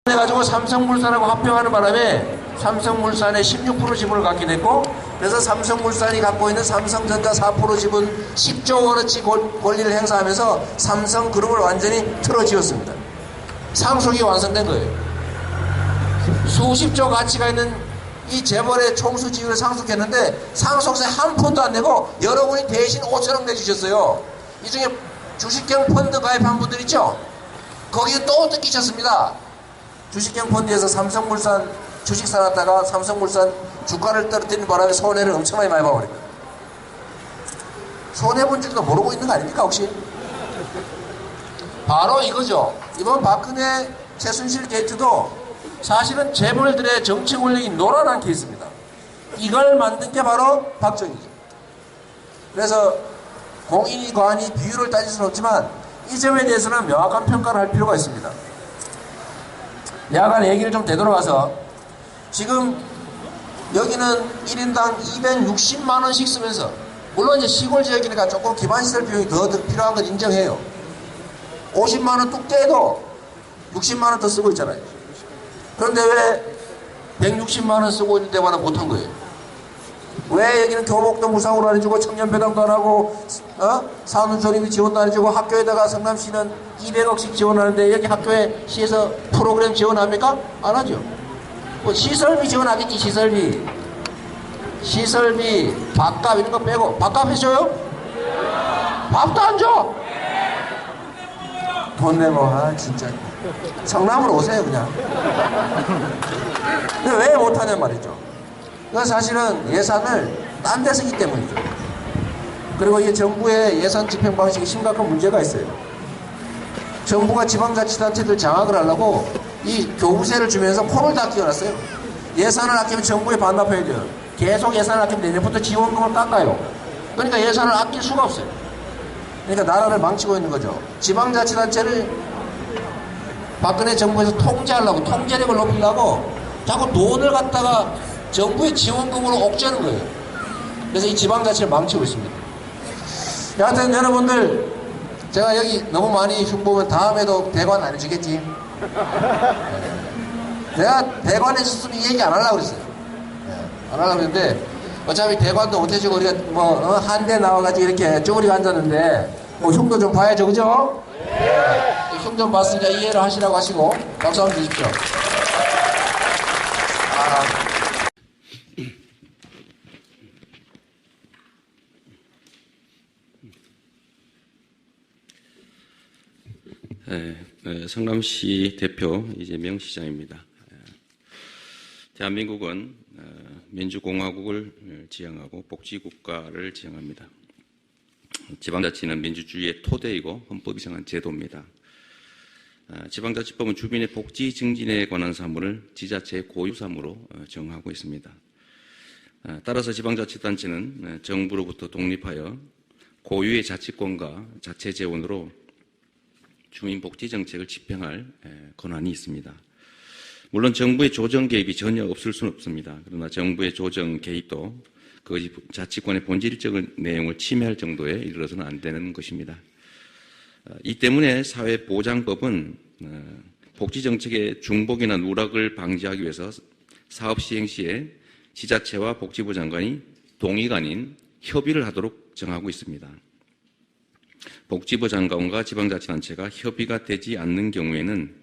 해가지고 삼성물산하고 합병하는 바람에 삼성물산의 16% 지분을 갖게 됐고, 그래서 삼성물산이 갖고 있는 삼성전자 4% 지분 10조 원어치 권리를 행사하면서 삼성그룹을 완전히 틀어지었습니다. 상속이 완성된 거예요. 수십조 가치가 있는 이 재벌의 총수 지위를 상속했는데 상속세 한 푼도 안 내고 여러분이 대신 5천억 내주셨어요. 이 중에 주식형 펀드 가입한 분들 있죠? 거기에 또 뜯기셨습니다. 주식형 펀드에서 삼성물산 주식 사놨다가 삼성물산 주가를 떨어뜨리는 바람에 손해를 엄청나게 많이 봐버립니다. 손해본 줄도 모르고 있는 거 아닙니까 혹시? 바로 이거죠. 이번 박근혜 최순실 게이트도 사실은 재벌들의 정치 권력이 놀아난 케이스입니다. 이걸 만든 게 바로 박정희죠. 그래서 공인이 과언이 비율을 따질 수는 없지만 이 점에 대해서는 명확한 평가를 할 필요가 있습니다. 야간 얘기를 좀 되돌아가서 지금 여기는 1인당 260만원씩 쓰면서, 물론 이제 시골 지역이니까 조금 기반시설 비용이 더 필요한 건 인정해요. 50만원 뚝 떼도 60만원 더 쓰고 있잖아요. 그런데 왜 160만원 쓰고 있는 데마다 못한 거예요? 왜 여기는 교복도 무상으로 안 해주고 청년배당도 안 하고 산후조리비 지원도 안 해주고 학교에다가 성남시는 200억씩 지원하는데 여기 학교에 시에서 프로그램 지원합니까? 안 하죠. 뭐 시설비 지원하겠지. 시설비 밥값 이런 거 빼고. 밥값 해줘요? 밥도 안 줘. 돈 내고 진짜 성남으로 오세요 그냥. 근데 왜 못하냐 말이죠. 그건 사실은 예산을 딴 데 쓰기 때문이죠. 그리고 이 정부의 예산 집행 방식이 심각한 문제가 있어요. 정부가 지방자치단체들 장악을 하려고 이 교부세를 주면서 코를 다 끼워놨어요. 예산을 아끼면 정부에 반납해야 돼요. 계속 예산을 아끼면 내년부터 지원금을 깎아요. 그러니까 예산을 아낄 수가 없어요. 그러니까 나라를 망치고 있는 거죠. 지방자치단체를 박근혜 정부에서 통제하려고, 통제력을 높이려고 자꾸 돈을 갖다가 정부의 지원금으로 옥죄는 거예요. 그래서 이 지방자치를 망치고 있습니다. 여하튼 여러분들, 제가 여기 너무 많이 흉보면 다음에도 대관 안 해주겠지? 내가 대관 해줬으면 이 얘기 안 하려고 그랬어요. 안 하려고 했는데 어차피 대관도 못 해주고 우리가 한 대 나와가지고 이렇게 쪼그리고 앉았는데 흉도 좀 봐야죠, 그죠? 흉 좀 봤으니까 이해를 하시라고 하시고 박수 한번 주십시오. 성남시 대표 이재명 시장입니다. 대한민국은 민주공화국을 지향하고 복지국가를 지향합니다. 지방자치는 민주주의의 토대이고 헌법이 정한 제도입니다. 지방자치법은 주민의 복지 증진에 관한 사무를 지자체의 고유 사무로 정하고 있습니다. 따라서 지방자치단체는 정부로부터 독립하여 고유의 자치권과 자체재원으로 주민복지정책을 집행할 권한이 있습니다. 물론 정부의 조정 개입이 전혀 없을 수는 없습니다. 그러나 정부의 조정 개입도 그 자치권의 본질적 내용을 침해할 정도에 이르러서는 안 되는 것입니다. 이 때문에 사회보장법은 복지정책의 중복이나 누락을 방지하기 위해서 사업 시행 시에 지자체와 복지부 장관이 동의가 아닌 협의를 하도록 정하고 있습니다. 복지부 장관과 지방자치단체가 협의가 되지 않는 경우에는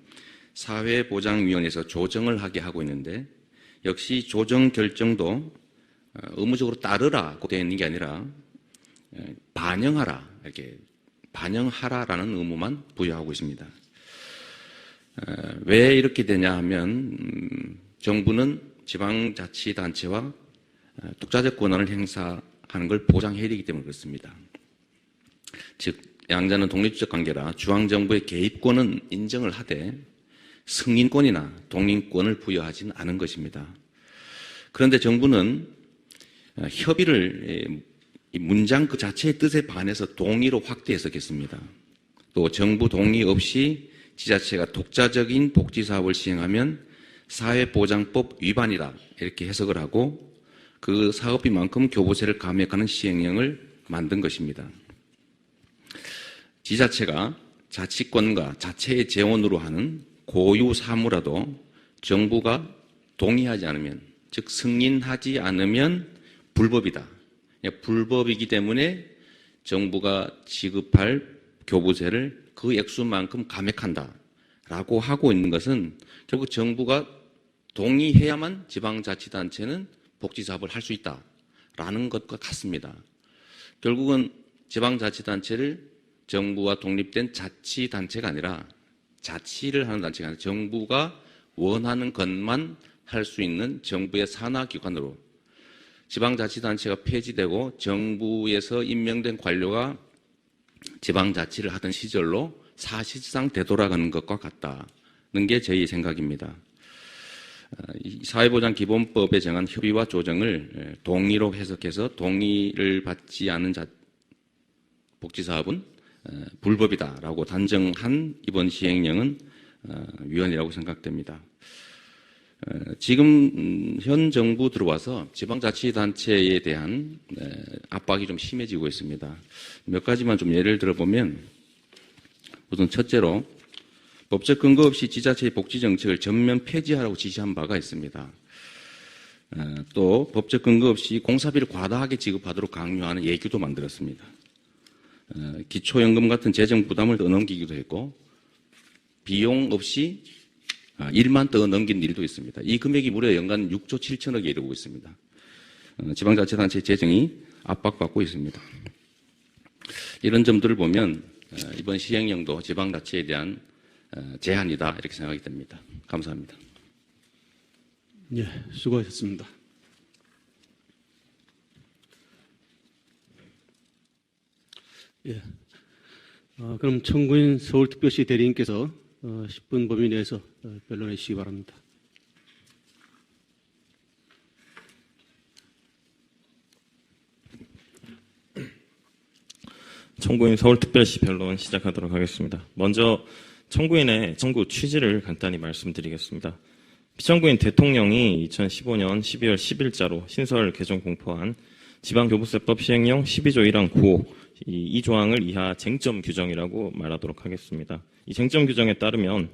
사회보장위원회에서 조정을 하게 하고 있는데, 역시 조정 결정도 의무적으로 따르라고 되어 있는 게 아니라 반영하라, 이렇게 반영하라라는 의무만 부여하고 있습니다. 왜 이렇게 되냐 하면 정부는 지방자치단체와 독자적 권한을 행사하는 걸 보장해야 되기 때문에 그렇습니다. 즉 양자는 독립적 관계라 중앙정부의 개입권은 인정을 하되 승인권이나 동의권을 부여하지는 않은 것입니다. 그런데 정부는 협의를 문장 그 자체의 뜻에 반해서 동의로 확대 해석했습니다. 또 정부 동의 없이 지자체가 독자적인 복지사업을 시행하면 사회보장법 위반이다 이렇게 해석을 하고 그 사업비만큼 교부세를 감액하는 시행령을 만든 것입니다. 지자체가 자치권과 자체의 재원으로 하는 고유 사무라도 정부가 동의하지 않으면, 즉 승인하지 않으면 불법이다. 불법이기 때문에 정부가 지급할 교부세를 그 액수만큼 감액한다라고 하고 있는 것은 결국 정부가 동의해야만 지방자치단체는 복지사업을 할 수 있다라는 것과 같습니다. 결국은 지방자치단체를 정부와 독립된 자치단체가 아니라 자치를 하는 단체가 아니라 정부가 원하는 것만 할 수 있는 정부의 산하기관으로 지방자치단체가 폐지되고 정부에서 임명된 관료가 지방자치를 하던 시절로 사실상 되돌아가는 것과 같다는 게 저희 생각입니다. 사회보장기본법에 정한 협의와 조정을 동의로 해석해서 동의를 받지 않은 복지사업은 불법이다라고 단정한 이번 시행령은 위헌이라고 생각됩니다. 지금 현 정부 들어와서 지방자치단체에 대한 압박이 좀 심해지고 있습니다. 몇 가지만 좀 예를 들어보면 우선 첫째로 법적 근거 없이 지자체의 복지정책을 전면 폐지하라고 지시한 바가 있습니다. 또 법적 근거 없이 공사비를 과다하게 지급하도록 강요하는 예규도 만들었습니다. 기초연금 같은 재정 부담을 더 넘기기도 했고 비용 없이 일만 더 넘긴 일도 있습니다. 이 금액이 무려 연간 6조 7천억에 이르고 있습니다. 지방자치단체 재정이 압박받고 있습니다. 이런 점들을 보면 이번 시행령도 지방자치에 대한 제한이다 이렇게 생각이 됩니다. 감사합니다. 예, 수고하셨습니다. 예, 그럼 청구인 서울특별시 대리인께서 10분 범위 내에서 변론해 주시기 바랍니다. 청구인 서울특별시 변론 시작하도록 하겠습니다. 먼저 청구인의 청구 취지를 간단히 말씀드리겠습니다. 피청구인 대통령이 2015년 12월 10일자로 신설 개정 공포한 지방교부세법 시행령 12조 1항 9호 이 조항을 이하 쟁점 규정이라고 말하도록 하겠습니다. 이 쟁점 규정에 따르면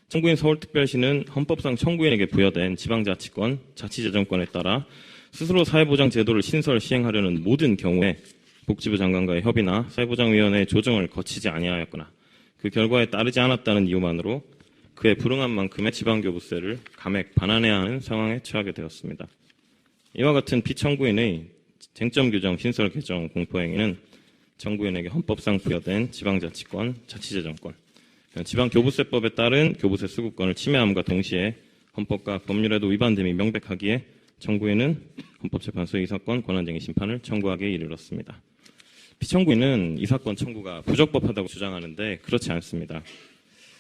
청구인 서울특별시는 헌법상 청구인에게 부여된 지방자치권, 자치재정권에 따라 스스로 사회보장 제도를 신설 시행하려는 모든 경우에 복지부 장관과의 협의나 사회보장위원회의 조정을 거치지 아니하였거나 그 결과에 따르지 않았다는 이유만으로 그에 불응한 만큼의 지방교부세를 감액 반환해야 하는 상황에 처하게 되었습니다. 이와 같은 피청구인의 쟁점 규정 신설 개정 공포행위는 청구인에게 헌법상 부여된 지방자치권, 자치재정권, 지방교부세법에 따른 교부세 수급권을 침해함과 동시에 헌법과 법률에도 위반됨이 명백하기에 청구인은 헌법재판소의 이 사건 권한쟁의 심판을 청구하기에 이르렀습니다. 피청구인은 이 사건 청구가 부적법하다고 주장하는데 그렇지 않습니다.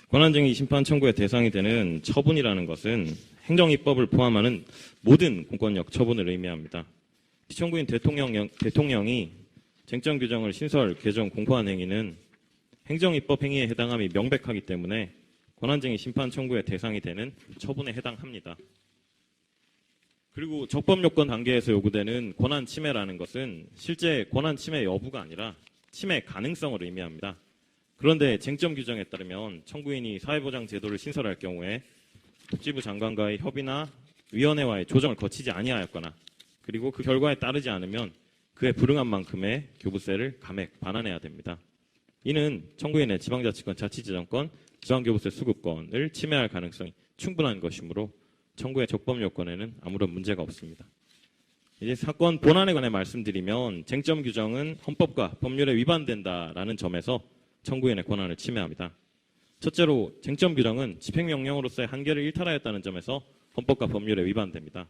권한쟁의 심판 청구의 대상이 되는 처분이라는 것은 행정입법을 포함하는 모든 공권력 처분을 의미합니다. 피청구인 대통령이 쟁점 규정을 신설, 개정, 공포한 행위는 행정입법 행위에 해당함이 명백하기 때문에 권한쟁의 심판 청구의 대상이 되는 처분에 해당합니다. 그리고 적법요건 단계에서 요구되는 권한 침해라는 것은 실제 권한 침해 여부가 아니라 침해 가능성을 의미합니다. 그런데 쟁점 규정에 따르면 청구인이 사회보장 제도를 신설할 경우에 복지부 장관과의 협의나 위원회와의 조정을 거치지 아니하였거나 그리고 그 결과에 따르지 않으면 그에 불응한 만큼의 교부세를 감액 반환해야 됩니다. 이는 청구인의 지방자치권, 자치재정권, 지방교부세 수급권을 침해할 가능성이 충분한 것이므로 청구의 적법 요건에는 아무런 문제가 없습니다. 이제 사건 본안에 관해 말씀드리면 쟁점 규정은 헌법과 법률에 위반된다라는 점에서 청구인의 권한을 침해합니다. 첫째로 쟁점 규정은 집행명령으로서의 한계를 일탈하였다는 점에서 헌법과 법률에 위반됩니다.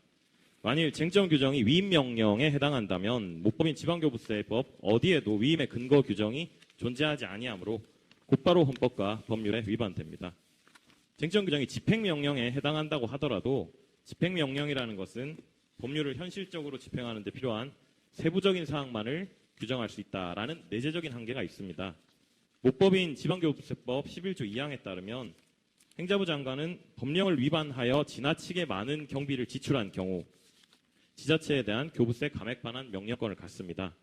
만일 쟁점 규정이 위임명령에 해당한다면 모법인 지방교부세법 어디에도 위임의 근거 규정이 존재하지 아니하므로 곧바로 헌법과 법률에 위반됩니다. 쟁점 규정이 집행명령에 해당한다고 하더라도 집행명령이라는 것은 법률을 현실적으로 집행하는 데 필요한 세부적인 사항만을 규정할 수 있다라는 내재적인 한계가 있습니다. 모법인 지방교부세법 11조 2항에 따르면 행자부 장관은 법령을 위반하여 지나치게 많은 경비를 지출한 경우 지자체에 대한 교부세 감액 반환 명령권을 갖습니다.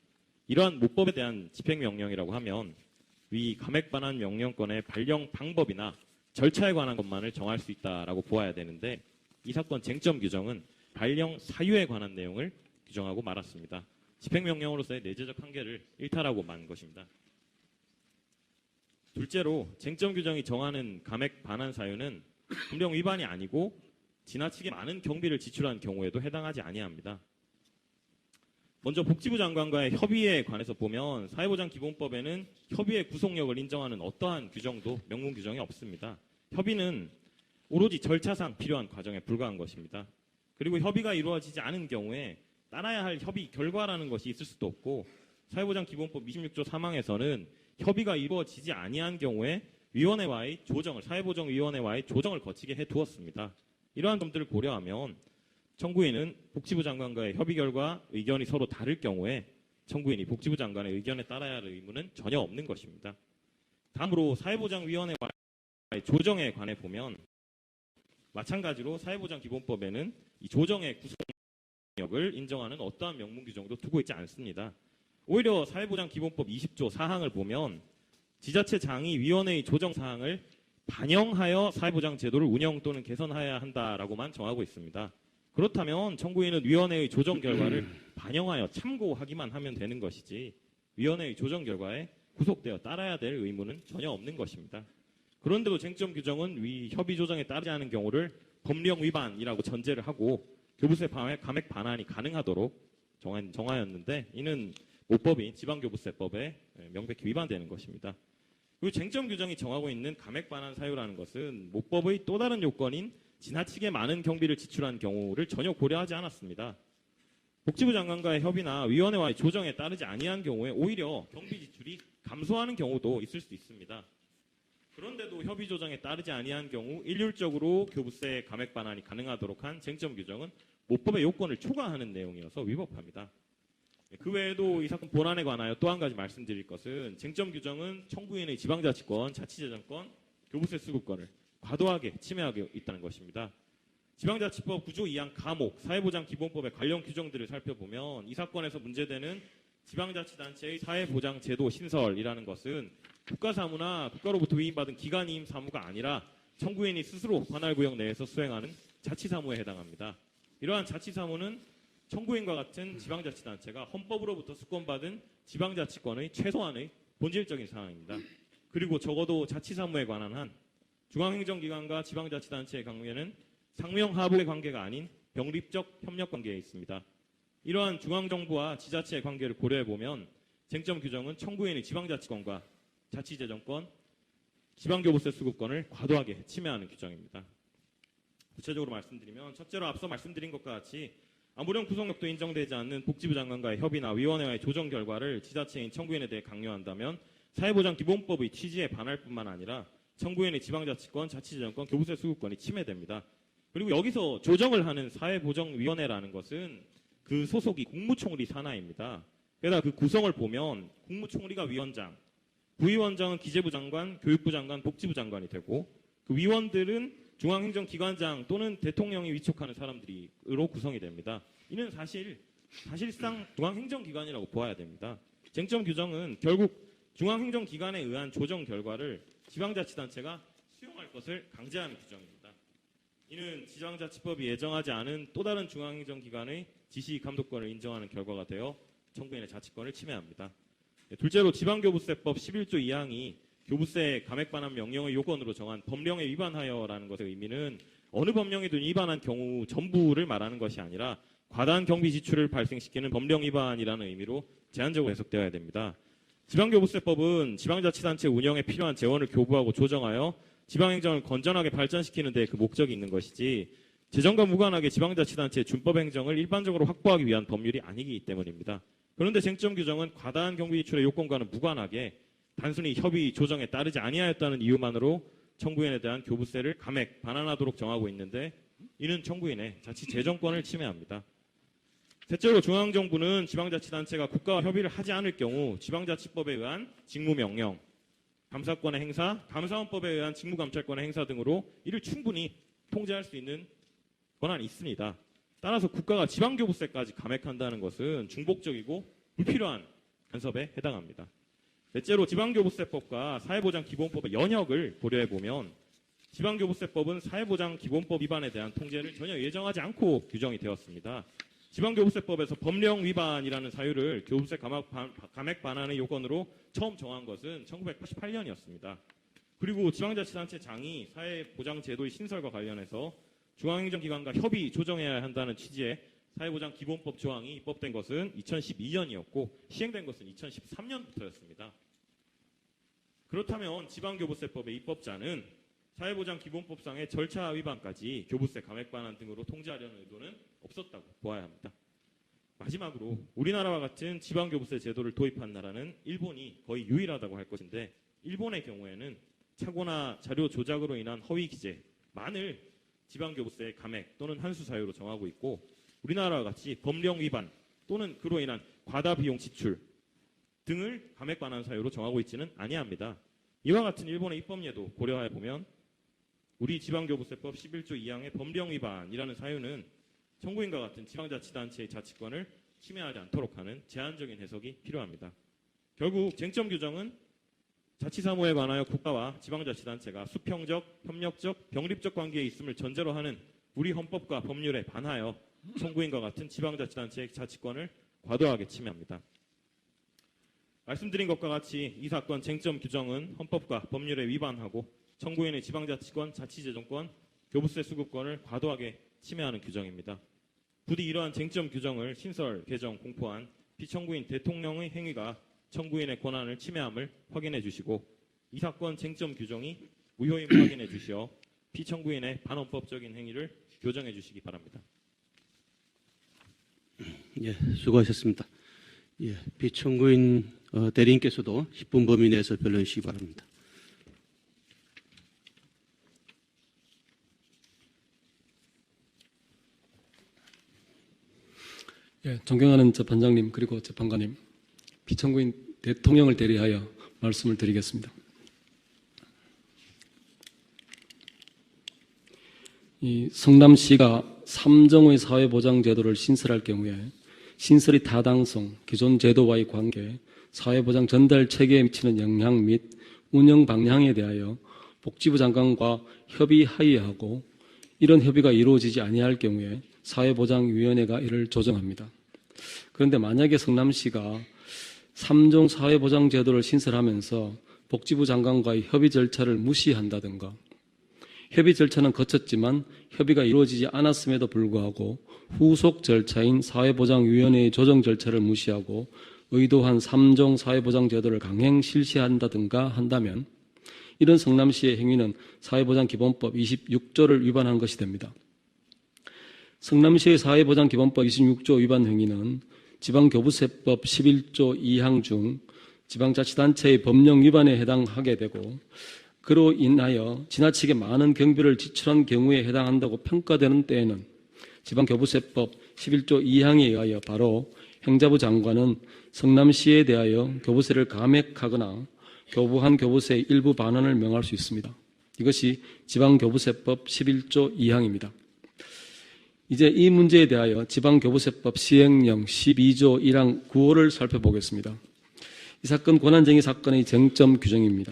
이러한 모법에 대한 집행명령이라고 하면 위 감액 반환 명령권의 발령 방법이나 절차에 관한 것만을 정할 수 있다라고 보아야 되는데 이 사건 쟁점 규정은 발령 사유에 관한 내용을 규정하고 말았습니다. 집행명령으로서의 내재적 한계를 일탈하고 만 것입니다. 둘째로 쟁점 규정이 정하는 감액 반환 사유는 법령 위반이 아니고 지나치게 많은 경비를 지출한 경우에도 해당하지 아니합니다. 먼저 복지부 장관과의 협의에 관해서 보면 사회보장기본법에는 협의의 구속력을 인정하는 어떠한 규정도 명문 규정이 없습니다. 협의는 오로지 절차상 필요한 과정에 불과한 것입니다. 그리고 협의가 이루어지지 않은 경우에 따라야 할 협의 결과라는 것이 있을 수도 없고 사회보장기본법 26조 3항에서는 협의가 이루어지지 아니한 경우에 위원회와의 조정을 사회보정위원회와의 조정을 거치게 해두었습니다. 이러한 점들을 고려하면 청구인은 복지부 장관과의 협의 결과 의견이 서로 다를 경우에 청구인이 복지부 장관의 의견에 따라야 할 의무는 전혀 없는 것입니다. 다음으로 사회보장위원회와의 조정에 관해 보면 마찬가지로 사회보장기본법에는 이 조정의 구속력을 인정하는 어떠한 명문 규정도 두고 있지 않습니다. 오히려 사회보장기본법 20조 4항을 보면 지자체장이 위원회의 조정 사항을 반영하여 사회보장 제도를 운영 또는 개선해야 한다라고만 정하고 있습니다. 그렇다면 청구인은 위원회의 조정 결과를 반영하여 참고하기만 하면 되는 것이지 위원회의 조정 결과에 구속되어 따라야 될 의무는 전혀 없는 것입니다. 그런데도 쟁점 규정은 위 협의 조정에 따르지 않은 경우를 법령 위반이라고 전제를 하고 교부세 감액 반환이 가능하도록 정하였는데 이는 모법인 지방교부세법에 명백히 위반되는 것입니다. 그리고 쟁점 규정이 정하고 있는 감액 반환 사유라는 것은 모법의 또 다른 요건인 지나치게 많은 경비를 지출한 경우를 전혀 고려하지 않았습니다. 복지부 장관과의 협의나 위원회와의 조정에 따르지 아니한 경우에 오히려 경비 지출이 감소하는 경우도 있을 수 있습니다. 그런데도 협의 조정에 따르지 아니한 경우 일률적으로 교부세 감액 반환이 가능하도록 한 쟁점 규정은 모법의 요건을 초과하는 내용이어서 위법합니다. 그 외에도 이 사건 본안에 관하여 또 한 가지 말씀드릴 것은 쟁점 규정은 청구인의 지방자치권, 자치재정권, 교부세 수급권을 과도하게 침해하고 있다는 것입니다. 지방자치법 9조 2항 가목, 사회보장기본법의 관련 규정들을 살펴보면 이 사건에서 문제되는 지방자치단체의 사회보장제도 신설이라는 것은 국가사무나 국가로부터 위임받은 기관이임 사무가 아니라 청구인이 스스로 관할구역 내에서 수행하는 자치사무에 해당합니다. 이러한 자치사무는 청구인과 같은 지방자치단체가 헌법으로부터 수권받은 지방자치권의 최소한의 본질적인 사항입니다. 그리고 적어도 자치사무에 관한 한 중앙행정기관과 지방자치단체의 관계는 상명하복의 관계가 아닌 병립적 협력관계에 있습니다. 이러한 중앙정부와 지자체의 관계를 고려해보면 쟁점 규정은 청구인의 지방자치권과 자치재정권, 지방교부세 수급권을 과도하게 침해하는 규정입니다. 구체적으로 말씀드리면 첫째로 앞서 말씀드린 것과 같이 아무런 구속력도 인정되지 않는 복지부 장관과의 협의나 위원회와의 조정 결과를 지자체인 청구인에 대해 강요한다면 사회보장기본법의 취지에 반할 뿐만 아니라 청구인의 지방자치권, 자치재정권, 교부세 수급권이 침해됩니다. 그리고 여기서 조정을 하는 사회보정위원회라는 것은 그 소속이 국무총리 산하입니다. 게다가 그 구성을 보면 국무총리가 위원장, 부위원장은 기재부 장관, 교육부 장관, 복지부 장관이 되고 그 위원들은 중앙행정기관장 또는 대통령이 위촉하는 사람들로 구성이 됩니다. 이는 사실상 중앙행정기관이라고 보아야 됩니다. 쟁점 규정은 결국 중앙행정기관에 의한 조정 결과를 지방자치단체가 수용할 것을 강제하는 규정입니다. 이는 지방자치법이 예정하지 않은 또 다른 중앙행정기관의 지시 감독권을 인정하는 결과가 되어 청구인의 자치권을 침해합니다. 둘째로 지방교부세법 11조 2항이 교부세 감액 반환 명령의 요건으로 정한 법령에 위반하여라는 것의 의미는 어느 법령에도 위반한 경우 전부를 말하는 것이 아니라 과다한 경비 지출을 발생시키는 법령 위반이라는 의미로 제한적으로 해석되어야 됩니다. 지방교부세법은 지방자치단체 운영에 필요한 재원을 교부하고 조정하여 지방행정을 건전하게 발전시키는 데 그 목적이 있는 것이지 재정과 무관하게 지방자치단체의 준법행정을 일반적으로 확보하기 위한 법률이 아니기 때문입니다. 그런데 쟁점 규정은 과다한 경비 지출의 요건과는 무관하게 단순히 협의 조정에 따르지 아니하였다는 이유만으로 청구인에 대한 교부세를 감액 반환하도록 정하고 있는데 이는 청구인의 자치재정권을 침해합니다. 셋째로 중앙정부는 지방자치단체가 국가와 협의를 하지 않을 경우 지방자치법에 의한 직무명령, 감사권의 행사, 감사원법에 의한 직무감찰권의 행사 등으로 이를 충분히 통제할 수 있는 권한이 있습니다. 따라서 국가가 지방교부세까지 감액한다는 것은 중복적이고 불필요한 간섭에 해당합니다. 넷째로 지방교부세법과 사회보장기본법의 연역을 고려해보면 지방교부세법은 사회보장기본법 위반에 대한 통제를 전혀 예정하지 않고 규정이 되었습니다. 지방교부세법에서 법령 위반이라는 사유를 교부세 감액 반환의 요건으로 처음 정한 것은 1988년이었습니다. 그리고 지방자치단체장이 사회보장제도의 신설과 관련해서 중앙행정기관과 협의 조정해야 한다는 취지의 사회보장기본법 조항이 입법된 것은 2012년이었고 시행된 것은 2013년부터였습니다. 그렇다면 지방교부세법의 입법자는 사회보장기본법상의 절차 위반까지 교부세 감액 반환 등으로 통제하려는 의도는 없었다고 보아야 합니다. 마지막으로 우리나라와 같은 지방교부세 제도를 도입한 나라는 일본이 거의 유일하다고 할 것인데 일본의 경우에는 착오나 자료 조작으로 인한 허위 기재만을 지방교부세 감액 또는 환수 사유로 정하고 있고 우리나라와 같이 법령 위반 또는 그로 인한 과다 비용 지출 등을 감액 반환 사유로 정하고 있지는 아니합니다. 이와 같은 일본의 입법 예도 고려해 보면 우리 지방교부세법 11조 2항의 법령 위반이라는 사유는 청구인과 같은 지방자치단체의 자치권을 침해하지 않도록 하는 제한적인 해석이 필요합니다. 결국 쟁점 규정은 자치사무에 관하여 국가와 지방자치단체가 수평적, 협력적, 병립적 관계에 있음을 전제로 하는 우리 헌법과 법률에 반하여 청구인과 같은 지방자치단체의 자치권을 과도하게 침해합니다. 말씀드린 것과 같이 이 사건 쟁점 규정은 헌법과 법률에 위반하고 청구인의 지방자치권, 자치재정권, 교부세 수급권을 과도하게 침해하는 규정입니다. 부디 이러한 쟁점 규정을 신설, 개정, 공포한 피청구인 대통령의 행위가 청구인의 권한을 침해함을 확인해 주시고 이 사건 쟁점 규정이 무효임을 확인해 주시어 피청구인의 반헌법적인 행위를 교정해 주시기 바랍니다. 예, 수고하셨습니다. 예, 피청구인 대리인께서도 10분 범위 내에서 변론해 주시기 바랍니다. 예, 존경하는 재판장님 그리고 재판관님, 피청구인 대통령을 대리하여 말씀을 드리겠습니다. 이 성남시가 3종의 사회보장제도를 신설할 경우에 신설의 타당성, 기존 제도와의 관계, 사회보장 전달 체계에 미치는 영향 및 운영 방향에 대하여 복지부 장관과 협의하여하고 이런 협의가 이루어지지 아니할 경우에 사회보장위원회가 이를 조정합니다. 그런데 만약에 성남시가 3종 사회보장제도를 신설하면서 복지부 장관과의 협의 절차를 무시한다든가 협의 절차는 거쳤지만 협의가 이루어지지 않았음에도 불구하고 후속 절차인 사회보장위원회의 조정 절차를 무시하고 의도한 3종 사회보장제도를 강행 실시한다든가 한다면 이런 성남시의 행위는 사회보장기본법 26조를 위반한 것이 됩니다. 성남시의 사회보장기본법 26조 위반 행위는 지방교부세법 11조 2항 중 지방자치단체의 법령 위반에 해당하게 되고 그로 인하여 지나치게 많은 경비를 지출한 경우에 해당한다고 평가되는 때에는 지방교부세법 11조 2항에 의하여 바로 행자부 장관은 성남시에 대하여 교부세를 감액하거나 교부한 교부세의 일부 반환을 명할 수 있습니다. 이것이 지방교부세법 11조 2항입니다. 이제 이 문제에 대하여 지방교부세법 시행령 12조 1항 9호를 살펴보겠습니다. 이 사건 권한쟁의 사건의 쟁점 규정입니다.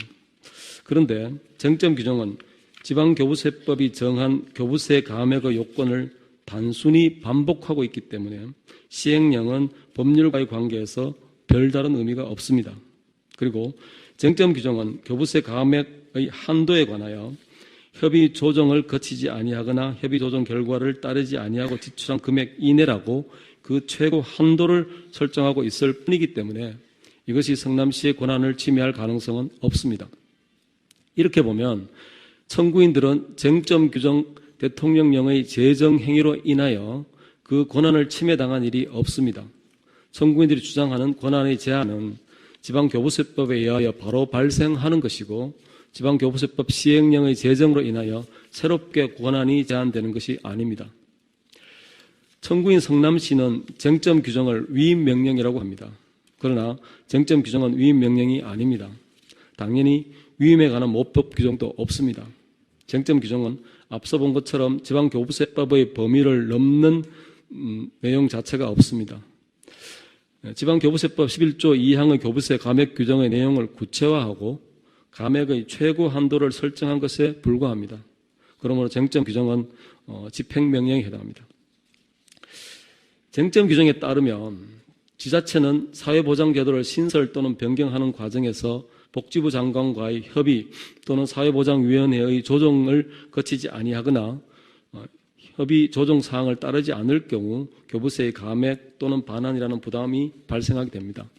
그런데 쟁점 규정은 지방교부세법이 정한 교부세 감액의 요건을 단순히 반복하고 있기 때문에 시행령은 법률과의 관계에서 별다른 의미가 없습니다. 그리고 쟁점 규정은 교부세 감액의 한도에 관하여 협의 조정을 거치지 아니하거나 협의 조정 결과를 따르지 아니하고 지출한 금액 이내라고 그 최고 한도를 설정하고 있을 뿐이기 때문에 이것이 성남시의 권한을 침해할 가능성은 없습니다. 이렇게 보면 청구인들은 쟁점 규정 대통령령의 제정 행위로 인하여 그 권한을 침해당한 일이 없습니다. 청구인들이 주장하는 권한의 제한은 지방교부세법에 의하여 바로 발생하는 것이고 지방교부세법 시행령의 제정으로 인하여 새롭게 권한이 제한되는 것이 아닙니다. 청구인 성남시는 쟁점 규정을 위임명령이라고 합니다. 그러나 쟁점 규정은 위임명령이 아닙니다. 당연히 위임에 관한 모법 규정도 없습니다. 쟁점 규정은 앞서 본 것처럼 지방교부세법의 범위를 넘는 내용 자체가 없습니다. 지방교부세법 11조 2항의 교부세 감액 규정의 내용을 구체화하고 감액의 최고 한도를 설정한 것에 불과합니다. 그러므로 쟁점 규정은 집행명령에 해당합니다. 쟁점 규정에 따르면 지자체는 사회보장제도를 신설 또는 변경하는 과정에서 복지부 장관과의 협의 또는 사회보장위원회의 조정을 거치지 아니하거나 협의 조정 사항을 따르지 않을 경우 교부세의 감액 또는 반환이라는 부담이 발생하게 됩니다.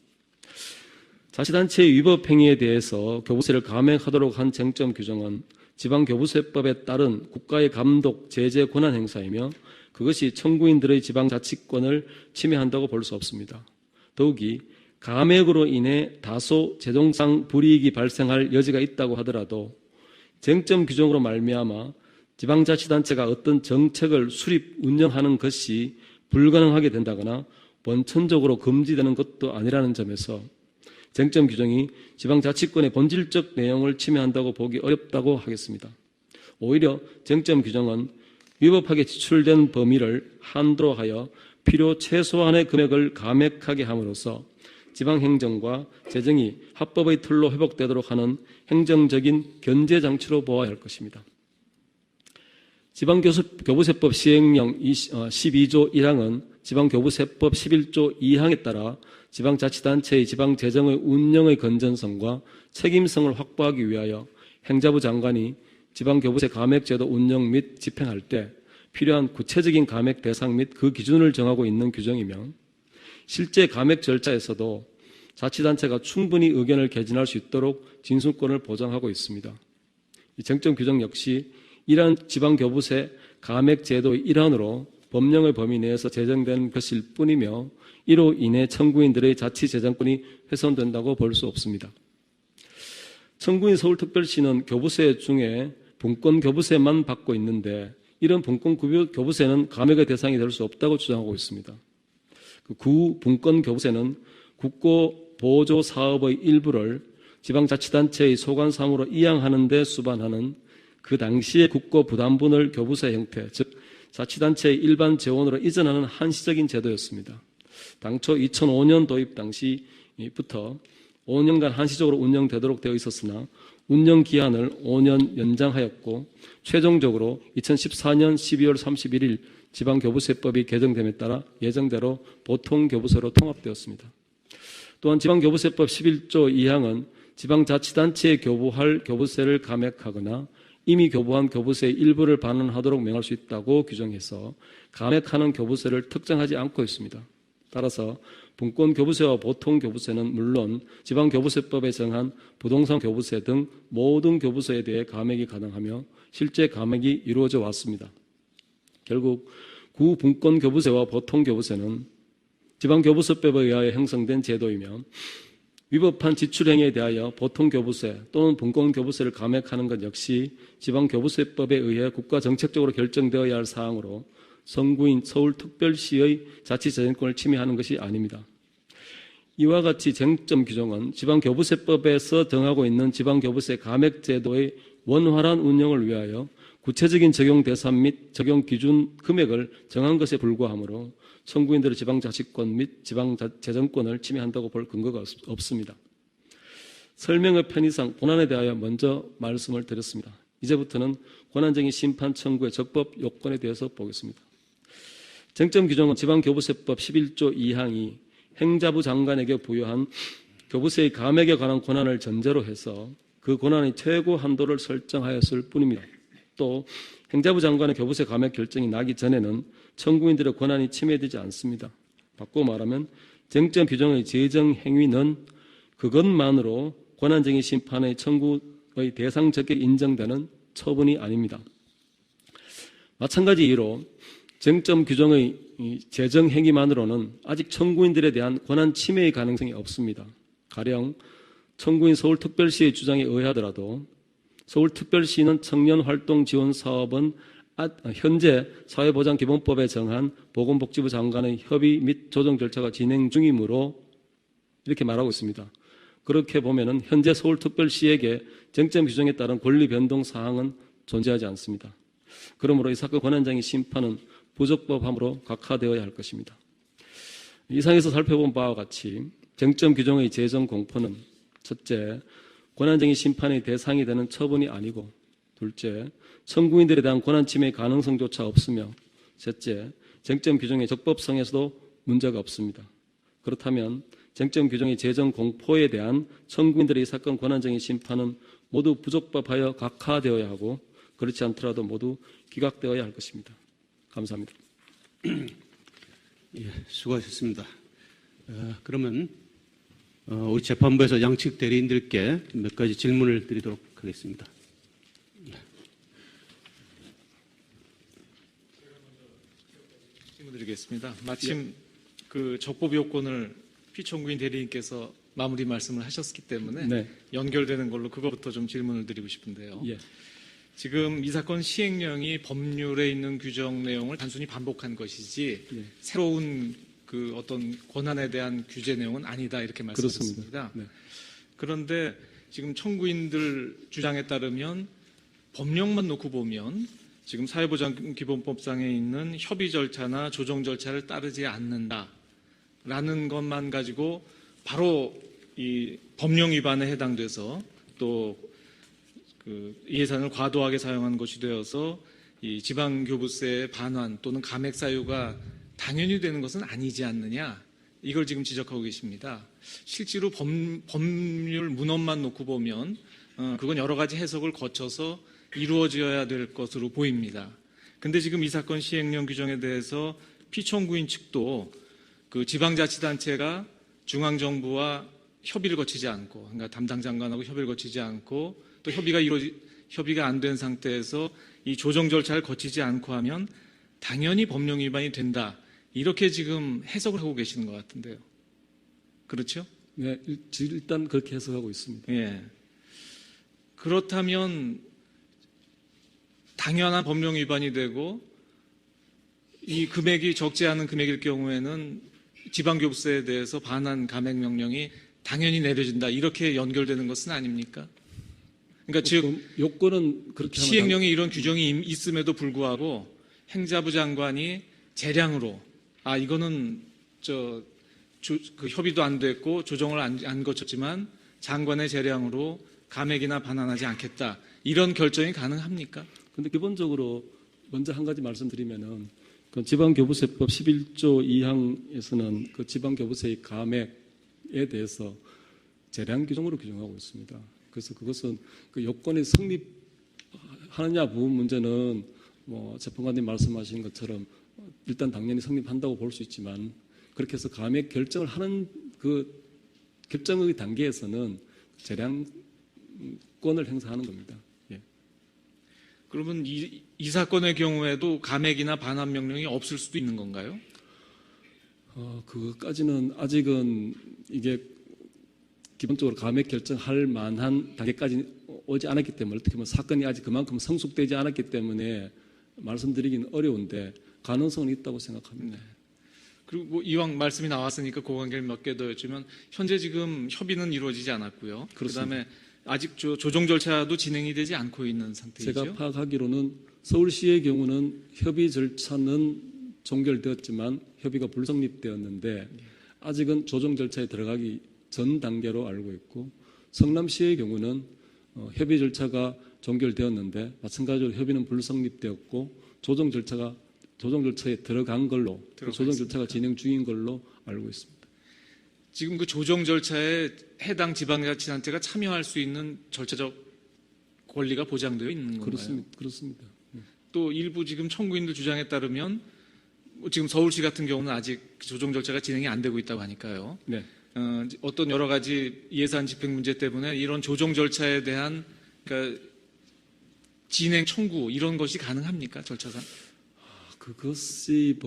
자치단체의 위법 행위에 대해서 교부세를 감액하도록 한 쟁점 규정은 지방교부세법에 따른 국가의 감독, 제재 권한 행사이며 그것이 청구인들의 지방자치권을 침해한다고 볼 수 없습니다. 더욱이 감액으로 인해 다소 재정상 불이익이 발생할 여지가 있다고 하더라도 쟁점 규정으로 말미암아 지방자치단체가 어떤 정책을 수립, 운영하는 것이 불가능하게 된다거나 원천적으로 금지되는 것도 아니라는 점에서 쟁점 규정이 지방자치권의 본질적 내용을 침해한다고 보기 어렵다고 하겠습니다. 오히려 쟁점 규정은 위법하게 지출된 범위를 한도로 하여 필요 최소한의 금액을 감액하게 함으로써 지방행정과 재정이 합법의 틀로 회복되도록 하는 행정적인 견제장치로 보아야 할 것입니다. 지방교부세법 시행령 12조 1항은 지방교부세법 11조 2항에 따라 지방자치단체의 지방재정의 운영의 건전성과 책임성을 확보하기 위하여 행자부 장관이 지방교부세 감액제도 운영 및 집행할 때 필요한 구체적인 감액 대상 및 그 기준을 정하고 있는 규정이며 실제 감액 절차에서도 자치단체가 충분히 의견을 개진할 수 있도록 진술권을 보장하고 있습니다. 이 쟁점 규정 역시 이러한 지방교부세 감액제도의 일환으로 법령의 범위 내에서 제정된 것일 뿐이며 이로 인해 청구인들의 자치재정권이 훼손된다고 볼 수 없습니다. 청구인 서울특별시는 교부세 중에 분권교부세만 받고 있는데 이런 분권교부세는 감액의 대상이 될 수 없다고 주장하고 있습니다. 구 분권교부세는 국고보조사업의 일부를 지방자치단체의 소관사무로 이양하는 데 수반하는 그 당시의 국고부담분을 교부세 형태, 즉 자치단체의 일반 재원으로 이전하는 한시적인 제도였습니다. 당초 2005년 도입 당시부터 5년간 한시적으로 운영되도록 되어 있었으나 운영 기한을 5년 연장하였고 최종적으로 2014년 12월 31일 지방교부세법이 개정됨에 따라 예정대로 보통교부세로 통합되었습니다. 또한 지방교부세법 11조 2항은 지방자치단체에 교부할 교부세를 감액하거나 이미 교부한 교부세의 일부를 반환하도록 명할 수 있다고 규정해서 감액하는 교부세를 특정하지 않고 있습니다. 따라서 분권교부세와 보통교부세는 물론 지방교부세법에 정한 부동산 교부세 등 모든 교부세에 대해 감액이 가능하며 실제 감액이 이루어져 왔습니다. 결국 구분권교부세와 보통교부세는 지방교부세법에 의하여 형성된 제도이며 위법한 지출행위에 대하여 보통교부세 또는 분권교부세를 감액하는 것 역시 지방교부세법에 의해 국가정책적으로 결정되어야 할 사항으로 선구인 서울특별시의 자치재정권을 침해하는 것이 아닙니다. 이와 같이 쟁점 규정은 지방교부세법에서 정하고 있는 지방교부세 감액제도의 원활한 운영을 위하여 구체적인 적용 대상 및 적용 기준 금액을 정한 것에 불과하므로 청구인들의 지방자치권 및 지방재정권을 침해한다고 볼 근거가 없습니다. 설명의 편의상 본안에 대하여 먼저 말씀을 드렸습니다. 이제부터는 권한쟁의 심판 청구의 적법 요건에 대해서 보겠습니다. 쟁점 규정은 지방교부세법 11조 2항이 행자부 장관에게 부여한 교부세의 감액에 관한 권한을 전제로 해서 그 권한의 최고 한도를 설정하였을 뿐입니다. 또 행자부 장관의 교부세 감액 결정이 나기 전에는 청구인들의 권한이 침해되지 않습니다. 바꾸어 말하면 쟁점 규정의 제정 행위는 그것만으로 권한쟁의 심판의 청구의 대상적에 인정되는 처분이 아닙니다. 마찬가지 이유로 쟁점 규정의 제정 행위만으로는 아직 청구인들에 대한 권한 침해의 가능성이 없습니다. 가령 청구인 서울특별시의 주장에 의하더라도 서울특별시는 청년활동지원사업은 현재 사회보장기본법에 정한 보건복지부 장관의 협의 및 조정 절차가 진행 중이므로 이렇게 말하고 있습니다. 그렇게 보면은 현재 서울특별시에게 쟁점 규정에 따른 권리 변동 사항은 존재하지 않습니다. 그러므로 이 사건 권한쟁의 심판은 부적법함으로 각하되어야 할 것입니다. 이상에서 살펴본 바와 같이 쟁점 규정의 제정 공포는 첫째, 권한쟁의 심판의 대상이 되는 처분이 아니고 둘째, 청구인들에 대한 권한 침해 가능성조차 없으며, 셋째, 쟁점 규정의 적법성에서도 문제가 없습니다. 그렇다면 쟁점 규정의 재정 공포에 대한 청구인들의 이 사건 권한쟁의 심판은 모두 부적법하여 각하되어야 하고, 그렇지 않더라도 모두 기각되어야 할 것입니다. 감사합니다. 예, 수고하셨습니다. 그러면 우리 재판부에서 양측 대리인들께 몇 가지 질문을 드리도록 하겠습니다. 질문드리겠습니다. 마침 그 적법 요건을 피청구인 대리인께서 마무리 말씀을 하셨기 때문에 네. 연결되는 걸로 그거부터 좀 질문을 드리고 싶은데요. 예. 지금 이 사건 시행령이 법률에 있는 규정 내용을 단순히 반복한 것이지 예. 새로운 그 어떤 권한에 대한 규제 내용은 아니다 이렇게 말씀하셨습니다. 그렇습니다. 네. 그런데 지금 청구인들 주장에 따르면 법령만 놓고 보면 지금 사회보장기본법상에 있는 협의 절차나 조정 절차를 따르지 않는다라는 것만 가지고 바로 이 법령 위반에 해당돼서 또 그 예산을 과도하게 사용한 것이 되어서 이 지방교부세의 반환 또는 감액 사유가 당연히 되는 것은 아니지 않느냐, 이걸 지금 지적하고 계십니다. 실제로 법률 문헌만 놓고 보면 그건 여러 가지 해석을 거쳐서 이루어져야 될 것으로 보입니다. 근데 지금 이 사건 시행령 규정에 대해서 피청구인 측도 그 지방자치단체가 중앙정부와 협의를 거치지 않고, 그러니까 담당 장관하고 협의를 거치지 않고 또 협의가 안 된 상태에서 이 조정 절차를 거치지 않고 하면 당연히 법령 위반이 된다, 이렇게 지금 해석을 하고 계시는 것 같은데요. 그렇죠? 네, 일단 그렇게 해석하고 있습니다. 예. 그렇다면 당연한 법령 위반이 되고 이 금액이 적지 않은 금액일 경우에는 지방교부세에 대해서 반환 감액 명령이 당연히 내려진다, 이렇게 연결되는 것은 아닙니까? 그러니까 즉 요건은 그렇게 하면 시행령에 이런 규정이 있음에도 불구하고 행자부 장관이 재량으로 이거는 그 협의도 안 됐고 조정을 안 거쳤지만 장관의 재량으로 감액이나 반환하지 않겠다, 이런 결정이 가능합니까? 근데 기본적으로 먼저 한 가지 말씀드리면은 그 지방교부세법 11조 2항에서는 그 지방교부세의 감액에 대해서 재량 규정으로 규정하고 있습니다. 그래서 그것은 그 요건이 성립하느냐 부분 문제는 뭐 재판관님 말씀하신 것처럼 일단 당연히 성립한다고 볼 수 있지만, 그렇게 해서 감액 결정을 하는 그 결정의 단계에서는 재량권을 행사하는 겁니다. 예. 그러면 이 사건의 경우에도 감액이나 반환 명령이 없을 수도 있는 건가요? 그것까지는 아직은 이게 기본적으로 감액 결정할 만한 단계까지 오지 않았기 때문에, 어떻게 보면 사건이 아직 그만큼 성숙되지 않았기 때문에 말씀드리기는 어려운데 가능성은 있다고 생각합니다. 네. 그리고 뭐 이왕 말씀이 나왔으니까 그 관계를 몇 개 더 여쭈면, 현재 지금 협의는 이루어지지 않았고요. 그다음에 아직 조정 절차도 진행이 되지 않고 있는 상태이죠. 제가 파악하기로는 서울시의 경우는 협의 절차는 종결되었지만 협의가 불성립되었는데 아직은 조정 절차에 들어가기 전 단계로 알고 있고, 성남시의 경우는 협의 절차가 종결되었는데 마찬가지로 협의는 불성립되었고 조정 절차에 들어간 걸로, 조정 절차가 진행 중인 걸로 알고 있습니다. 지금 그 조정 절차에 해당 지방자치단체가 참여할 수 있는 절차적 권리가 보장되어 있는 건가요? 그렇습니다. 또 일부 지금 청구인들 주장에 따르면 지금 서울시 같은 경우는 아직 조정 절차가 진행이 안 되고 있다고 하니까요. 네. 어떤 여러 가지 예산 집행 문제 때문에 이런 조정 절차에 대한 그러니까 진행 청구 이런 것이 가능합니까, 절차상? 그것이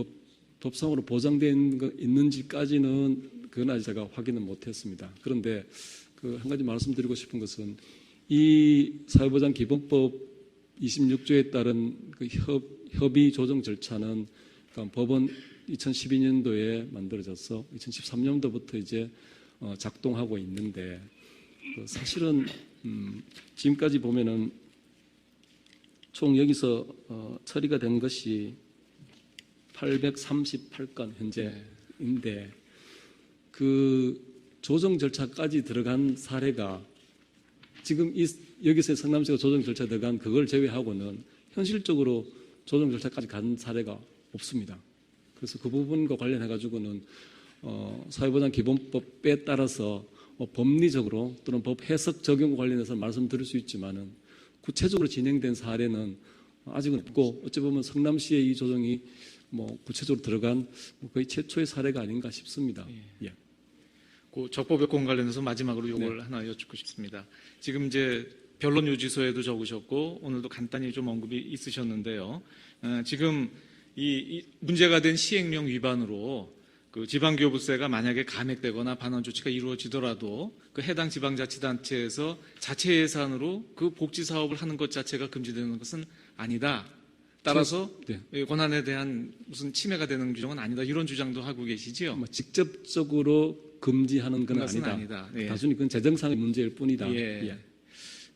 법상으로 보장된 있는지까지는 그건 아직 제가 확인은 못했습니다. 그런데 그 한 가지 말씀드리고 싶은 것은 이 사회보장기본법 26조에 따른 그 협의 조정 절차는 그러니까 법원 2012년도에 만들어져서 2013년도부터 이제 작동하고 있는데, 사실은 지금까지 보면은 총 여기서 처리가 된 것이 838건 현재인데 그 조정 절차까지 들어간 사례가 지금 이 여기서 성남시가 조정 절차에 들어간 그걸 제외하고는 현실적으로 조정 절차까지 간 사례가 없습니다. 그래서 그 부분과 관련해 가지고는 사회보장기본법에 따라서 법리적으로 또는 법 해석 적용과 관련해서 말씀드릴 수 있지만은 구체적으로 진행된 사례는 아직은 없고 어찌 보면 성남시의 이 조정이 구체적으로 들어간 거의 최초의 사례가 아닌가 싶습니다. 예. 그 적법요건 관련해서 마지막으로 요걸 하나 여쭙고 싶습니다. 지금 이제 변론 요지서에도 적으셨고 오늘도 간단히 좀 언급이 있으셨는데요. 지금 이 문제가 된 시행령 위반으로 그 지방교부세가 만약에 감액되거나 반환 조치가 이루어지더라도 그 해당 지방자치단체에서 자체 예산으로 그 복지 사업을 하는 것 자체가 금지되는 것은 아니다. 따라서 권한에 대한 무슨 침해가 되는 규정은 아니다. 이런 주장도 하고 계시지요. 직접적으로 금지하는 건 그것은 아니다. 예. 단순히 그건 재정상의 문제일 뿐이다. 예.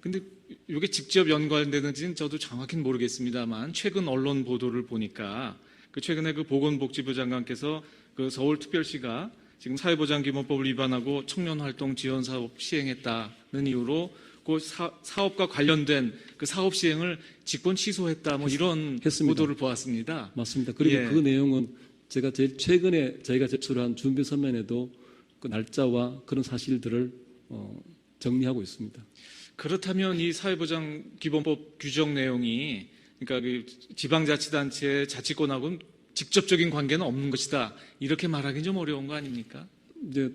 근데 이게 직접 연관되는지는 저도 정확히는 모르겠습니다만 최근 언론 보도를 보니까 그 최근에 그 보건복지부 장관께서 그 서울특별시가 지금 사회보장기본법을 위반하고 청년활동 지원사업 시행했다는 이유로 그 사업과 관련된 그 사업 시행을 직권 취소했다 이런 했습니다. 보도를 보았습니다. 맞습니다. 그리고 그 내용은 제가 제일 최근에 저희가 제출한 준비 서면에도 그 날짜와 그런 사실들을 정리하고 있습니다. 그렇다면 이 사회보장기본법 규정 내용이 그러니까 그 지방자치단체의 자치권하고는 직접적인 관계는 없는 것이다. 이렇게 말하기는 좀 어려운 거 아닙니까? 이제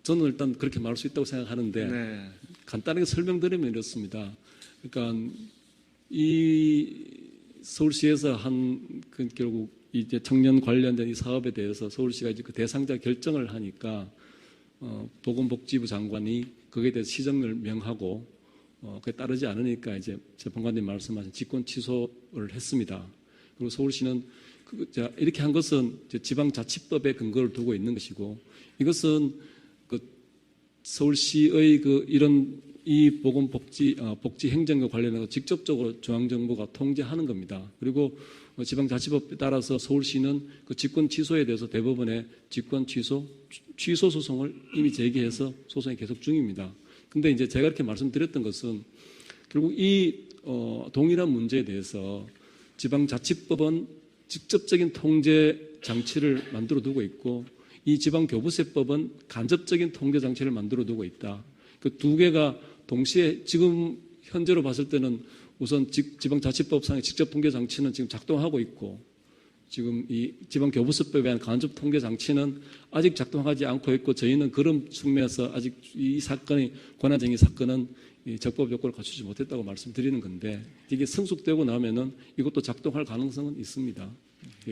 저는 일단 그렇게 말할 수 있다고 생각하는데 간단하게 설명드리면 이렇습니다. 그러니까 이 서울시에서 그 결국 이제 청년 관련된 이 사업에 대해서 서울시가 이제 그 대상자 결정을 하니까 보건복지부 장관이 거기에 대해서 시정을 명하고 그에 따르지 않으니까 이제 재판관님 말씀하신 직권 취소를 했습니다. 그리고 서울시는 이렇게 한 것은 지방자치법에 근거를 두고 있는 것이고 이것은 그 서울시의 그 이런 이 보건복지 복지 행정과 관련해서 직접적으로 중앙정부가 통제하는 겁니다. 그리고 지방자치법에 따라서 서울시는 그 직권 취소에 대해서 대법원에 직권 취소 소송을 이미 제기해서 소송이 계속 중입니다. 근데 이제 제가 이렇게 말씀드렸던 것은 결국 이 동일한 문제에 대해서 지방자치법은 직접적인 통제 장치를 만들어 두고 있고 이 지방교부세법은 간접적인 통제 장치를 만들어 두고 있다. 그 두 개가 동시에 지금 현재로 봤을 때는 우선 지방자치법상의 직접 통제 장치는 지금 작동하고 있고 지금 이 지방교부세법에 대한 간접 통제 장치는 아직 작동하지 않고 있고 저희는 그런 측면에서 아직 이 사건의 권한쟁의 사건은 적법 요건을 갖추지 못했다고 말씀드리는 건데 이게 성숙되고 나면은 이것도 작동할 가능성은 있습니다.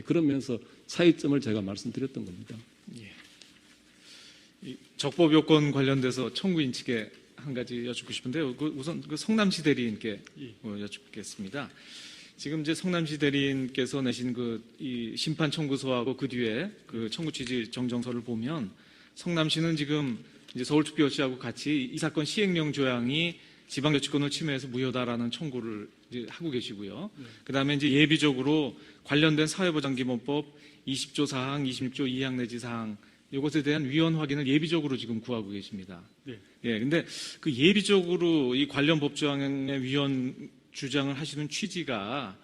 그런 면에서 차이점을 제가 말씀드렸던 겁니다. 이 적법 요건 관련돼서 청구인 측에 한 가지 여쭙고 싶은데요. 우선 그 성남시 대리인께 여쭙겠습니다. 지금 이제 성남시 대리인께서 내신 이 심판 청구서하고 그 뒤에 그 청구 취지 정정서를 보면 성남시는 지금 이제 서울특별시하고 같이 이 사건 시행령 조항이 지방자치권을 침해해서 무효다라는 청구를 이제 하고 계시고요. 그다음에 이제 예비적으로 관련된 사회보장기본법 20조 사항, 26조 2항 내지 사항 이것에 대한 위헌 확인을 예비적으로 지금 구하고 계십니다. 근데 그 예비적으로 이 관련 법조항의 위헌 주장을 하시는 취지가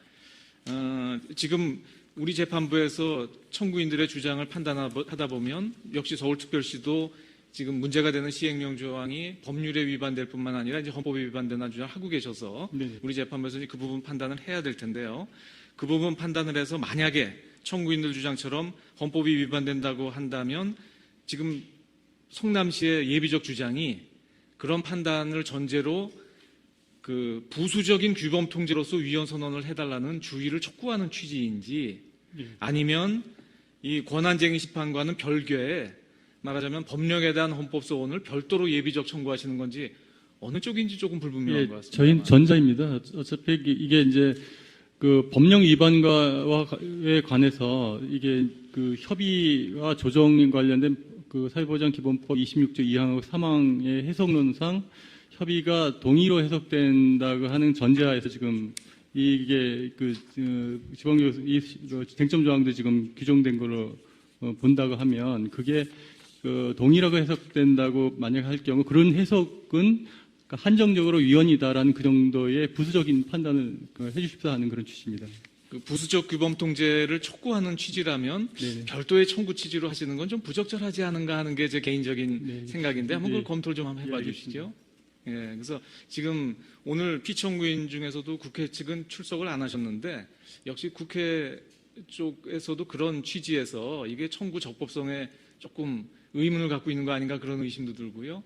지금 우리 재판부에서 청구인들의 주장을 판단하다 보면 역시 서울특별시도 지금 문제가 되는 시행령 조항이 법률에 위반될 뿐만 아니라 이제 헌법에 위반되는 주장을 하고 계셔서 우리 재판부에서 그 부분 판단을 해야 될 텐데요. 그 부분 판단을 해서 만약에 청구인들 주장처럼 헌법이 위반된다고 한다면 지금 성남시의 예비적 주장이 그런 판단을 전제로 그 부수적인 규범 통제로서 위헌 선언을 해달라는 주의를 촉구하는 취지인지 아니면 이 권한쟁의 심판과는 별개의 말하자면 법령에 대한 헌법 소원을 별도로 예비적 청구하시는 건지 어느 쪽인지 조금 불분명한 것 같습니다. 저희는 전자입니다. 어차피 이게 이제 그 법령 위반과에 관해서 이게 그 협의와 조정 관련된 그 사회보장기본법 26조 2항하고 3항의 해석론상 협의가 동의로 해석된다고 하는 전제하에서 지금 이게 그 지방교부 이 쟁점 조항도 지금 규정된 걸로 본다고 하면 그게 그 동의라고 해석된다고 만약 할 경우 그런 해석은 그러니까 한정적으로 위헌이다라는 그 정도의 부수적인 판단을 해주십사 하는 그런 취지입니다. 그 부수적 규범 통제를 촉구하는 취지라면 네네. 별도의 청구 취지로 하시는 건 좀 부적절하지 않은가 하는 게 제 개인적인 네. 생각인데 한번 그걸 네. 검토를 좀 한번 해봐 예, 주시죠. 예, 그래서 지금 오늘 피청구인 중에서도 국회 측은 출석을 안 하셨는데 역시 국회 쪽에서도 그런 취지에서 이게 청구 적법성에 조금 의문을 갖고 있는 거 아닌가 그런 의심도 들고요.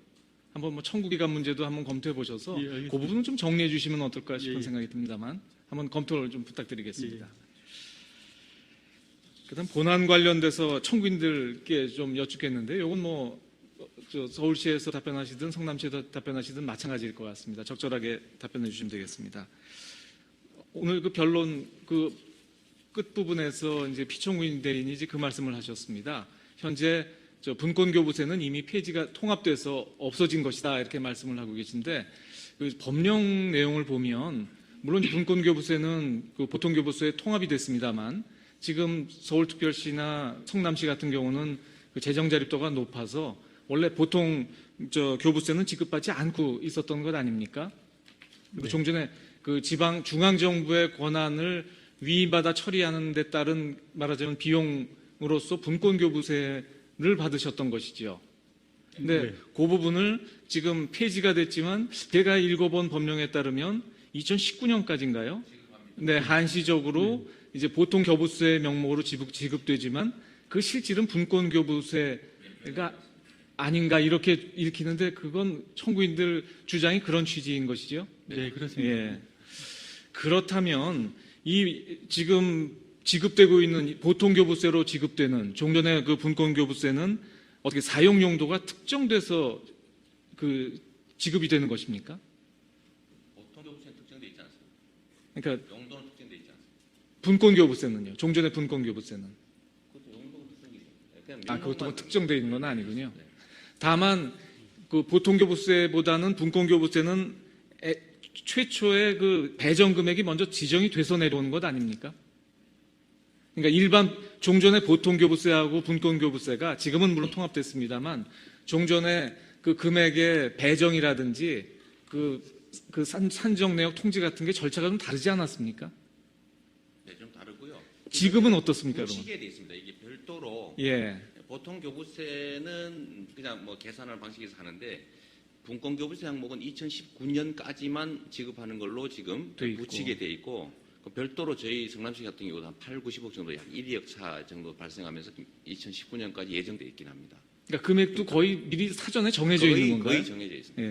한번 뭐 청구 기간 문제도 한번 검토해 보셔서 예, 알겠습니다. 그 부분은 좀 정리해 주시면 어떨까 싶은 예, 예. 생각이 듭니다만 한번 검토를 좀 부탁드리겠습니다. 예. 그다음 본안 관련돼서 청구인들께 좀 여쭙겠는데 이건 뭐 서울시에서 답변하시든 성남시에서 답변하시든 마찬가지일 것 같습니다. 적절하게 답변해 주시면 되겠습니다. 오늘 그 변론 그 끝부분에서 이제 피청구인 대리인이 이제 그 말씀을 하셨습니다. 현재 분권교부세는 이미 폐지가 통합돼서 없어진 것이다 이렇게 말씀을 하고 계신데 그 법령 내용을 보면 물론 분권교부세는 그 보통교부세에 통합이 됐습니다만 지금 서울특별시나 성남시 같은 경우는 그 재정자립도가 높아서 원래 보통 교부세는 지급받지 않고 있었던 것 아닙니까? 그리고 종전에 그 지방 중앙정부의 권한을 위임받아 처리하는 데 따른 말하자면 비용으로서 분권교부세를 받으셨던 것이지요. 근데 네. 그 부분을 지금 폐지가 됐지만 제가 읽어본 법령에 따르면 2019년까지인가요? 네, 한시적으로 이제 보통 교부세 명목으로 지급되지만 그 실질은 분권교부세가 아닌가 이렇게 읽히는데 그건 청구인들 주장이 그런 취지인 것이죠. 네, 그렇습니다. 예. 그렇다면 이 지금 지급되고 있는 이 보통교부세로 지급되는 종전의 그 분권교부세는 어떻게 사용 용도가 특정돼서 그 지급이 되는 것입니까? 보통교부세는 특정돼 있지 않습니다. 그러니까 용도는 특정돼 있지 않습니다. 분권교부세는요. 종전의 분권교부세는 그것도 용도는 특정돼 있습니다. 그냥 그것도 뭐 명목만- 특정되어 있는 건 아니군요. 네. 다만 그 보통교부세보다는 분권교부세는 최초의 그 배정 금액이 먼저 지정이 돼서 내려오는 것 아닙니까? 그러니까 일반 종전의 보통교부세하고 분권교부세가 지금은 물론 통합됐습니다만 종전의 그 금액의 배정이라든지 그 산정 내역 통지 같은 게 절차가 좀 다르지 않았습니까? 네, 좀 다르고요. 지금은 어떻습니까, 그러면? 시기에 되어 있습니다. 이게 별도로 예. 보통 교부세는 그냥 뭐 계산하는 방식에서 하는데 분권교부세 항목은 2019년까지만 지급하는 걸로 지금 돼 있고. 붙이게 돼 있고 그 별도로 저희 성남시 같은 경우도 한 8, 90억 정도 약 1억 차 정도 발생하면서 2019년까지 예정돼 있긴 합니다. 그러니까 금액도 거의 미리 사전에 정해져 있는 건가요? 거의 정해져 있습니다.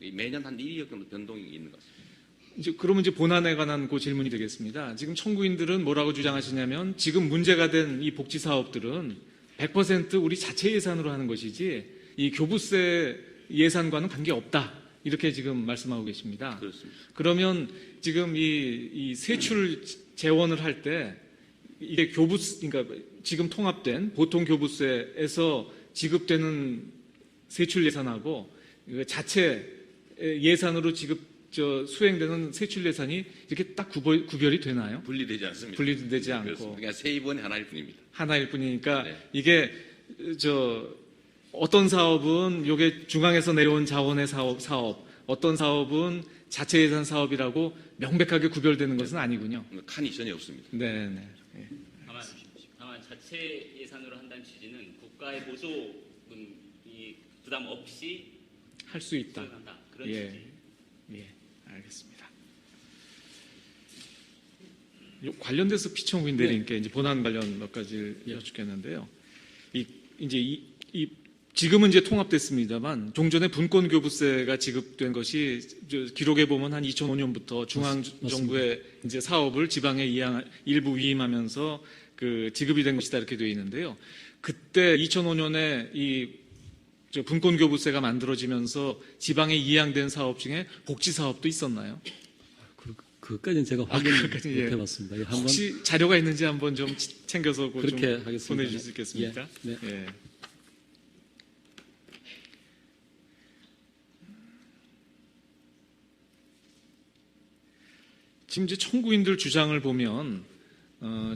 예. 매년 한 1억 정도 변동이 있는 것 같습니다. 그러면 이제 본안에 관한 그 질문이 되겠습니다. 지금 청구인들은 뭐라고 주장하시냐면 지금 문제가 된 이 복지 사업들은 100% 우리 자체 예산으로 하는 것이지 이 교부세 예산과는 관계 없다. 이렇게 지금 말씀하고 계십니다. 그렇습니다. 그러면 지금 이 세출 재원을 할 때 이게 그러니까 지금 통합된 보통 교부세에서 지급되는 세출 예산하고 자체 예산으로 수행되는 세출 예산이 이렇게 딱 구별이 되나요? 분리되지 않습니다. 분리되지 않고. 그렇습니다. 그냥 세입원이 하나일 뿐입니다. 하나일 뿐이니까 네. 이게 어떤 사업은 이게 중앙에서 내려온 자원의 사업, 어떤 사업은 자체 예산 사업이라고 명백하게 구별되는 것은 아니군요. 칸이 전혀 없습니다. 네, 네. 예. 다만 자체 예산으로 한다는 취지는 국가의 보조금 이 부담 없이 할 수 있다. 수행한다. 그런 예. 취지. 예, 알겠습니다. 관련돼서 피청구인 대리님께 이제 본안 관련 몇 가지를 여쭙겠는데요. 지금은 이제 통합됐습니다만 종전에 분권교부세가 지급된 것이 기록에 보면 한 2005년부터 중앙정부의 이제 사업을 지방에 일부 위임하면서 그 지급이 된 것이다 이렇게 되어 있는데요. 그때 2005년에 이 분권교부세가 만들어지면서 지방에 이양된 사업 중에 복지 사업도 있었나요? 그것까지는 제가 확인 못 그것까지, 예. 해봤습니다. 예, 한번 혹시 자료가 있는지 한번 좀 챙겨서 좀 그렇게 하겠습니다. 보내주실 수 있겠습니까? 예, 네. 예. 지금 이제 청구인들 주장을 보면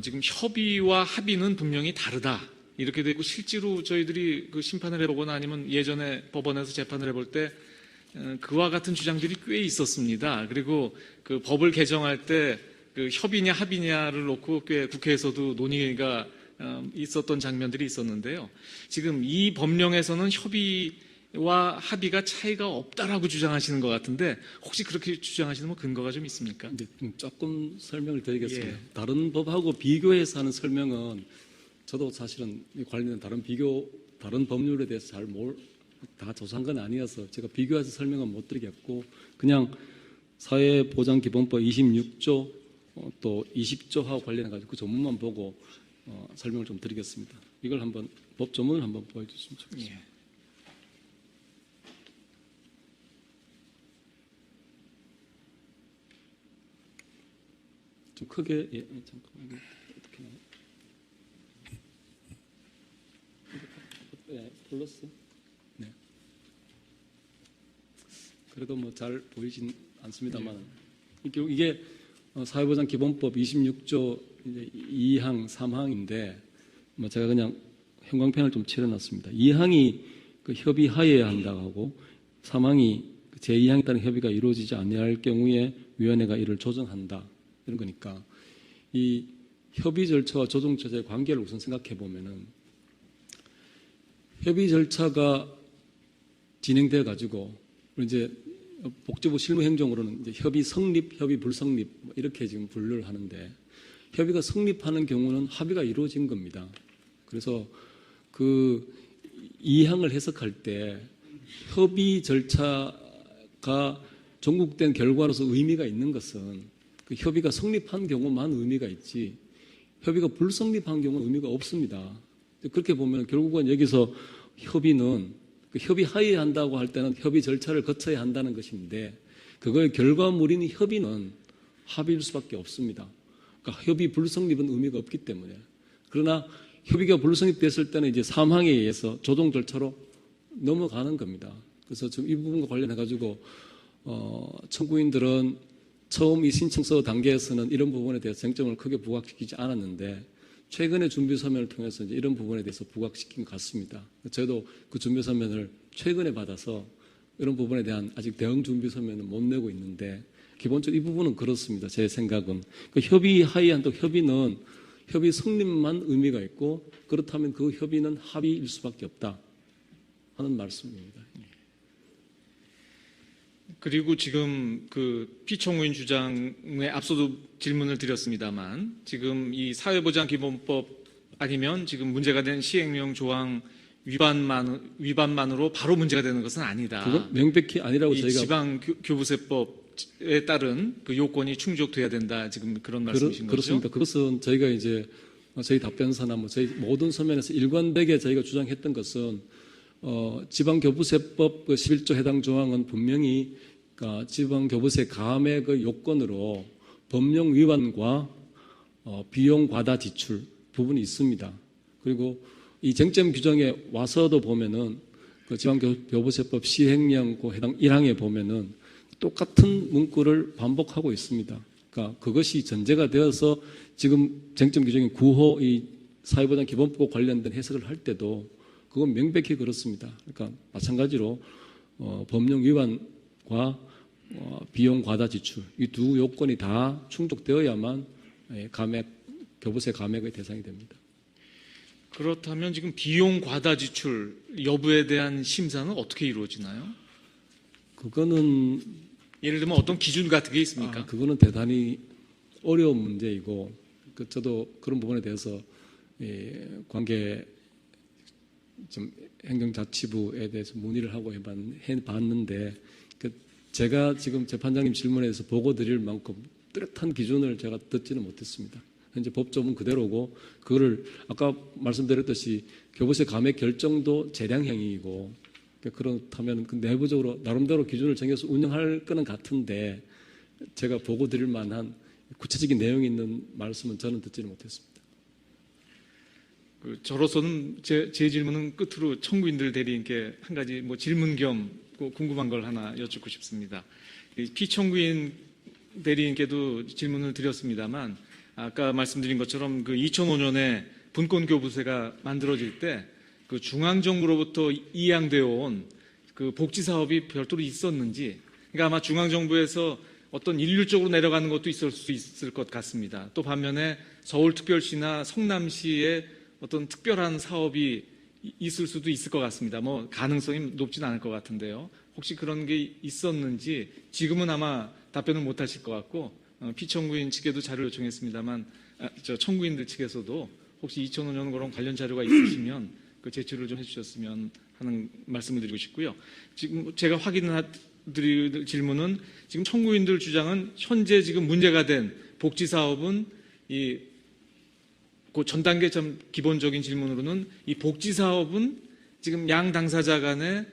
지금 협의와 합의는 분명히 다르다 이렇게 되고 실제로 저희들이 그 심판을 해보거나 아니면 예전에 법원에서 재판을 해볼 때 그와 같은 주장들이 꽤 있었습니다. 그리고 그 법을 개정할 때 그 협의냐 합의냐를 놓고 꽤 국회에서도 논의가 있었던 장면들이 있었는데요. 지금 이 법령에서는 협의와 합의가 차이가 없다라고 주장하시는 것 같은데 혹시 그렇게 주장하시는 뭐 근거가 좀 있습니까? 네, 조금 설명을 드리겠습니다. 예. 다른 법하고 비교해서 하는 설명은 저도 사실은 이 관련된 다른 법률에 대해서 다 조사한 건 아니어서 제가 비교해서 설명은 못 드리겠고 그냥 사회보장기본법 26조 또 20조하고 관련해가지고 그 조문만 보고 설명을 좀 드리겠습니다. 이걸 한번 법 조문을 한번 보여주시면 좋겠습니다. 예. 좀 크게 잠깐만요. 어떻게 나와요? 네, 플러스. 네. 그래도 뭐 잘 보이진 않습니다만 이게 사회보장 기본법 26조 2항, 3항인데 뭐 제가 그냥 형광펜을 좀 칠해놨습니다. 2항이 그 협의하여야 한다고 하고 3항이 제2항에 따른 협의가 이루어지지 아니할 경우에 위원회가 이를 조정한다 이런 거니까 이 협의 절차와 조정 절차의 관계를 우선 생각해 보면은 협의 절차가 진행돼 가지고 이제 복지부 실무행정으로는 이제 협의 성립, 협의 불성립 이렇게 지금 분류를 하는데 협의가 성립하는 경우는 합의가 이루어진 겁니다. 그래서 그 2항을 해석할 때 협의 절차가 종국된 결과로서 의미가 있는 것은 그 협의가 성립한 경우만 의미가 있지 협의가 불성립한 경우는 의미가 없습니다. 그렇게 보면 결국은 여기서 협의는 그 협의하여야 한다고 할 때는 협의 절차를 거쳐야 한다는 것인데 그거의 결과물인 협의는 합의일 수밖에 없습니다. 그러니까 협의 불성립은 의미가 없기 때문에 그러나 협의가 불성립됐을 때는 이제 3항에 의해서 조정 절차로 넘어가는 겁니다. 그래서 지금 이 부분과 관련해 가지고 청구인들은 처음 이 신청서 단계에서는 이런 부분에 대해서 쟁점을 크게 부각시키지 않았는데 최근에 준비 서면을 통해서 이제 이런 부분에 대해서 부각시킨 것 같습니다. 저도 그 준비 서면을 최근에 받아서 이런 부분에 대한 아직 대응 준비 서면은 못 내고 있는데 기본적으로 이 부분은 그렇습니다. 제 생각은 그 협의하에 한도 협의는 협의 성립만 의미가 있고 그렇다면 그 협의는 합의일 수밖에 없다 하는 말씀입니다. 그리고 지금 그 피청구인 주장에 앞서도 질문을 드렸습니다만 지금 이 사회보장기본법 아니면 지금 문제가 된 시행령 조항 위반만으로 바로 문제가 되는 것은 아니다. 그건 명백히 아니라고 이 저희가 지방교부세법에 따른 그 요건이 충족돼야 된다. 지금 그런 말씀이신 거죠? 그렇습니다. 그것은 저희가 이제 저희 답변서나 뭐 저희 모든 서면에서 일관되게 저희가 주장했던 것은 지방교부세법 그 11조 해당 조항은 분명히 그러니까 지방교부세 감액의 그 요건으로 법령 위반과 비용 과다 지출 부분이 있습니다. 그리고 이 쟁점 규정에 와서도 보면은 그 지방교부세법 시행령 그 해당 1항에 보면은 똑같은 문구를 반복하고 있습니다. 그러니까 그것이 전제가 되어서 지금 쟁점 규정인 9호 이 사회보장 기본법 관련된 해석을 할 때도 그건 명백히 그렇습니다. 그러니까 마찬가지로 법령 위반과 비용 과다 지출 이 두 요건이 다 충족되어야만 교부세 감액의 대상이 됩니다. 그렇다면 지금 비용 과다 지출 여부에 대한 심사는 어떻게 이루어지나요? 그거는 예를 들면 어떤 기준 같은 게 있습니까? 그거는 대단히 어려운 문제이고 저도 그런 부분에 대해서 관계 좀 행정자치부에 대해서 문의를 하고 해봤는데 제가 지금 재판장님 질문에 대해서 보고 드릴 만큼 뚜렷한 기준을 제가 듣지는 못했습니다. 현재 법조문 그대로고 그거를 아까 말씀드렸듯이 교부세 감액 결정도 재량행위이고 그렇다면 그 내부적으로 나름대로 기준을 정해서 운영할 거는 같은데 제가 보고 드릴 만한 구체적인 내용이 있는 말씀은 저는 듣지는 못했습니다. 저로서는 제 질문은 끝으로 청구인들 대리인께 한 가지 뭐 질문 겸 궁금한 걸 하나 여쭙고 싶습니다. 피청구인 대리인께도 질문을 드렸습니다만 아까 말씀드린 것처럼 그 2005년에 분권교부세가 만들어질 때 그 중앙정부로부터 이양되어 온 그 복지 사업이 별도로 있었는지, 그러니까 아마 중앙정부에서 어떤 일률적으로 내려가는 것도 있을 수 있을 것 같습니다. 또 반면에 서울특별시나 성남시에 어떤 특별한 사업이 있을 수도 있을 것 같습니다. 뭐 가능성이 높진 않을 것 같은데요. 혹시 그런 게 있었는지 지금은 아마 답변을 못 하실 것 같고, 피청구인 측에도 자료를 요청했습니다만, 청구인들 측에서도 혹시 2005년 그런 관련 자료가 있으시면 그 제출을 좀 해주셨으면 하는 말씀을 드리고 싶고요. 지금 제가 드릴 질문은, 지금 청구인들 주장은 현재 지금 문제가 된 복지 사업은 그 전 단계 좀 기본적인 질문으로는 이 복지 사업은 지금 양 당사자 간에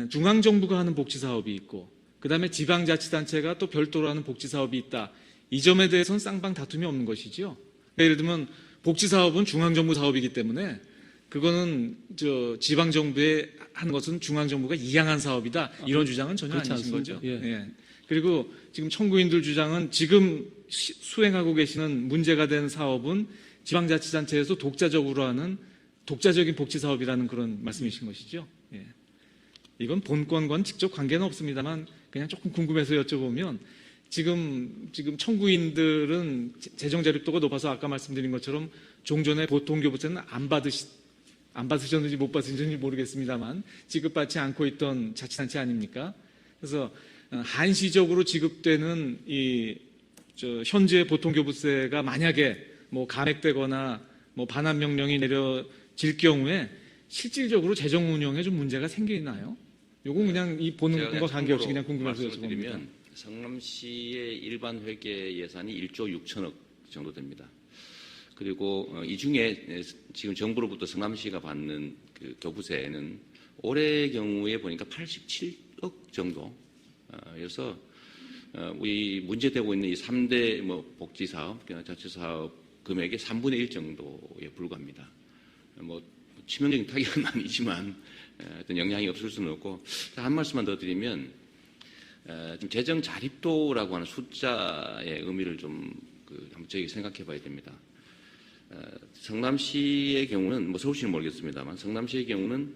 중앙 정부가 하는 복지 사업이 있고, 그 다음에 지방자치단체가 또 별도로 하는 복지 사업이 있다. 이 점에 대해서는 쌍방 다툼이 없는 것이죠. 그러니까 예를 들면 복지 사업은 중앙 정부 사업이기 때문에 그거는 지방 정부에 하는 것은 중앙 정부가 이양한 사업이다. 이런 주장은 전혀 그렇지 아니신 않습니다. 거죠. 예. 예. 그리고 지금 청구인들 주장은 지금 수행하고 계시는 문제가 된 사업은 지방자치단체에서 독자적으로 하는 독자적인 복지 사업이라는 그런 말씀이신 것이죠. 예. 이건 본건과는 직접 관계는 없습니다만 그냥 조금 궁금해서 여쭤보면, 지금 청구인들은 재정 자립도가 높아서 아까 말씀드린 것처럼 종전에 보통교부세는 안 받으셨는지 못 받으셨는지 모르겠습니다만 지급받지 않고 있던 자치단체 아닙니까? 그래서 한시적으로 지급되는 현재 보통교부세가 만약에 뭐 감액되거나 뭐 반환 명령이 내려질 경우에 실질적으로 재정 운영에 좀 문제가 생기나요? 요건 그냥 이 보는 것과 관계없이 그냥 궁금해서 여쭤봅니다. 성남시의 일반 회계 예산이 1조 6천억 정도 됩니다. 그리고 이 중에 지금 정부로부터 성남시가 받는 그 교부세는 올해 경우에 보니까 87억 정도. 그래서 우리 문제되고 있는 이 3대 복지사업, 자치사업 금액의 3분의 1 정도에 불과합니다. 뭐 치명적인 타격은 아니지만 어떤 영향이 없을 수는 없고, 한 말씀만 더 드리면, 지금 재정 자립도라고 하는 숫자의 의미를 좀 한번 저희가 생각해 봐야 됩니다. 성남시의 경우는, 뭐 서울시는 모르겠습니다만, 성남시의 경우는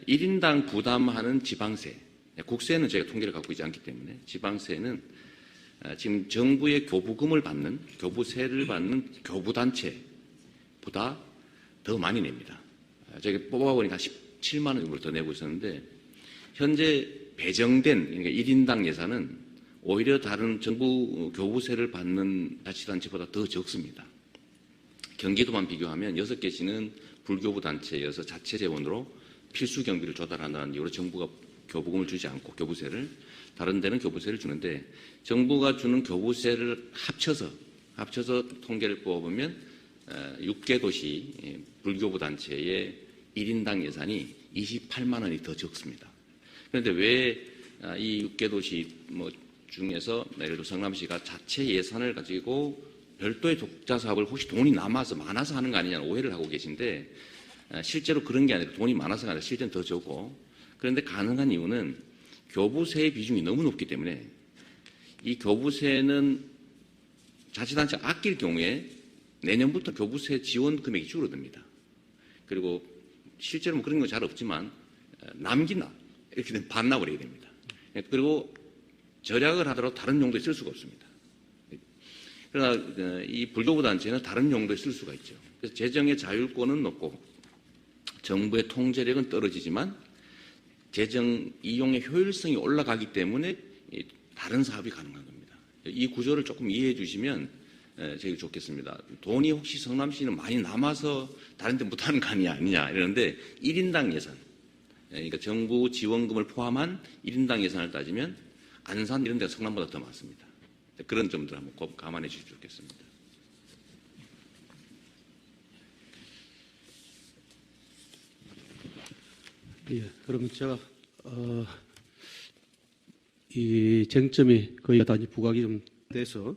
1인당 부담하는 지방세, 국세는 저희가 통계를 갖고 있지 않기 때문에, 지방세는 지금 정부의 교부금을 받는, 교부세를 받는 교부단체보다 더 많이 냅니다. 저희가 뽑아보니까 17만 원 정도 더 내고 있었는데, 현재 배정된, 그러니까 1인당 예산은 오히려 다른 정부 교부세를 받는 자치단체보다 더 적습니다. 경기도만 비교하면 6개 시는 불교부 단체여서 자체 재원으로 필수 경비를 조달한다는 이유로 정부가 교부금을 주지 않고 교부세를, 다른 데는 교부세를 주는데, 정부가 주는 교부세를 합쳐서 통계를 뽑아보면 6개 도시 불교부 단체의 1인당 예산이 28만 원이 더 적습니다. 그런데 왜 이 6개 도시 중에서 예를 들어 성남시가 자체 예산을 가지고 별도의 독자 사업을 혹시 돈이 많아서 하는 거 아니냐는 오해를 하고 계신데, 실제로 그런 게 아니라 돈이 많아서가 아니라 실제는 더 적고, 그런데 가능한 이유는 교부세의 비중이 너무 높기 때문에, 이 교부세는 자치단체 아낄 경우에 내년부터 교부세 지원 금액이 줄어듭니다. 그리고 실제로 그런 건 잘 없지만 남기나 이렇게 되면 반납을 해야 됩니다. 그리고 절약을 하더라도 다른 용도에 쓸 수가 없습니다. 그러나 이 불교부 단체는 다른 용도에 쓸 수가 있죠. 그래서 재정의 자율권은 높고 정부의 통제력은 떨어지지만 재정 이용의 효율성이 올라가기 때문에 다른 사업이 가능한 겁니다. 이 구조를 조금 이해해 주시면 저희 좋겠습니다. 돈이 혹시 성남시는 많이 남아서 다른 데 못하는 거 아니냐 이러는데, 1인당 예산, 그러니까 정부 지원금을 포함한 1인당 예산을 따지면 안산 이런 데가 성남보다 더 많습니다. 그런 점들 한번 꼭 감안해 주시면 좋겠습니다. 예, 그러면 제가 이 쟁점이 거의 다 부각이 좀 돼서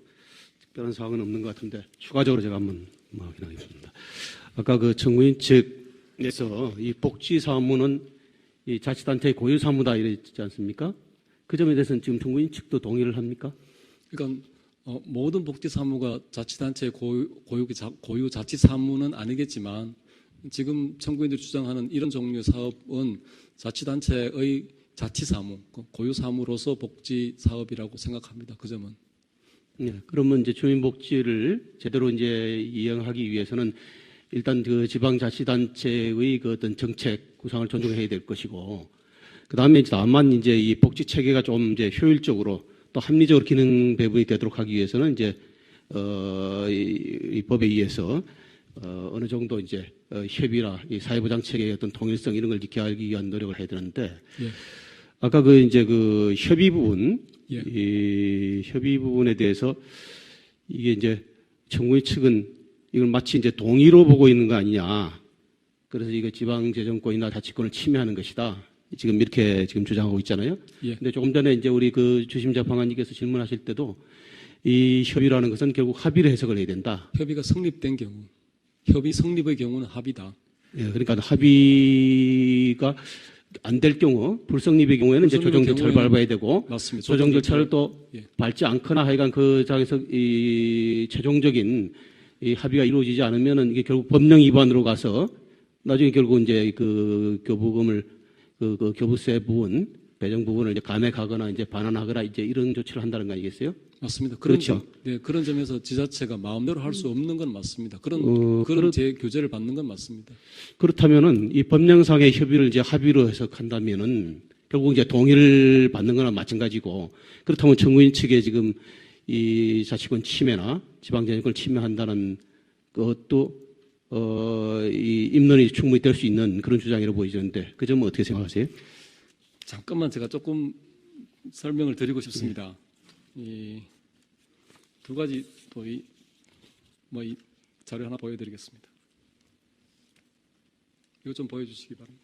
특별한 사항은 없는 것 같은데, 추가적으로 제가 한번 확인하겠습니다. 아까 그 청구인 측에서 이 복지 사무는 이 자치단체의 고유 사무다 이랬지 않습니까? 그 점에 대해서는 지금 청구인 측도 동의를 합니까? 그러니까 모든 복지 사무가 자치단체의 고유 자치 사무는 아니겠지만, 지금 청구인들이 주장하는 이런 종류의 사업은 자치단체의 자치사무, 고유사무로서 복지 사업이라고 생각합니다. 그 점은. 네, 그러면 이제 주민복지를 제대로 이제 이행하기 위해서는 일단 그 지방자치단체의 그 어떤 정책 구상을 존중해야 될 것이고, 그 다음에 이제 다만 이제 이 복지 체계가 좀 이제 효율적으로 또 합리적으로 기능 배분이 되도록 하기 위해서는 이제 이 법에 의해서 어느 정도 이제 협의나 이 사회보장 체계의 어떤 통일성 이런 걸 지켜하기 위한 노력을 해야 되는데, 예. 아까 그 이제 그 협의 부분, 예. 이 협의 부분에 대해서 이게 이제 청구인 측은 이걸 마치 이제 동의로 보고 있는 거 아니냐. 그래서 이거 지방재정권이나 자치권을 침해하는 것이다. 지금 이렇게 지금 주장하고 있잖아요. 예. 근데 조금 전에 이제 우리 그 주심재판관님께서 질문하실 때도 이 협의라는 것은 결국 합의를 해석을 해야 된다. 협의가 성립된 경우, 협의 성립의 경우는 합의다. 예, 그러니까 합의가 안 될 경우, 불성립의 경우에는 이제 조정 절차를 밟아야 되고, 맞습니다. 조정 절차를 또 예. 밟지 않거나 하여간 그 장에서 이 최종적인 이 합의가 이루어지지 않으면은 이게 결국 법령 위반으로 가서 나중에 결국 이제 그 교부금을 그 교부세 부분, 배정 부분을 이제 감액하거나 이제 반환하거나 이제 이런 조치를 한다는 거 아니겠어요? 맞습니다. 그런 그렇죠. 네, 그런 점에서 지자체가 마음대로 할 수 없는 건 맞습니다. 그런 교제를 받는 건 맞습니다. 그렇다면은 이 법령상의 협의를 이제 합의로 해석한다면은 결국 이제 동의를 받는 거나 마찬가지고, 그렇다면 청구인 측에 지금 이 자치권 침해나 지방재정권을 침해한다는 것도 이 입론이 충분히 될 수 있는 그런 주장이라고 보이는데 그 점은 어떻게 생각하세요? 잠깐만 제가 조금 설명을 드리고 싶습니다. 이 두 가지 또 이 자료 하나 보여드리겠습니다. 이거 좀 보여주시기 바랍니다.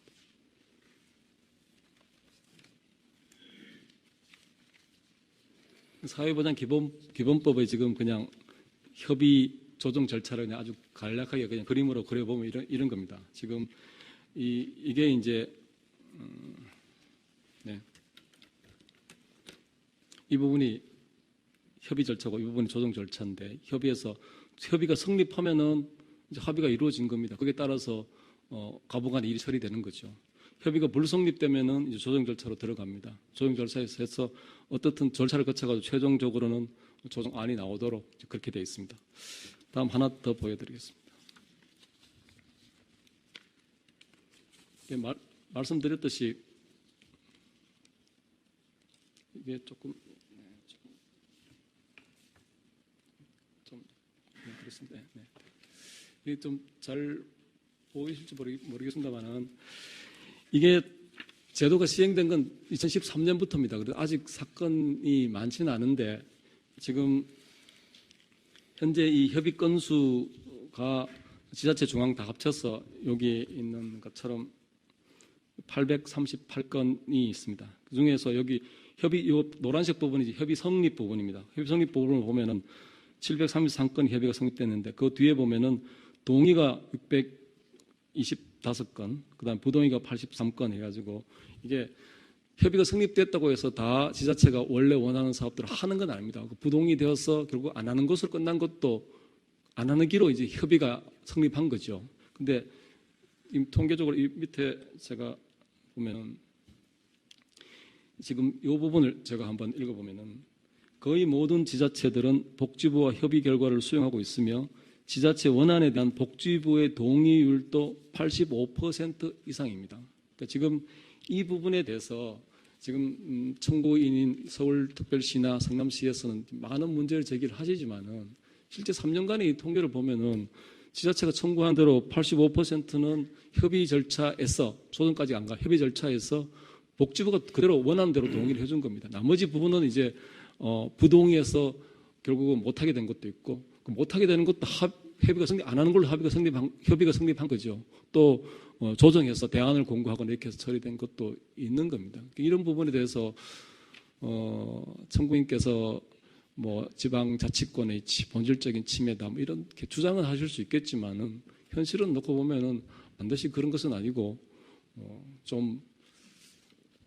사회보장 기본법에 지금 그냥 협의 조정 절차를 그냥 아주 간략하게 그냥 그림으로 그려보면 이런 겁니다. 지금 이게 이제 네. 이 부분이 협의 절차고 이 부분이 조정 절차인데, 협의가 성립하면은 이제 합의가 이루어진 겁니다. 그에 따라서 가부간의 일이 처리되는 거죠. 협의가 불성립되면은 이제 조정 절차로 들어갑니다. 조정 절차에서 해서 어떻든 절차를 거쳐가지고 최종적으로는 조정안이 나오도록 그렇게 되어 있습니다. 다음 하나 더 보여드리겠습니다. 말씀드렸듯이 이게 조금 그렇습니다. 네. 이게 좀 잘 보이실지 모르겠습니다만은 이게 제도가 시행된 건 2013년부터입니다. 그래서 아직 사건이 많지는 않은데 지금 현재 이 협의 건수가 지자체 중앙 다 합쳐서 여기 있는 것처럼 838건이 있습니다. 그 중에서 여기 요 노란색 부분이 협의 성립 부분입니다. 협의 성립 부분을 보면은 733건 협의가 성립됐는데 그 뒤에 보면은 동의가 625건, 그다음 부동의가 83건 해가지고 이게 협의가 성립됐다고 해서 다 지자체가 원래 원하는 사업들을 하는 건 아닙니다. 부동의 되어서 결국 안 하는 것으로 끝난 것도 안 하는 기로 이제 협의가 성립한 거죠. 근데 통계적으로 이 밑에 제가 보면은 지금 이 부분을 제가 한번 읽어보면은 거의 모든 지자체들은 복지부와 협의 결과를 수용하고 있으며 지자체 원안에 대한 복지부의 동의율도 85% 이상입니다. 그러니까 지금 이 부분에 대해서 지금 청구인인 서울특별시나 성남시에서는 많은 문제를 제기를 하시지만은 실제 3년간의 이 통계를 보면은 지자체가 청구한 대로 85%는 협의 절차에서 소송까지 안 가 협의 절차에서 복지부가 그대로 원하는 대로 동의를 해준 겁니다. 나머지 부분은 이제 부동의해서 결국은 못하게 된 것도 있고 못하게 되는 것도 협의가 성립 안 하는 걸로 협의가 성립한 거죠. 또 조정해서 대안을 공고하거나 이렇게 해서 처리된 것도 있는 겁니다. 이런 부분에 대해서 청구인께서 뭐 지방자치권의 본질적인 침해다 뭐 이렇게 주장은 하실 수 있겠지만은 현실은 놓고 보면은 반드시 그런 것은 아니고 좀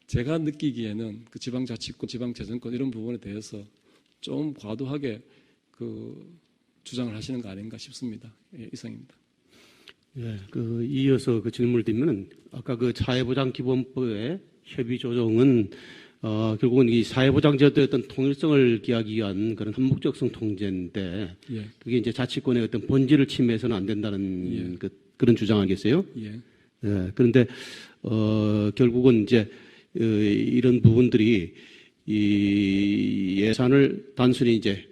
제가 느끼기에는 그 지방자치권, 지방재정권 이런 부분에 대해서 좀 과도하게 그 주장을 하시는 거 아닌가 싶습니다. 예, 이상입니다. 예, 이어서 그 질문을 드리면은 아까 그 사회보장기본법에 협의 조정은 결국은 이 사회보장제도의 어떤 통일성을 기하기 위한 그런 한목적성 통제인데 예. 그게 이제 자치권의 어떤 본질을 침해해서는 안 된다는 그런 주장 아니겠어요? 예. 예, 그런데 결국은 이제 이런 부분들이 이 예산을 단순히 이제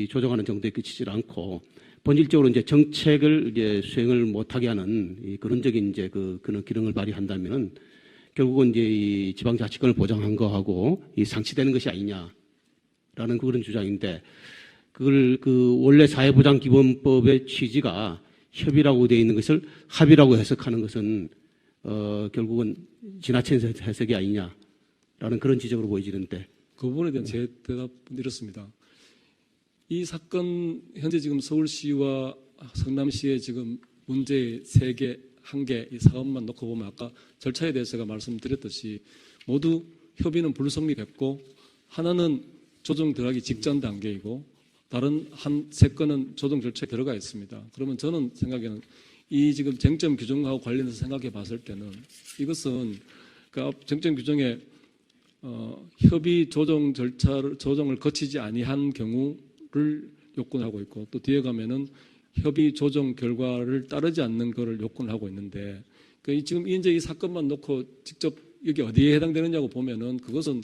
조정하는 정도에 그치질 않고 본질적으로 이제 정책을 이제 수행을 못하게 하는 이 근원적인 이제 그런 기능을 발휘한다면은 결국은 이제 이 지방자치권을 보장한 거하고 이 상치되는 것이 아니냐라는 그런 주장인데 그걸 원래 사회보장기본법의 취지가 협의라고 되어 있는 것을 합의라고 해석하는 것은 결국은 지나친 해석이 아니냐라는 그런 지적으로 보여지는데 그 부분에 대한 제 대답은 이렇습니다. 이 사건 현재 지금 서울시와 성남시의 지금 문제 3개, 1개 이 사업만 놓고 보면 아까 절차에 대해서 제가 말씀드렸듯이 모두 협의는 불성립했고 하나는 조정 들어가기 직전 단계이고 다른 한 3건은 조정 절차에 들어가 있습니다. 그러면 저는 생각에는 이 지금 쟁점 규정하고 관련해서 생각해 봤을 때는 이것은 그 쟁점 규정에 협의 조정 조정을 거치지 아니한 경우를 요건하고 있고 또 뒤에 가면은 협의 조정 결과를 따르지 않는 것을 요건하고 있는데 지금 이제 이 사건만 놓고 직접 여기 어디에 해당되느냐고 보면은 그것은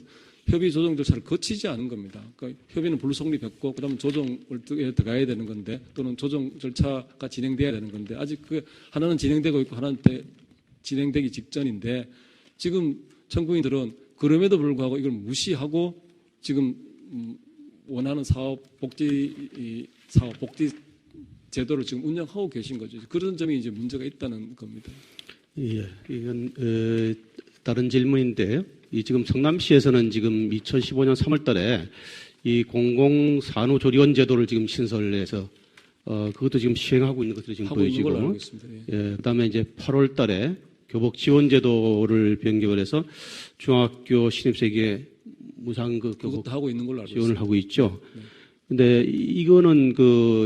협의 조정 절차를 거치지 않은 겁니다. 그러니까 협의는 불성립했고 그다음 조정을 들어가야 되는 건데 또는 조정 절차가 진행돼야 되는 건데 아직 그 하나는 진행되고 있고 하나는 진행되기 직전인데 지금 청구인들은 그럼에도 불구하고 이걸 무시하고 지금 원하는 복지 제도를 지금 운영하고 계신 거죠. 그런 점이 이제 문제가 있다는 겁니다. 예, 이건 다른 질문인데요. 이 지금 성남시에서는 지금 2015년 3월달에 이 공공산후조리원 제도를 지금 신설해서 그것도 지금 시행하고 있는 것으로 지금 하고 있는 걸로 보여지고, 알고 있습니다. 예. 그다음에 이제 8월달에 교복 지원 제도를 변경을 해서 중학교 신입생에게 무상 교복 그것도 하고 있는 걸로 알고 지원을 있습니다. 하고 있죠. 네. 근데 이거는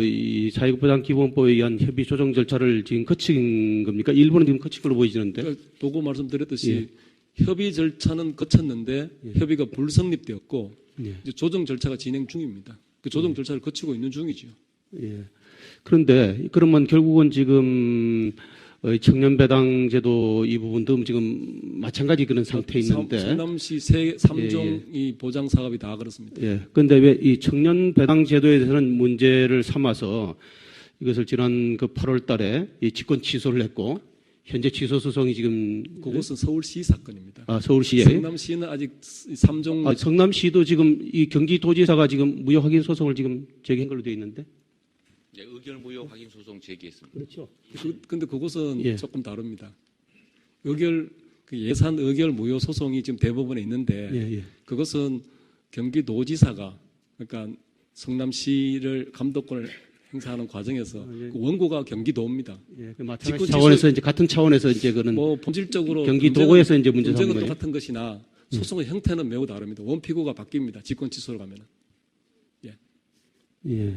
이 사회보장기본법에 의한 협의 조정 절차를 지금 거친 겁니까? 일부는 지금 거친 걸로 보이지는데. 그러니까 보고 말씀드렸듯이 협의 절차는 거쳤는데 협의가 불성립되었고 이제 조정 절차가 진행 중입니다. 그 조정 절차를 거치고 있는 중이죠. 예. 그런데 그러면 결국은 지금 청년배당 제도 이 부분도 지금 마찬가지 그런 상태에 있는데. 성남시 3종 이 보장 사업이 다 그렇습니다. 예. 그런데 왜 이 청년배당 제도에 대해서는 문제를 삼아서 이것을 지난 8월 달에 이 직권 취소를 했고 현재 취소 소송이 지금. 그것은 서울시 사건입니다. 아, 서울시에. 성남시는 아직 3종. 성남시도 지금 이 경기도지사가 지금 무효 확인 소송을 지금 제기한 걸로 되어 있는데. 네, 의결 무효 확인 소송 제기했습니다. 그렇죠. 근데 그것은 조금 다릅니다. 예산 의결 무효 소송이 지금 대법원에 있는데 그것은 경기도지사가 그러니까 성남시를 감독권을 행사하는 과정에서 그 원고가 경기도입니다. 예, 마찬가지 차원에서 이제 같은 차원에서 이제 그는 본질적으로 경기도에서 이제 문제 삼은 문제는 거예요. 똑같은 것이나 소송의 형태는 매우 다릅니다. 원피고가 바뀝니다. 직권 취소로 가면은. 예.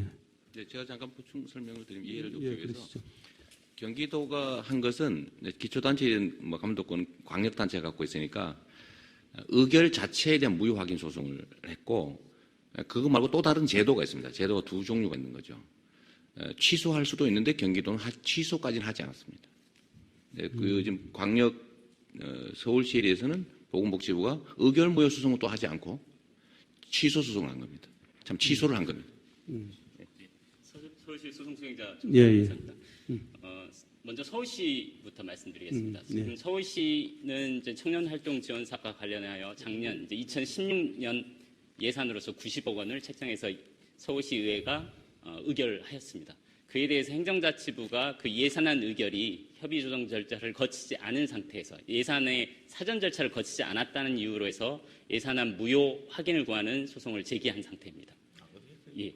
제가 잠깐 보충 설명을 드리면 이해를 돕기 위해서 그러시죠. 경기도가 한 것은 기초단체 감독권 광역단체가 갖고 있으니까 의결 자체에 대한 무효 확인 소송을 했고 그거 말고 또 다른 제도가 있습니다. 제도가 2종류가 있는 거죠. 취소할 수도 있는데 경기도는 취소까지는 하지 않았습니다. 지금 광역 서울시에 대해서는 보건복지부가 의결 무효 소송은 또 하지 않고 취소 소송을 한 겁니다. 참 취소를 한 겁니다. 서울시 소송 수행자 예. 먼저 서울시부터 말씀드리겠습니다. 지금 서울시는 이제 청년활동 지원 사업과 관련하여 작년 이제 2016년 예산으로서 90억 원을 책정해서 서울시의회가 의결하였습니다. 그에 대해서 행정자치부가 그 예산안 의결이 협의조정 절차를 거치지 않은 상태에서 예산의 사전 절차를 거치지 않았다는 이유로 해서 예산안 무효 확인을 구하는 소송을 제기한 상태입니다. 예.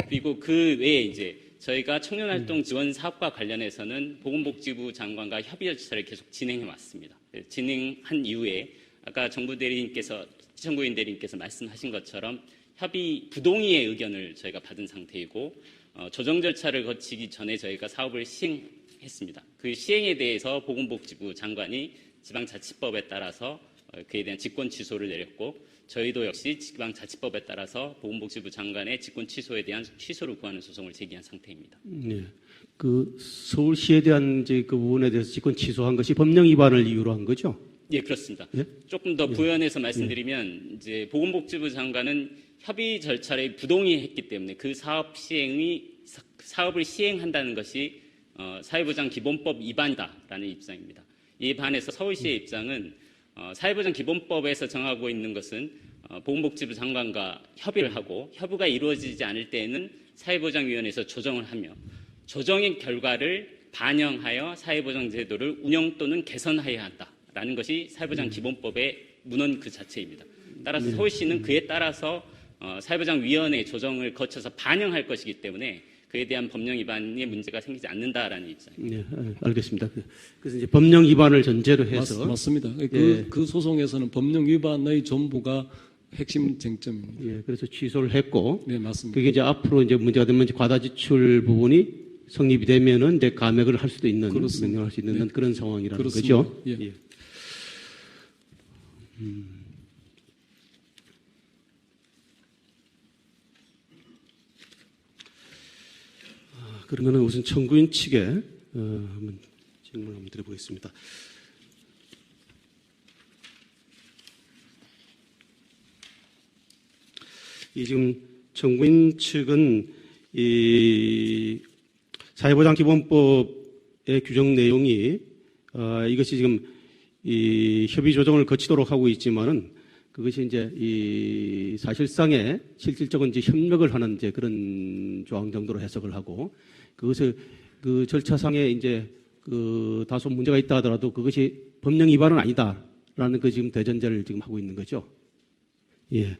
그리고 그 외에 이제 저희가 청년활동 지원 사업과 관련해서는 보건복지부 장관과 협의 절차를 계속 진행해 왔습니다. 진행한 이후에 아까 정부 대리인께서 시청구인 대리인께서 말씀하신 것처럼 협의 부동의의 의견을 저희가 받은 상태이고 조정 절차를 거치기 전에 저희가 사업을 시행했습니다. 그 시행에 대해서 보건복지부 장관이 지방자치법에 따라서 그에 대한 직권 취소를 내렸고 저희도 역시 지방자치법에 따라서 보건복지부 장관의 직권 취소에 대한 취소를 구하는 소송을 제기한 상태입니다. 네. 그 서울시에 대한 이제 그 부분에 대해서 직권 취소한 것이 법령 위반을 이유로 한 거죠? 예, 그렇습니다. 예? 조금 더 부연해서 말씀드리면 이제 보건복지부 장관은 협의 절차를 부동의했기 때문에 그 사업을 시행한다는 것이 사회보장 기본법 위반이다라는 입장입니다. 이에 반해서 서울시의 입장은 사회보장 기본법에서 정하고 있는 것은 보건복지부 장관과 협의를 하고 협의가 이루어지지 않을 때에는 사회보장위원회에서 조정을 하며 조정의 결과를 반영하여 사회보장 제도를 운영 또는 개선해야 한다라는 것이 사회보장 기본법의 문헌 그 자체입니다. 따라서 서울시는 그에 따라서 사회보장위원회의 조정을 거쳐서 반영할 것이기 때문에 그에 대한 법령 위반의 문제가 생기지 않는다라는 입장입니다. 네, 알겠습니다. 그래서 이제 법령 위반을 전제로 해서 맞습니다. 예. 그 소송에서는 법령 위반의 전부가 핵심 쟁점입니다. 예, 그래서 취소를 했고, 네, 맞습니다. 그게 이제 앞으로 이제 문제가 되면 이제 과다 지출 부분이 성립이 되면은 이제 감액을 할 수도 있는, 그렇습니다. 명령할 수 있는 네. 그런 상황이라는 그렇습니다. 거죠. 예. 그러면은 우선 청구인 측에 한번 질문을 한번 드려보겠습니다. 이 지금 청구인 측은 이 사회보장기본법의 규정 내용이 이것이 지금 이 협의 조정을 거치도록 하고 있지만은 그것이 이제 이 사실상의 실질적인 이제 협력을 하는 이제 그런 조항 정도로 해석을 하고 그것을 그 절차상에 이제 그 다소 문제가 있다 하더라도 그것이 법령 위반은 아니다라는 그 지금 대전제를 지금 하고 있는 거죠. 예.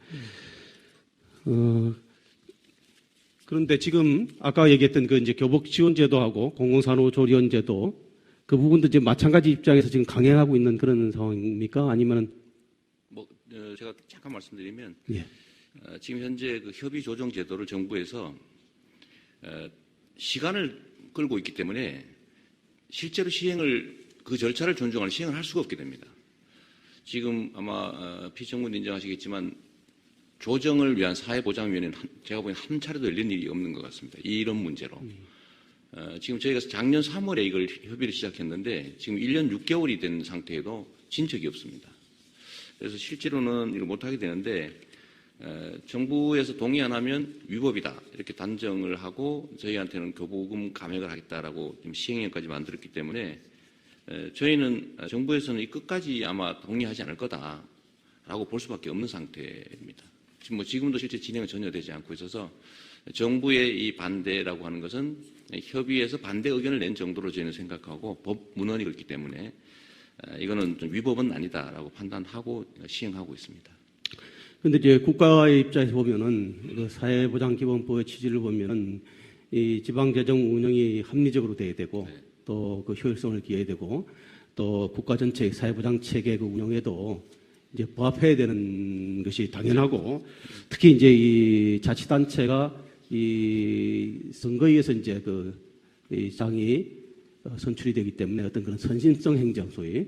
그런데 지금 아까 얘기했던 그 이제 교복 지원 제도하고 공공산후 조리원 제도 그 부분도 이제 마찬가지 입장에서 지금 강행하고 있는 그런 상황입니까? 아니면은 제가 잠깐 말씀드리면 예. 지금 현재 그 협의 조정 제도를 정부에서 시간을 끌고 있기 때문에 실제로 시행을 그 절차를 존중하는 시행을 할 수가 없게 됩니다. 지금 아마 피청군 인정하시겠지만 조정을 위한 사회보장위원회는 제가 보기엔 한 차례도 열린 일이 없는 것 같습니다. 이런 문제로. 지금 저희가 작년 3월에 이걸 협의를 시작했는데 지금 1년 6개월이 된 상태에도 진 적이 없습니다. 그래서 실제로는 이걸 못하게 되는데 정부에서 동의 안 하면 위법이다 이렇게 단정을 하고 저희한테는 교부금 감액을 하겠다라고 지금 시행령까지 만들었기 때문에 저희는 정부에서는 이 끝까지 아마 동의하지 않을 거다라고 볼 수밖에 없는 상태입니다. 지금 지금도 실제 진행은 전혀 되지 않고 있어서 정부의 이 반대라고 하는 것은 협의에서 반대 의견을 낸 정도로 저희는 생각하고 법 문헌이 그렇기 때문에 이거는 좀 위법은 아니다라고 판단하고 시행하고 있습니다. 그런데 이제 국가의 입장에서 보면은 그 사회보장기본법의 취지를 보면은 이 지방재정 운영이 합리적으로 돼야 되고 네. 또 그 효율성을 기해야 되고 또 국가 전체 사회보장 체계 그 운영에도 이제 부합해야 되는 것이 당연하고 특히 이제 이 자치단체가 이 선거에 의해서 이제 이 장이 선출이 되기 때문에 어떤 그런 선심성 행정 소위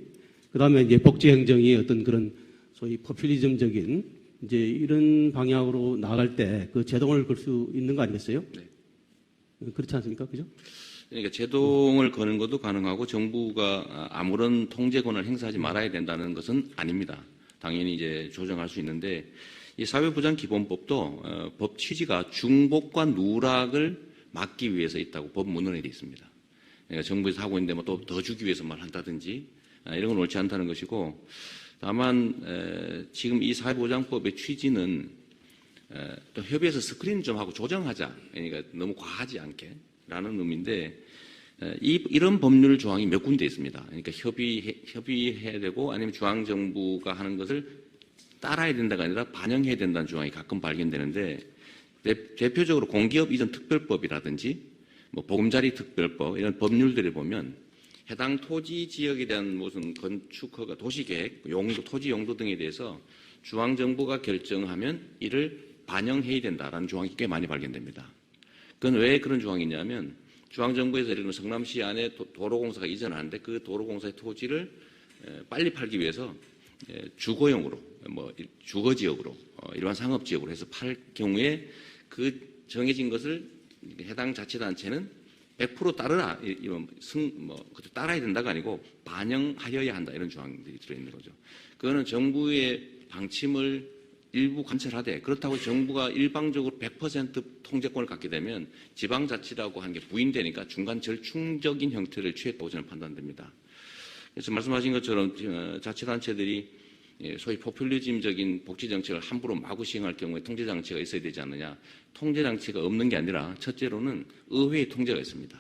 그다음에 이제 복지 행정이 어떤 그런 소위 포퓰리즘적인 이제 이런 방향으로 나아갈 때 그 제동을 걸 수 있는 거 아니겠어요? 네. 그렇지 않습니까? 그죠? 그러니까 제동을 거는 것도 가능하고 정부가 아무런 통제권을 행사하지 말아야 된다는 것은 아닙니다. 당연히 이제 조정할 수 있는데 이 사회보장기본법도 법 취지가 중복과 누락을 막기 위해서 있다고 법 문헌에 되어 있습니다. 그러니까 정부에서 하고 있는데 뭐 또 더 주기 위해서 말한다든지 이런 건 옳지 않다는 것이고 다만 지금 이 사회보장법의 취지는 또 협의해서 스크린 좀 하고 조정하자. 그러니까 너무 과하지 않게 라는 의미인데 이런 법률 조항이 몇 군데 있습니다. 그러니까 협의해야 되고 아니면 중앙정부가 하는 것을 따라야 된다가 아니라 반영해야 된다는 조항이 가끔 발견되는데 대표적으로 공기업 이전 특별법이라든지 뭐 보금자리 특별법 이런 법률들을 보면 해당 토지 지역에 대한 무슨 건축허가, 도시계획, 용도, 토지 용도 등에 대해서 중앙정부가 결정하면 이를 반영해야 된다라는 조항이 꽤 많이 발견됩니다. 그건 왜 그런 조항이 있냐면 중앙정부에서 예를 들면 성남시 안에 도로공사가 이전하는데 그 도로공사의 토지를 빨리 팔기 위해서 주거용으로, 주거 지역으로, 일반 상업 지역으로 해서 팔 경우에 그 정해진 것을 해당 자치단체는 100% 따르라, 따라야 된다가 아니고 반영하여야 한다, 이런 조항들이 들어있는 거죠. 그거는 정부의 방침을 일부 관철하되, 그렇다고 정부가 일방적으로 100% 통제권을 갖게 되면 지방자치라고 하는 게 부인되니까 중간 절충적인 형태를 취했다고 저는 판단됩니다. 그래서 말씀하신 것처럼 자치단체들이 소위 포퓰리즘적인 복지정책을 함부로 마구 시행할 경우에 통제장치가 있어야 되지 않느냐. 통제장치가 없는 게 아니라 첫째로는 의회의 통제가 있습니다.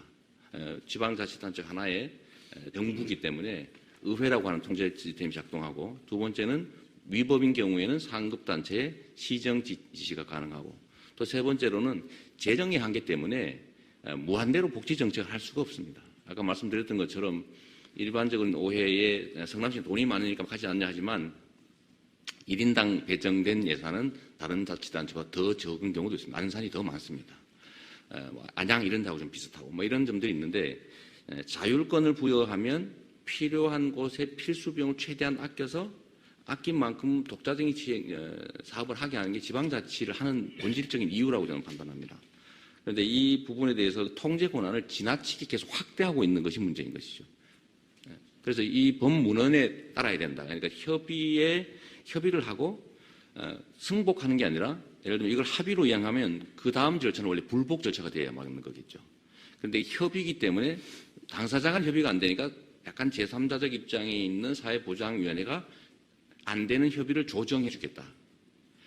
지방자치단체 하나의 정부이기 때문에 의회라고 하는 통제 시스템이 작동하고, 두 번째는 위법인 경우에는 상급단체의 시정 지시가 가능하고, 또 세 번째로는 재정의 한계 때문에 무한대로 복지정책을 할 수가 없습니다. 아까 말씀드렸던 것처럼 일반적인 오해에 성남시는 돈이 많으니까 하지 않냐 하지만 1인당 배정된 예산은 다른 자치단체보다 더 적은 경우도 있습니다. 안산이 더 많습니다. 안양 이런 데하고 좀 비슷하고 이런 점들이 있는데, 자율권을 부여하면 필요한 곳에 필수 비용을 최대한 아껴서 아낀 만큼 독자적인 사업을 하게 하는 게 지방자치를 하는 본질적인 이유라고 저는 판단합니다. 그런데 이 부분에 대해서 통제 권한을 지나치게 계속 확대하고 있는 것이 문제인 것이죠. 그래서 이 법문헌에 따라야 된다. 그러니까 협의를 하고 승복하는 게 아니라, 예를 들면 이걸 합의로 이행하면 그 다음 절차는 원래 불복 절차가 돼야 막는 거겠죠. 그런데 협의이기 때문에 당사자 간 협의가 안 되니까 약간 제3자적 입장에 있는 사회보장위원회가 안 되는 협의를 조정해 주겠다.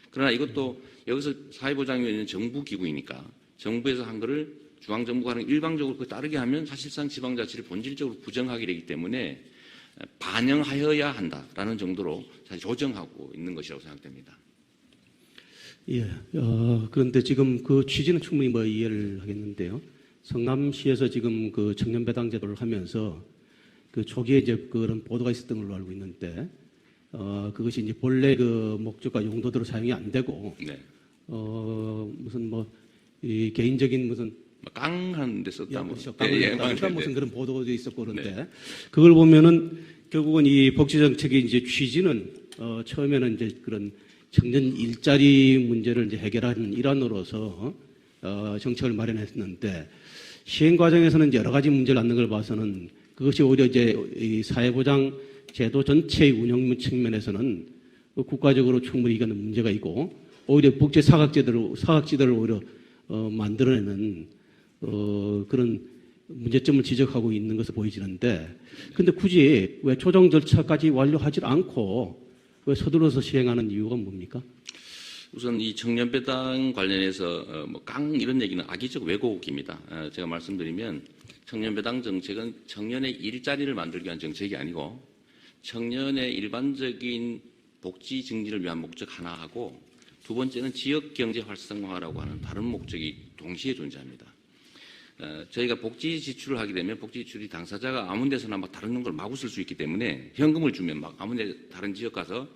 그러나 이것도 여기서 사회보장위원회는 정부기구이니까 정부에서 한 거를 중앙정부가 하는 일방적으로 그 따르게 하면 사실상 지방자치를 본질적으로 부정하게 되기 때문에 반영하여야 한다라는 정도로 사실 조정하고 있는 것이라고 생각됩니다. 예. 그런데 지금 그 취지는 충분히 이해를 하겠는데요. 성남시에서 지금 그 청년배당 제도를 하면서 그 초기에 이제 그런 보도가 있었던 걸로 알고 있는데, 그것이 이제 본래 그 목적과 용도대로 사용이 안 되고, 네. 무슨 이 개인적인 무슨 깡하는 데 썼다. 무슨 그런 보도도 있었고 그런데, 네. 그걸 보면은 결국은 이 복지정책의 이제 취지는 처음에는 이제 그런 청년 일자리 문제를 이제 해결하는 일환으로서 정책을 마련했는데, 시행 과정에서는 여러 가지 문제를 낳는 걸 봐서는 그것이 오히려 이제 이 사회보장 제도 전체의 운영 측면에서는 국가적으로 충분히 이거는 문제가 있고, 오히려 복지 사각지대를 오히려 만들어내는 그런 문제점을 지적하고 있는 것으로 보이지는데, 근데 굳이 왜 조정 절차까지 완료하지 않고 왜 서둘러서 시행하는 이유가 뭡니까? 우선 이 청년배당 관련해서 깡 이런 얘기는 악의적 왜곡입니다. 제가 말씀드리면 청년배당 정책은 청년의 일자리를 만들기 위한 정책이 아니고 청년의 일반적인 복지 증진을 위한 목적 하나하고, 두 번째는 지역경제 활성화라고 하는 다른 목적이 동시에 존재합니다. 저희가 복지 지출을 하게 되면 복지 지출이 당사자가 아무 데서나 다른 걸 마구 쓸 수 있기 때문에 현금을 주면 아무 데 다른 지역 가서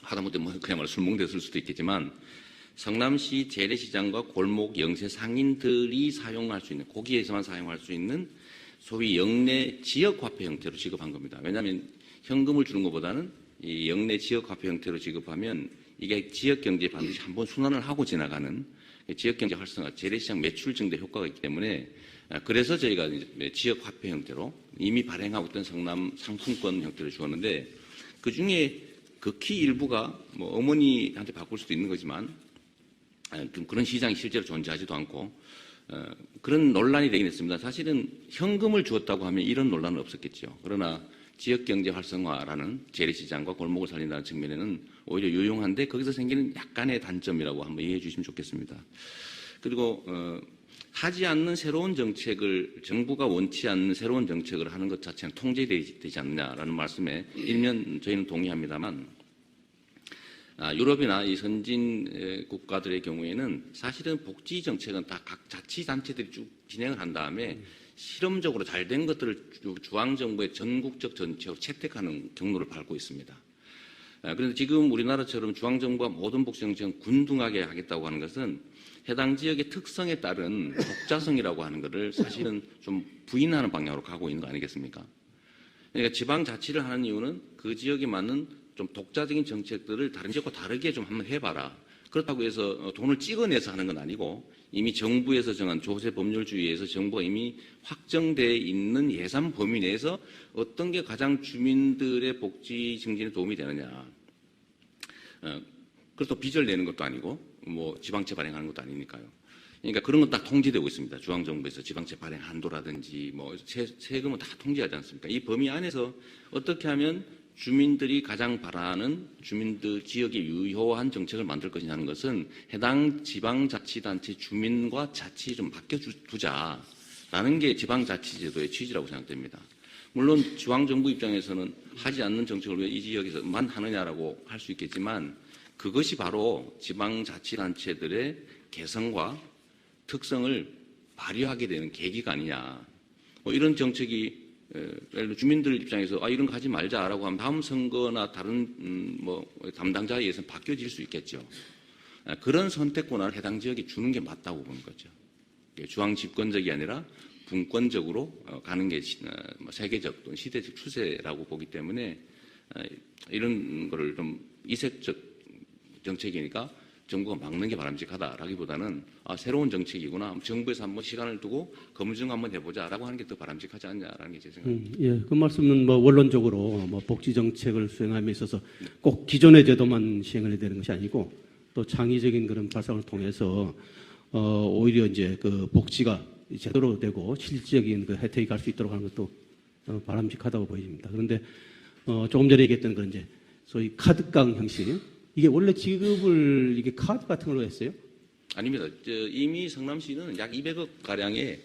하다못해 그야말로 술먹는데 쓸 수도 있겠지만, 성남시 재래시장과 골목 영세 상인들이 사용할 수 있는, 거기에서만 사용할 수 있는 소위 영내 지역화폐 형태로 지급한 겁니다. 왜냐하면 현금을 주는 것보다는 이 영내 지역화폐 형태로 지급하면 이게 지역경제에 반드시 한번 순환을 하고 지나가는 지역경제 활성화, 재래시장 매출 증대 효과가 있기 때문에, 그래서 저희가 지역화폐 형태로 이미 발행하고 있던 성남 상품권 형태로 주었는데, 그 중에 극히 일부가 어머니한테 바꿀 수도 있는 거지만 좀 그런 시장이 실제로 존재하지도 않고 그런 논란이 되긴 했습니다. 사실은 현금을 주었다고 하면 이런 논란은 없었겠죠. 그러나 지역경제 활성화라는 재래시장과 골목을 살린다는 측면에는 오히려 유용한데, 거기서 생기는 약간의 단점이라고 한번 이해해 주시면 좋겠습니다. 그리고 하지 않는 새로운 정책을, 정부가 원치 않는 새로운 정책을 하는 것 자체는 통제되지 않느냐라는 말씀에 일면 저희는 동의합니다만, 유럽이나 이 선진 국가들의 경우에는 사실은 복지 정책은 다 각 자치단체들이 쭉 진행을 한 다음에 실험적으로 잘 된 것들을 중앙정부의 전국적 정책으로 채택하는 경로를 밟고 있습니다. 그런데 지금 우리나라처럼 중앙정부가 모든 복지 정책은 균등하게 하겠다고 하는 것은 해당 지역의 특성에 따른 독자성이라고 하는 것을 사실은 좀 부인하는 방향으로 가고 있는 거 아니겠습니까? 그러니까 지방자치를 하는 이유는 그 지역에 맞는 좀 독자적인 정책들을 다른 지역과 다르게 좀 한번 해봐라. 그렇다고 해서 돈을 찍어내서 하는 건 아니고 이미 정부에서 정한 조세 법률주의에서 정부가 이미 확정되어 있는 예산 범위 내에서 어떤 게 가장 주민들의 복지 증진에 도움이 되느냐. 그렇다고 빚을 내는 것도 아니고 뭐 지방채 발행하는 것도 아니니까요. 그러니까 그런 건 딱 통제되고 있습니다. 중앙정부에서 지방채 발행 한도라든지 뭐 세금은 다 통제하지 않습니까? 이 범위 안에서 어떻게 하면 주민들이 가장 바라는 주민들 지역에 유효한 정책을 만들 것이냐는 것은 해당 지방자치단체 주민과 자치 좀 바뀌어두자라는 게 지방자치제도의 취지라고 생각됩니다. 물론 중앙정부 입장에서는 하지 않는 정책을 왜 이 지역에서만 하느냐라고 할 수 있겠지만 그것이 바로 지방자치단체들의 개성과 특성을 발휘하게 되는 계기가 아니냐. 뭐 이런 정책이 예를 들어 주민들 입장에서 이런 거 하지 말자라고 하면 다음 선거나 다른 뭐 담당자에 의해서 바뀌어질 수 있겠죠. 그런 선택 권한을 해당 지역에 주는 게 맞다고 보는 거죠. 중앙 집권적이 아니라 분권적으로 가는 게 세계적 또는 시대적 추세라고 보기 때문에 이런 거를 좀 이색적 정책이니까 정부가 막는 게 바람직하다라기보다는 새로운 정책이구나. 정부에서 한번 시간을 두고 검증 한번 해보자라고 하는 게 더 바람직하지 않냐라는 게 제 생각입니다. 예, 그 말씀은 뭐 원론적으로 뭐 복지 정책을 수행함에 있어서 꼭 기존의 제도만 시행을 해야 되는 것이 아니고 또 창의적인 그런 발상을 통해서 오히려 이제 그 복지가 제대로 되고 실질적인 그 혜택이 갈 수 있도록 하는 것도 바람직하다고 보입니다. 그런데 조금 전에 얘기했던 그런 이제 소위 카드깡 형식. 이게 원래 지급을 이게 카드 같은 걸로 했어요? 아닙니다. 이미 성남시는 약 200억 가량의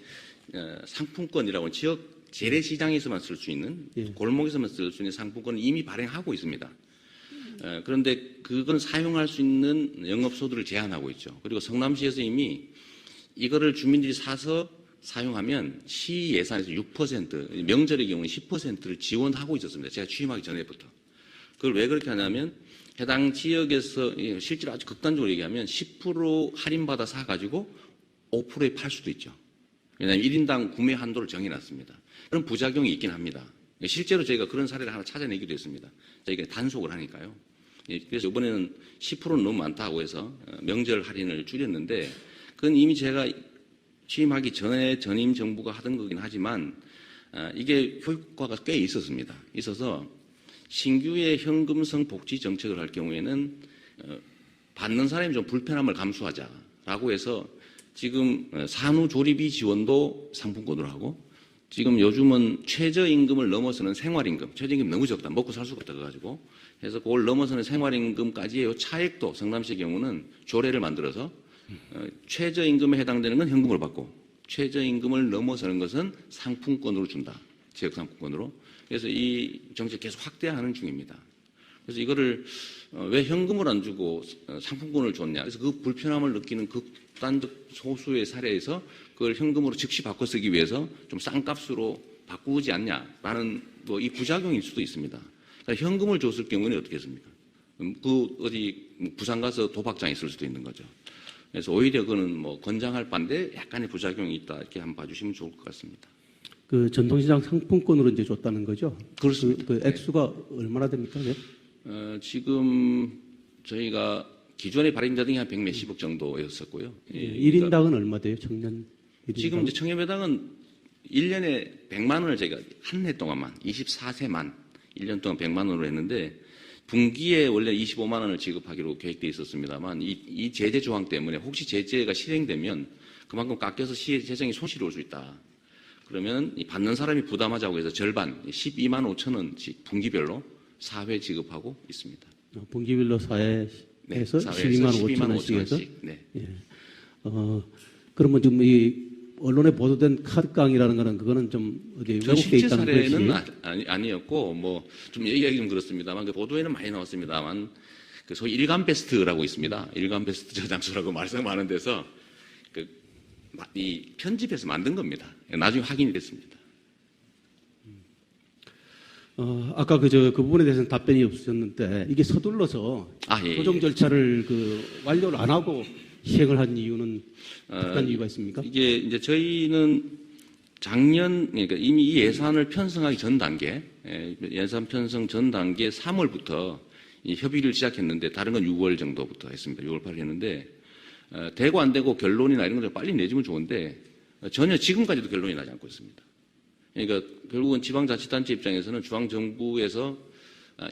상품권이라고 지역 재래시장에서만 쓸 수 있는 골목에서만 쓸 수 있는 상품권을 이미 발행하고 있습니다. 그런데 그건 사용할 수 있는 영업소들을 제한하고 있죠. 그리고 성남시에서 이미 이거를 주민들이 사서 사용하면 시 예산에서 6%, 명절의 경우는 10%를 지원하고 있었습니다. 제가 취임하기 전에부터. 그걸 왜 그렇게 하냐면 해당 지역에서 실제로 아주 극단적으로 얘기하면 10% 할인받아 사가지고 5%에 팔 수도 있죠. 왜냐하면 1인당 구매 한도를 정해놨습니다. 그런 부작용이 있긴 합니다. 실제로 저희가 그런 사례를 하나 찾아내기도 했습니다. 저희가 단속을 하니까요. 그래서 이번에는 10%는 너무 많다고 해서 명절 할인을 줄였는데 그건 이미 제가 취임하기 전에 전임 정부가 하던 거긴 하지만 이게 효과가 꽤 있었습니다. 있어서 신규의 현금성 복지 정책을 할 경우에는 받는 사람이 좀 불편함을 감수하자라고 해서 지금 산후조리비 지원도 상품권으로 하고 지금 요즘은 최저임금을 넘어서는 생활임금, 최저임금 너무 적다, 먹고 살 수가 없다 그래가지고 해서 그걸 넘어서는 생활임금까지의 요 차액도 성남시의 경우는 조례를 만들어서 최저임금에 해당되는 건 현금으로 받고 최저임금을 넘어서는 것은 상품권으로 준다, 지역상품권으로. 그래서 이 정책 계속 확대하는 중입니다. 그래서 이거를 왜 현금을 안 주고 상품권을 줬냐. 그래서 그 불편함을 느끼는 극단적 소수의 사례에서 그걸 현금으로 즉시 바꿔 쓰기 위해서 좀 싼 값으로 바꾸지 않냐라는 뭐 이 부작용일 수도 있습니다. 그러니까 현금을 줬을 경우는 어떻게 했습니까? 어디 부산 가서 도박장에 있을 수도 있는 거죠. 그래서 오히려 그거는 뭐 권장할 바인데 약간의 부작용이 있다 이렇게 한번 봐주시면 좋을 것 같습니다. 그 전통시장 상품권으로 이제 줬다는 거죠? 그렇습니다. 그 액수가 얼마나 됩니까? 네? 지금 저희가 기존에 발행자등이 한 100몇십억 정도였었고요. 예, 1인당은 얼마 돼요? 청년 1인당? 지금 이제 청년배당은 1년에 100만 원을 저희가 한 해 동안만 24세만 1년 동안 100만 원으로 했는데 분기에 원래 25만 원을 지급하기로 계획되어 있었습니다만 이 제재 조항 때문에 혹시 제재가 실행되면 그만큼 깎여서 시의 재정에 손실이 올 수 있다. 그러면 받는 사람이 부담하자고 해서 절반 12만 5천 원씩 분기별로 4회 지급하고 있습니다. 분기별로 4회에서 네, 12만 5천 원씩 해서? 네. 예. 그러면 지금 이 언론에 보도된 카드깡이라는 거는 그거는 좀 어디 왜곡돼 실제 있다는 사례는 것이 아니었고 뭐 좀 얘기하기 좀 그렇습니다만 그 보도에는 많이 나왔습니다만 그 소위 일간 베스트라고 있습니다. 일간 베스트 저장소라고 말씀하는 데서 이 편집해서 만든 겁니다. 나중에 확인이 됐습니다. 아까 그 부분에 대해서는 답변이 없으셨는데 이게 서둘러서 조정 절차를 완료를 안 하고 시행을 한 이유는 특별한 이유가 있습니까? 이게 이제 저희는 그러니까 이미 이 예산을 편성하기 전 단계, 예산 편성 전 단계 3월부터 이 협의를 시작했는데 다른 건 6월 정도부터 했습니다. 6월 8일 했는데 되고 안 되고 결론이나 이런 것들 빨리 내주면 좋은데 전혀 지금까지도 결론이 나지 않고 있습니다. 그러니까 결국은 지방자치단체 입장에서는 중앙정부에서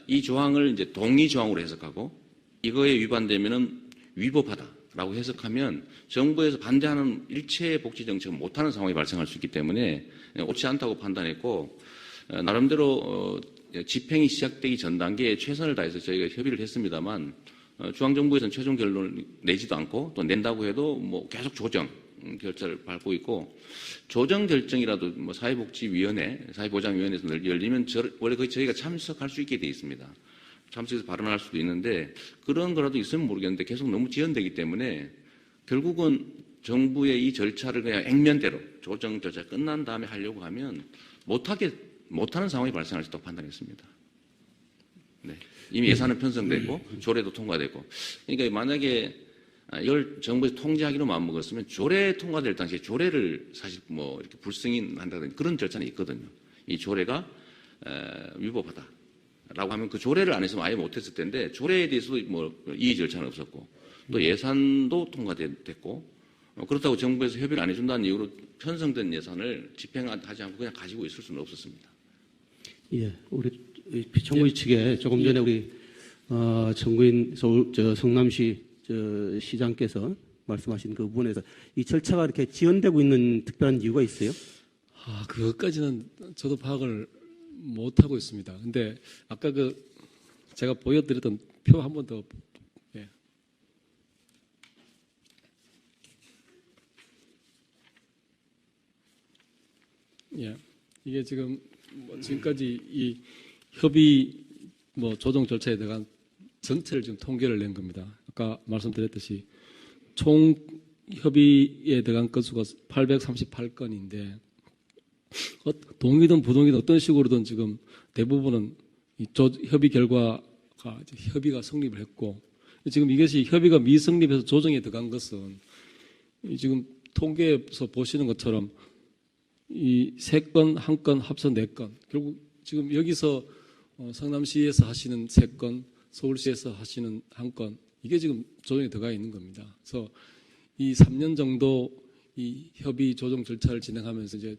이 조항을 이제 동의 조항으로 해석하고 이거에 위반되면은 위법하다라고 해석하면 정부에서 반대하는 일체 복지 정책을 못하는 상황이 발생할 수 있기 때문에 옳지 않다고 판단했고 나름대로 집행이 시작되기 전 단계에 최선을 다해서 저희가 협의를 했습니다만 중앙정부에서는 최종 결론을 내지도 않고 또 낸다고 해도 뭐 계속 조정 결자를 밟고 있고 조정 결정이라도 뭐 사회복지위원회, 사회보장위원회에서 열리면 원래 거의 저희가 참석할 수 있게 돼 있습니다. 참석해서 발언할 수도 있는데 그런 거라도 있으면 모르겠는데 계속 너무 지연되기 때문에 결국은 정부의 이 절차를 그냥 액면대로 조정 절차 끝난 다음에 하려고 하면 못하는 상황이 발생할 수 있다고 판단했습니다. 네. 이미 예산은 편성되고 조례도 통과되고 그러니까 만약에 이걸 정부에서 통제하기로 마음먹었으면 조례 통과될 당시에 조례를 사실 뭐 이렇게 불승인한다든지 그런 절차는 있거든요. 이 조례가 위법하다라고 하면 그 조례를 안 했으면 아예 못했을 텐데 조례에 대해서도 뭐 이의 절차는 없었고 또 예산도 통과됐고 그렇다고 정부에서 협의를 안 해준다는 이유로 편성된 예산을 집행하지 않고 그냥 가지고 있을 수는 없었습니다. 예, 우리 피청구인 측에 조금 전에 우리 청구인 성남시 시장께서 말씀하신 그 부분에서 이 절차가 이렇게 지연되고 있는 특별한 이유가 있어요? 그것까지는 저도 파악을 못 하고 있습니다. 근데 아까 제가 보여드렸던 표 한 번 더. 예, 이게 지금 지금까지 이 협의 조정 절차에 대한 전체를 지금 통계를 낸 겁니다. 아까 말씀드렸듯이 총 협의에 들어간 건수가 838건인데 동의든 부동의든 어떤 식으로든 지금 대부분은 협의 결과가 협의가 성립을 했고 지금 이것이 협의가 미성립해서 조정에 들어간 것은 지금 통계에서 보시는 것처럼 이 3건, 1건 합쳐 4건. 결국 지금 여기서 성남시에서 하시는 3건, 서울시에서 하시는 1건. 이게 지금 조정에 들어가 있는 겁니다. 그래서 이 3년 정도 이 협의 조정 절차를 진행하면서 이제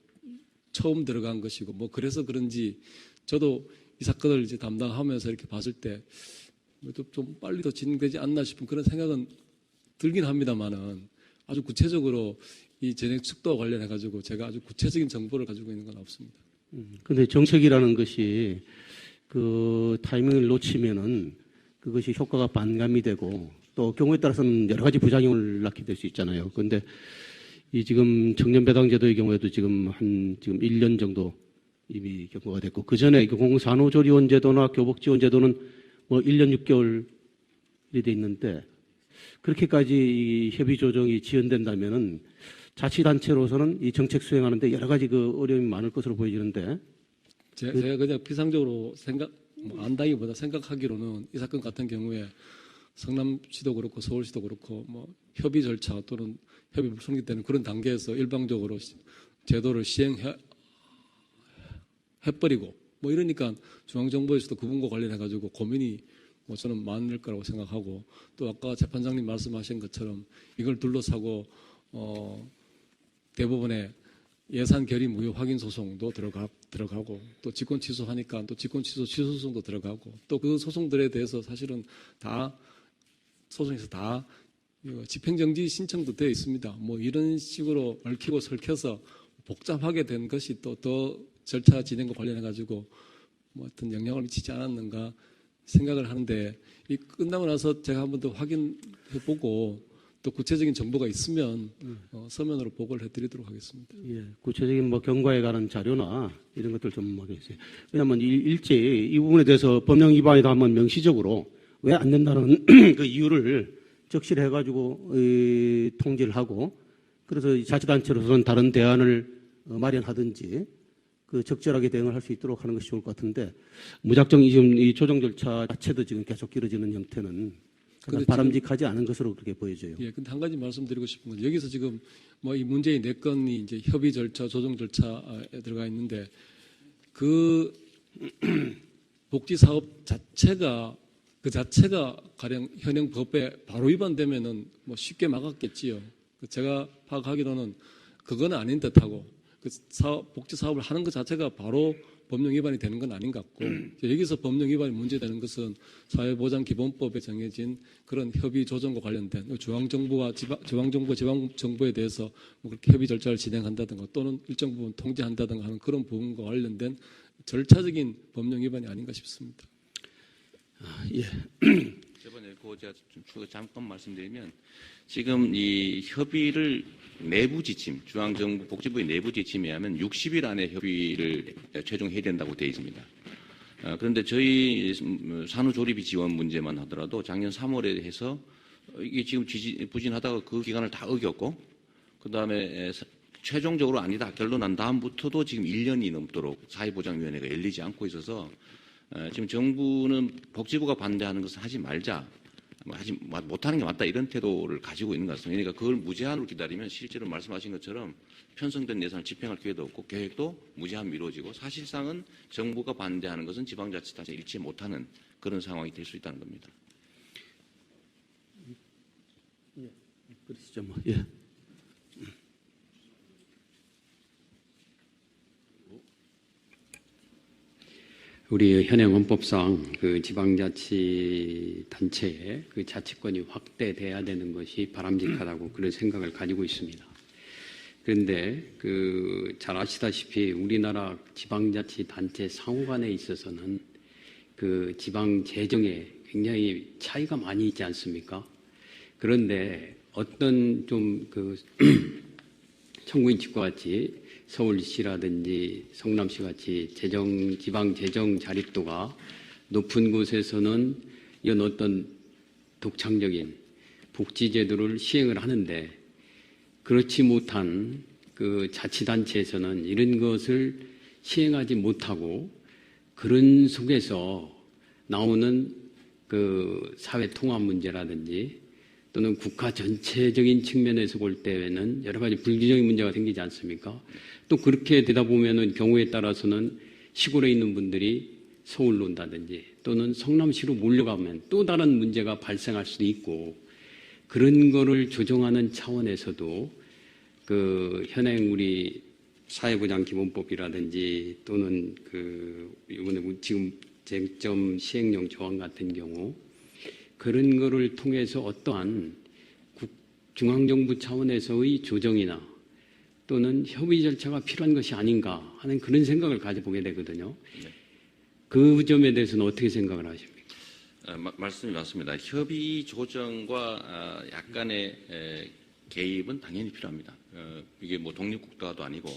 처음 들어간 것이고 그래서 그런지 저도 이 사건을 이제 담당하면서 이렇게 봤을 때 좀 빨리 더 진행되지 않나 싶은 그런 생각은 들긴 합니다만은 아주 구체적으로 이 전액 축도와 관련해가지고 제가 아주 구체적인 정보를 가지고 있는 건 없습니다. 근데 정책이라는 것이 그 타이밍을 놓치면은 그것이 효과가 반감이 되고 또 경우에 따라서는 여러 가지 부작용을 낳게 될 수 있잖아요. 그런데 이 지금 청년 배당 제도의 경우에도 지금 1년 정도 이미 경과가 됐고 그 전에 공산호조리원 제도나 교복지원 제도는 1년 6개월이 돼 있는데 그렇게까지 이 협의 조정이 지연된다면은 자치단체로서는 이 정책 수행하는데 여러 가지 그 어려움이 많을 것으로 보여지는데 제가 그냥 피상적으로 안다기보다 생각하기로는 이 사건 같은 경우에 성남시도 그렇고 서울시도 그렇고 협의 절차 또는 협의 불성립되는 그런 단계에서 일방적으로 제도를 시행해버리고 이러니까 중앙정부에서도 그 부분과 관련해가지고 고민이 저는 많을 거라고 생각하고 또 아까 재판장님 말씀하신 것처럼 이걸 둘러싸고 대부분의 예산 결의 무효 확인 소송도 들어가고 또 직권 취소하니까 또 직권 취소 소송도 들어가고 또 그 소송들에 대해서 사실은 다 소송에서 다 집행정지 신청도 되어 있습니다. 이런 식으로 얽히고 설켜서 복잡하게 된 것이 또 더 절차 진행과 관련해가지고 어떤 영향을 미치지 않았는가 생각을 하는데 이 끝나고 나서 제가 한 번 더 확인해보고 또 구체적인 정보가 있으면 서면으로 보고를 해드리도록 하겠습니다. 예, 구체적인 경과에 관한 자료나 이런 것들 좀 하겠어요. 왜냐하면 일제히 이 부분에 대해서 법령 위반이다 하면 명시적으로 왜 안 된다는 그 이유를 적시해가지고 통지를 하고 그래서 자치단체로서는 다른 대안을 마련하든지 그 적절하게 대응을 할 수 있도록 하는 것이 좋을 것 같은데 무작정 지금 이 조정 절차 자체도 지금 계속 길어지는 형태는 바람직하지 않은 것으로 그렇게 보여져요. 예, 근데 한 가지 말씀드리고 싶은 건 여기서 지금 이 문제의 4건이 이제 협의 절차, 조정 절차에 들어가 있는데 그 복지 사업 자체가 그 자체가 가령 현행 법에 바로 위반되면은 뭐 쉽게 막았겠지요. 제가 파악하기로는 그건 아닌 듯하고 그 복지 사업을 하는 것 자체가 바로 법령 위반이 되는 건 아닌 것 같고 여기서 법령 위반이 문제되는 것은 사회보장기본법에 정해진 그런 협의 조정과 관련된 중앙정부와 지방정부, 지방정부에 대해서 뭐 그렇게 협의 절차를 진행한다든가 또는 일정 부분 통제한다든가 하는 그런 부분과 관련된 절차적인 법령 위반이 아닌가 싶습니다. 예. 저번에 제가 좀 잠깐 말씀드리면 지금 이 협의를 내부 지침, 중앙정부 복지부의 내부 지침에 의하면 60일 안에 협의를 최종 해야 된다고 되어 있습니다. 그런데 저희 산후조리비 지원 문제만 하더라도 작년 3월에 해서 이게 지금 부진하다가 그 기간을 다 어겼고 그다음에 최종적으로 아니다 결론 난 다음부터도 지금 1년이 넘도록 사회보장위원회가 열리지 않고 있어서 지금 정부는 복지부가 반대하는 것은 하지 말자. 하지 못하는 게 맞다 이런 태도를 가지고 있는 것 같습니다. 그러니까 그걸 무제한으로 기다리면 실제로 말씀하신 것처럼 편성된 예산을 집행할 기회도 없고 계획도 무제한 미뤄지고 사실상은 정부가 반대하는 것은 지방자치단체 일치 못하는 그런 상황이 될 수 있다는 겁니다. 그러시죠, 뭐. 예. 우리 현행 헌법상 그 지방자치단체의 그 자치권이 확대돼야 되는 것이 바람직하다고 그런 생각을 가지고 있습니다. 그런데 그 잘 아시다시피 우리나라 지방자치단체 상호 간에 있어서는 그 지방 재정에 굉장히 차이가 많이 있지 않습니까? 그런데 어떤 좀 그 청구인측과 같이 서울시라든지 성남시 같이 지방 재정 자립도가 높은 곳에서는 이런 어떤 독창적인 복지제도를 시행을 하는데 그렇지 못한 그 자치단체에서는 이런 것을 시행하지 못하고 그런 속에서 나오는 그 사회 통합 문제라든지 또는 국가 전체적인 측면에서 볼 때에는 여러 가지 불균형의 문제가 생기지 않습니까? 또 그렇게 되다 보면은 경우에 따라서는 시골에 있는 분들이 서울로 온다든지 또는 성남시로 몰려가면 또 다른 문제가 발생할 수도 있고 그런 거를 조정하는 차원에서도 그 현행 우리 사회보장기본법이라든지 또는 그 이번에 지금 쟁점 시행령 조항 같은 경우 그런 거를 통해서 어떠한 중앙정부 차원에서의 조정이나 또는 협의 절차가 필요한 것이 아닌가 하는 그런 생각을 가져보게 되거든요. 네. 그 점에 대해서는 어떻게 생각을 하십니까? 말씀이 맞습니다. 협의 조정과 약간의 개입은 당연히 필요합니다. 이게 뭐 독립국가도 아니고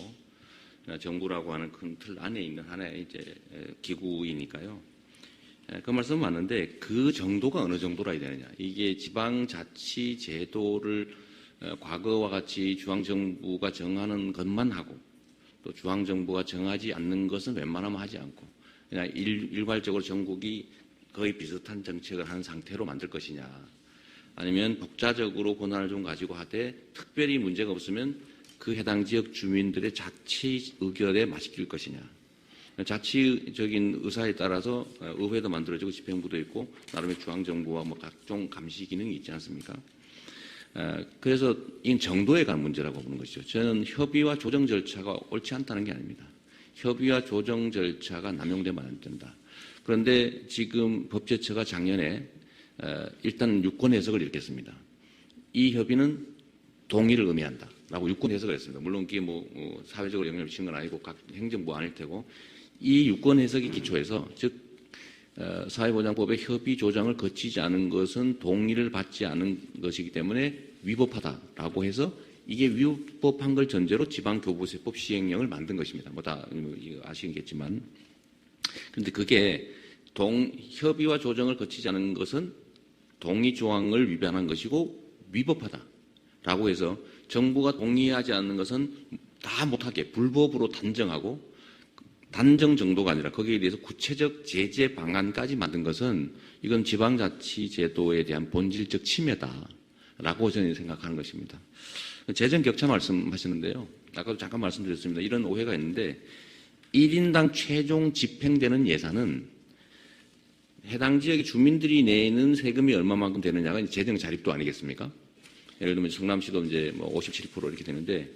정부라고 하는 큰 틀 안에 있는 하나의 이제 기구이니까요. 그 말씀은 맞는데 그 정도가 어느 정도라 해야 되느냐. 이게 지방자치 제도를 과거와 같이 중앙정부가 정하는 것만 하고 또 중앙정부가 정하지 않는 것은 웬만하면 하지 않고 그냥 일괄적으로 전국이 거의 비슷한 정책을 하는 상태로 만들 것이냐 아니면 독자적으로 권한을 좀 가지고 하되 특별히 문제가 없으면 그 해당 지역 주민들의 자치 의견에 맞출 것이냐 자치적인 의사에 따라서 의회도 만들어지고 집행부도 있고 나름의 중앙정부와 뭐 각종 감시 기능이 있지 않습니까? 그래서 이 정도에 관한 문제라고 보는 것이죠. 저는 협의와 조정 절차가 옳지 않다는 게 아닙니다. 협의와 조정 절차가 남용되면 안 된다. 그런데 지금 법제처가 작년에 일단 유권 해석을 이렇게 했습니다. 이 협의는 동의를 의미한다라고 유권 해석을 했습니다. 물론 그게 뭐 사회적으로 영향을 미치는 건 아니고 각 행정부 아닐 테고 이 유권 해석이 기초해서 즉 사회보장법의 협의 조정을 거치지 않은 것은 동의를 받지 않은 것이기 때문에 위법하다라고 해서 이게 위법한 걸 전제로 지방교부세법 시행령을 만든 것입니다. 뭐 다 아시겠지만 그런데 그게 협의와 조정을 거치지 않은 것은 동의 조항을 위반한 것이고 위법하다라고 해서 정부가 동의하지 않는 것은 다 못하게 불법으로 단정하고 단정 정도가 아니라 거기에 대해서 구체적 제재 방안까지 만든 것은 이건 지방자치제도에 대한 본질적 침해다라고 저는 생각하는 것입니다. 재정 격차 말씀하시는데요. 아까도 잠깐 말씀드렸습니다. 이런 오해가 있는데 1인당 최종 집행되는 예산은 해당 지역의 주민들이 내는 세금이 얼마만큼 되느냐가 이제 재정 자립도 아니겠습니까? 예를 들면 성남시도 이제 뭐 57% 이렇게 되는데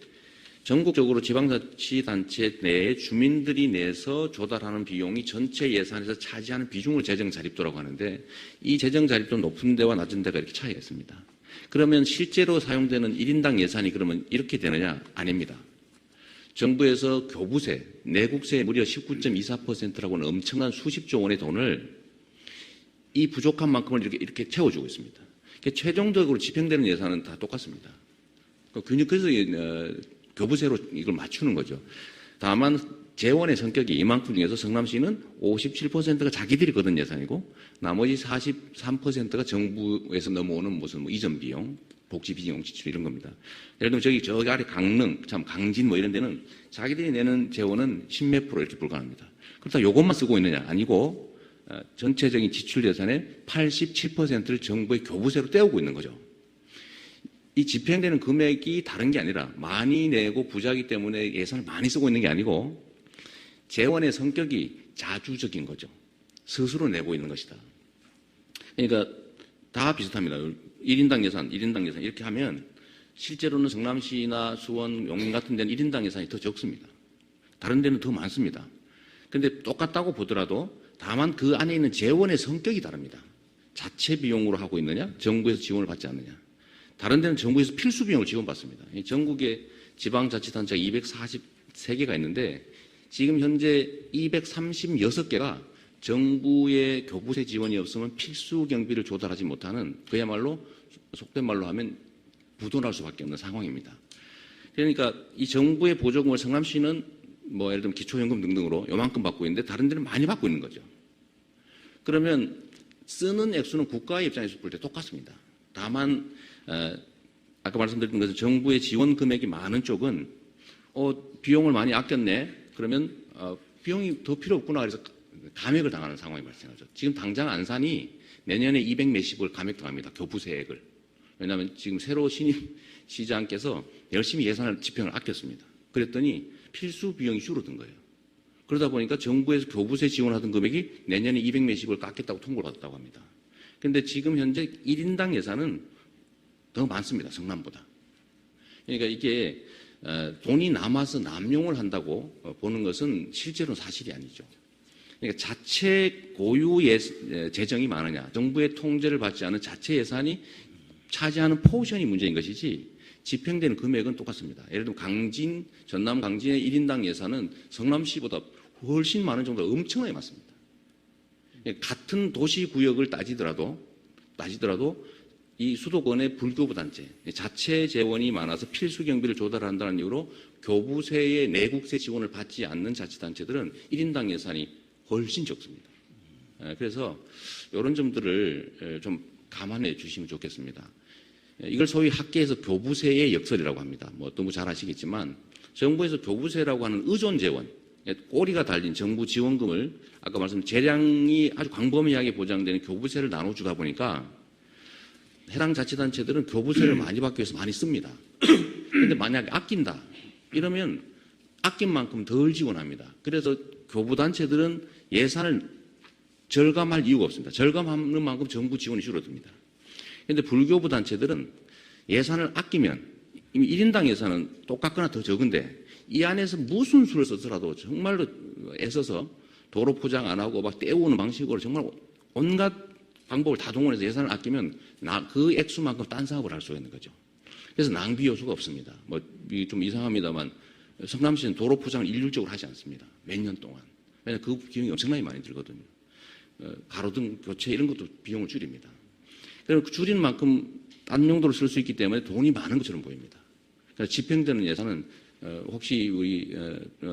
전국적으로 지방자치단체 내에 주민들이 내서 조달하는 비용이 전체 예산에서 차지하는 비중을 재정 자립도라고 하는데 이 재정 자립도 높은 데와 낮은 데가 이렇게 차이가 있습니다. 그러면 실제로 사용되는 1인당 예산이 그러면 이렇게 되느냐? 아닙니다. 정부에서 교부세, 내국세 무려 19.24%라고는 엄청난 수십조 원의 돈을 이 부족한 만큼을 이렇게 채워주고 있습니다. 최종적으로 집행되는 예산은 다 똑같습니다. 그래서 교부세로 이걸 맞추는 거죠. 다만 재원의 성격이 이만큼 중에서 성남시는 57%가 자기들이 거둔 예산이고 나머지 43%가 정부에서 넘어오는 무슨 뭐 이전 비용, 복지 비용 지출 이런 겁니다. 예를 들면 저기 아래 강릉, 참 강진 뭐 이런 데는 자기들이 내는 재원은 10몇 프로 이렇게 불과합니다. 그렇다고 이것만 쓰고 있느냐? 아니고 전체적인 지출 예산의 87%를 정부의 교부세로 떼오고 있는 거죠. 이 집행되는 금액이 다른 게 아니라 많이 내고 부자기 때문에 예산을 많이 쓰고 있는 게 아니고 재원의 성격이 자주적인 거죠. 스스로 내고 있는 것이다. 그러니까 다 비슷합니다. 1인당 예산 이렇게 하면 실제로는 성남시나 수원, 용인 같은 데는 1인당 예산이 더 적습니다. 다른 데는 더 많습니다. 그런데 똑같다고 보더라도 다만 그 안에 있는 재원의 성격이 다릅니다. 자체 비용으로 하고 있느냐, 정부에서 지원을 받지 않느냐. 다른 데는 정부에서 필수 비용을 지원받습니다. 전국에 지방자치단체가 243개가 있는데 지금 현재 236개가 정부의 교부세 지원이 없으면 필수 경비를 조달하지 못하는 그야말로 속된 말로 하면 부도날 수밖에 없는 상황입니다. 그러니까 이 정부의 보조금을 성남시는 뭐 예를 들면 기초연금 등등으로 요만큼 받고 있는데 다른 데는 많이 받고 있는 거죠. 그러면 쓰는 액수는 국가의 입장에서 볼 때 똑같습니다. 다만 아까 말씀드린 것은 정부의 지원 금액이 많은 쪽은 비용을 많이 아꼈네. 그러면 비용이 더 필요 없구나. 그래서 감액을 당하는 상황이 발생하죠. 지금 당장 안산이 내년에 200 몇십을 감액당합니다. 교부세액을. 왜냐하면 지금 새로 신임 시장께서 열심히 예산을 집행을 아꼈습니다. 그랬더니 필수 비용이 줄어든 거예요. 그러다 보니까 정부에서 교부세 지원하던 금액이 내년에 200 몇십을 깎겠다고 통보를 받았다고 합니다. 그런데 지금 현재 1인당 예산은 더 많습니다. 성남보다. 그러니까 이게 돈이 남아서 남용을 한다고 보는 것은 실제로는 사실이 아니죠. 그러니까 자체 고유 재정이 많으냐, 정부의 통제를 받지 않은 자체 예산이 차지하는 포션이 문제인 것이지 집행되는 금액은 똑같습니다. 예를 들면 전남 강진의 1인당 예산은 성남시보다 훨씬 많은 정도로 엄청나게 많습니다. 같은 도시구역을 따지더라도 이 수도권의 불교부 단체, 자체 재원이 많아서 필수 경비를 조달한다는 이유로 교부세의 내국세 지원을 받지 않는 자치단체들은 1인당 예산이 훨씬 적습니다. 그래서 이런 점들을 좀 감안해 주시면 좋겠습니다. 이걸 소위 학계에서 교부세의 역설이라고 합니다. 뭐 너무 잘 아시겠지만 정부에서 교부세라고 하는 의존 재원, 꼬리가 달린 정부 지원금을 아까 말씀드린 재량이 아주 광범위하게 보장되는 교부세를 나눠주다 보니까 해당 자치단체들은 교부세를 많이 받기 위해서 많이 씁니다. 그런데 만약에 아낀다 이러면 아낀 만큼 덜 지원합니다. 그래서 교부단체들은 예산을 절감할 이유가 없습니다. 절감하는 만큼 정부 지원이 줄어듭니다. 그런데 불교부 단체들은 예산을 아끼면 이미 1인당 예산은 똑같거나 더 적은데 이 안에서 무슨 수를 써서라도 정말로 애써서 도로 포장 안 하고 막 떼우는 방식으로 정말 온갖 방법을 다 동원해서 예산을 아끼면 그 액수만큼 딴 사업을 할 수가 있는 거죠. 그래서 낭비 요소가 없습니다. 뭐 좀 이상합니다만 성남시는 도로 포장을 일률적으로 하지 않습니다. 몇 년 동안. 왜냐하면 그 비용이 엄청나게 많이 들거든요. 가로등 교체 이런 것도 비용을 줄입니다. 그래서 줄인 만큼 딴 용도로 쓸 수 있기 때문에 돈이 많은 것처럼 보입니다. 그래서 집행되는 예산은 혹시 우리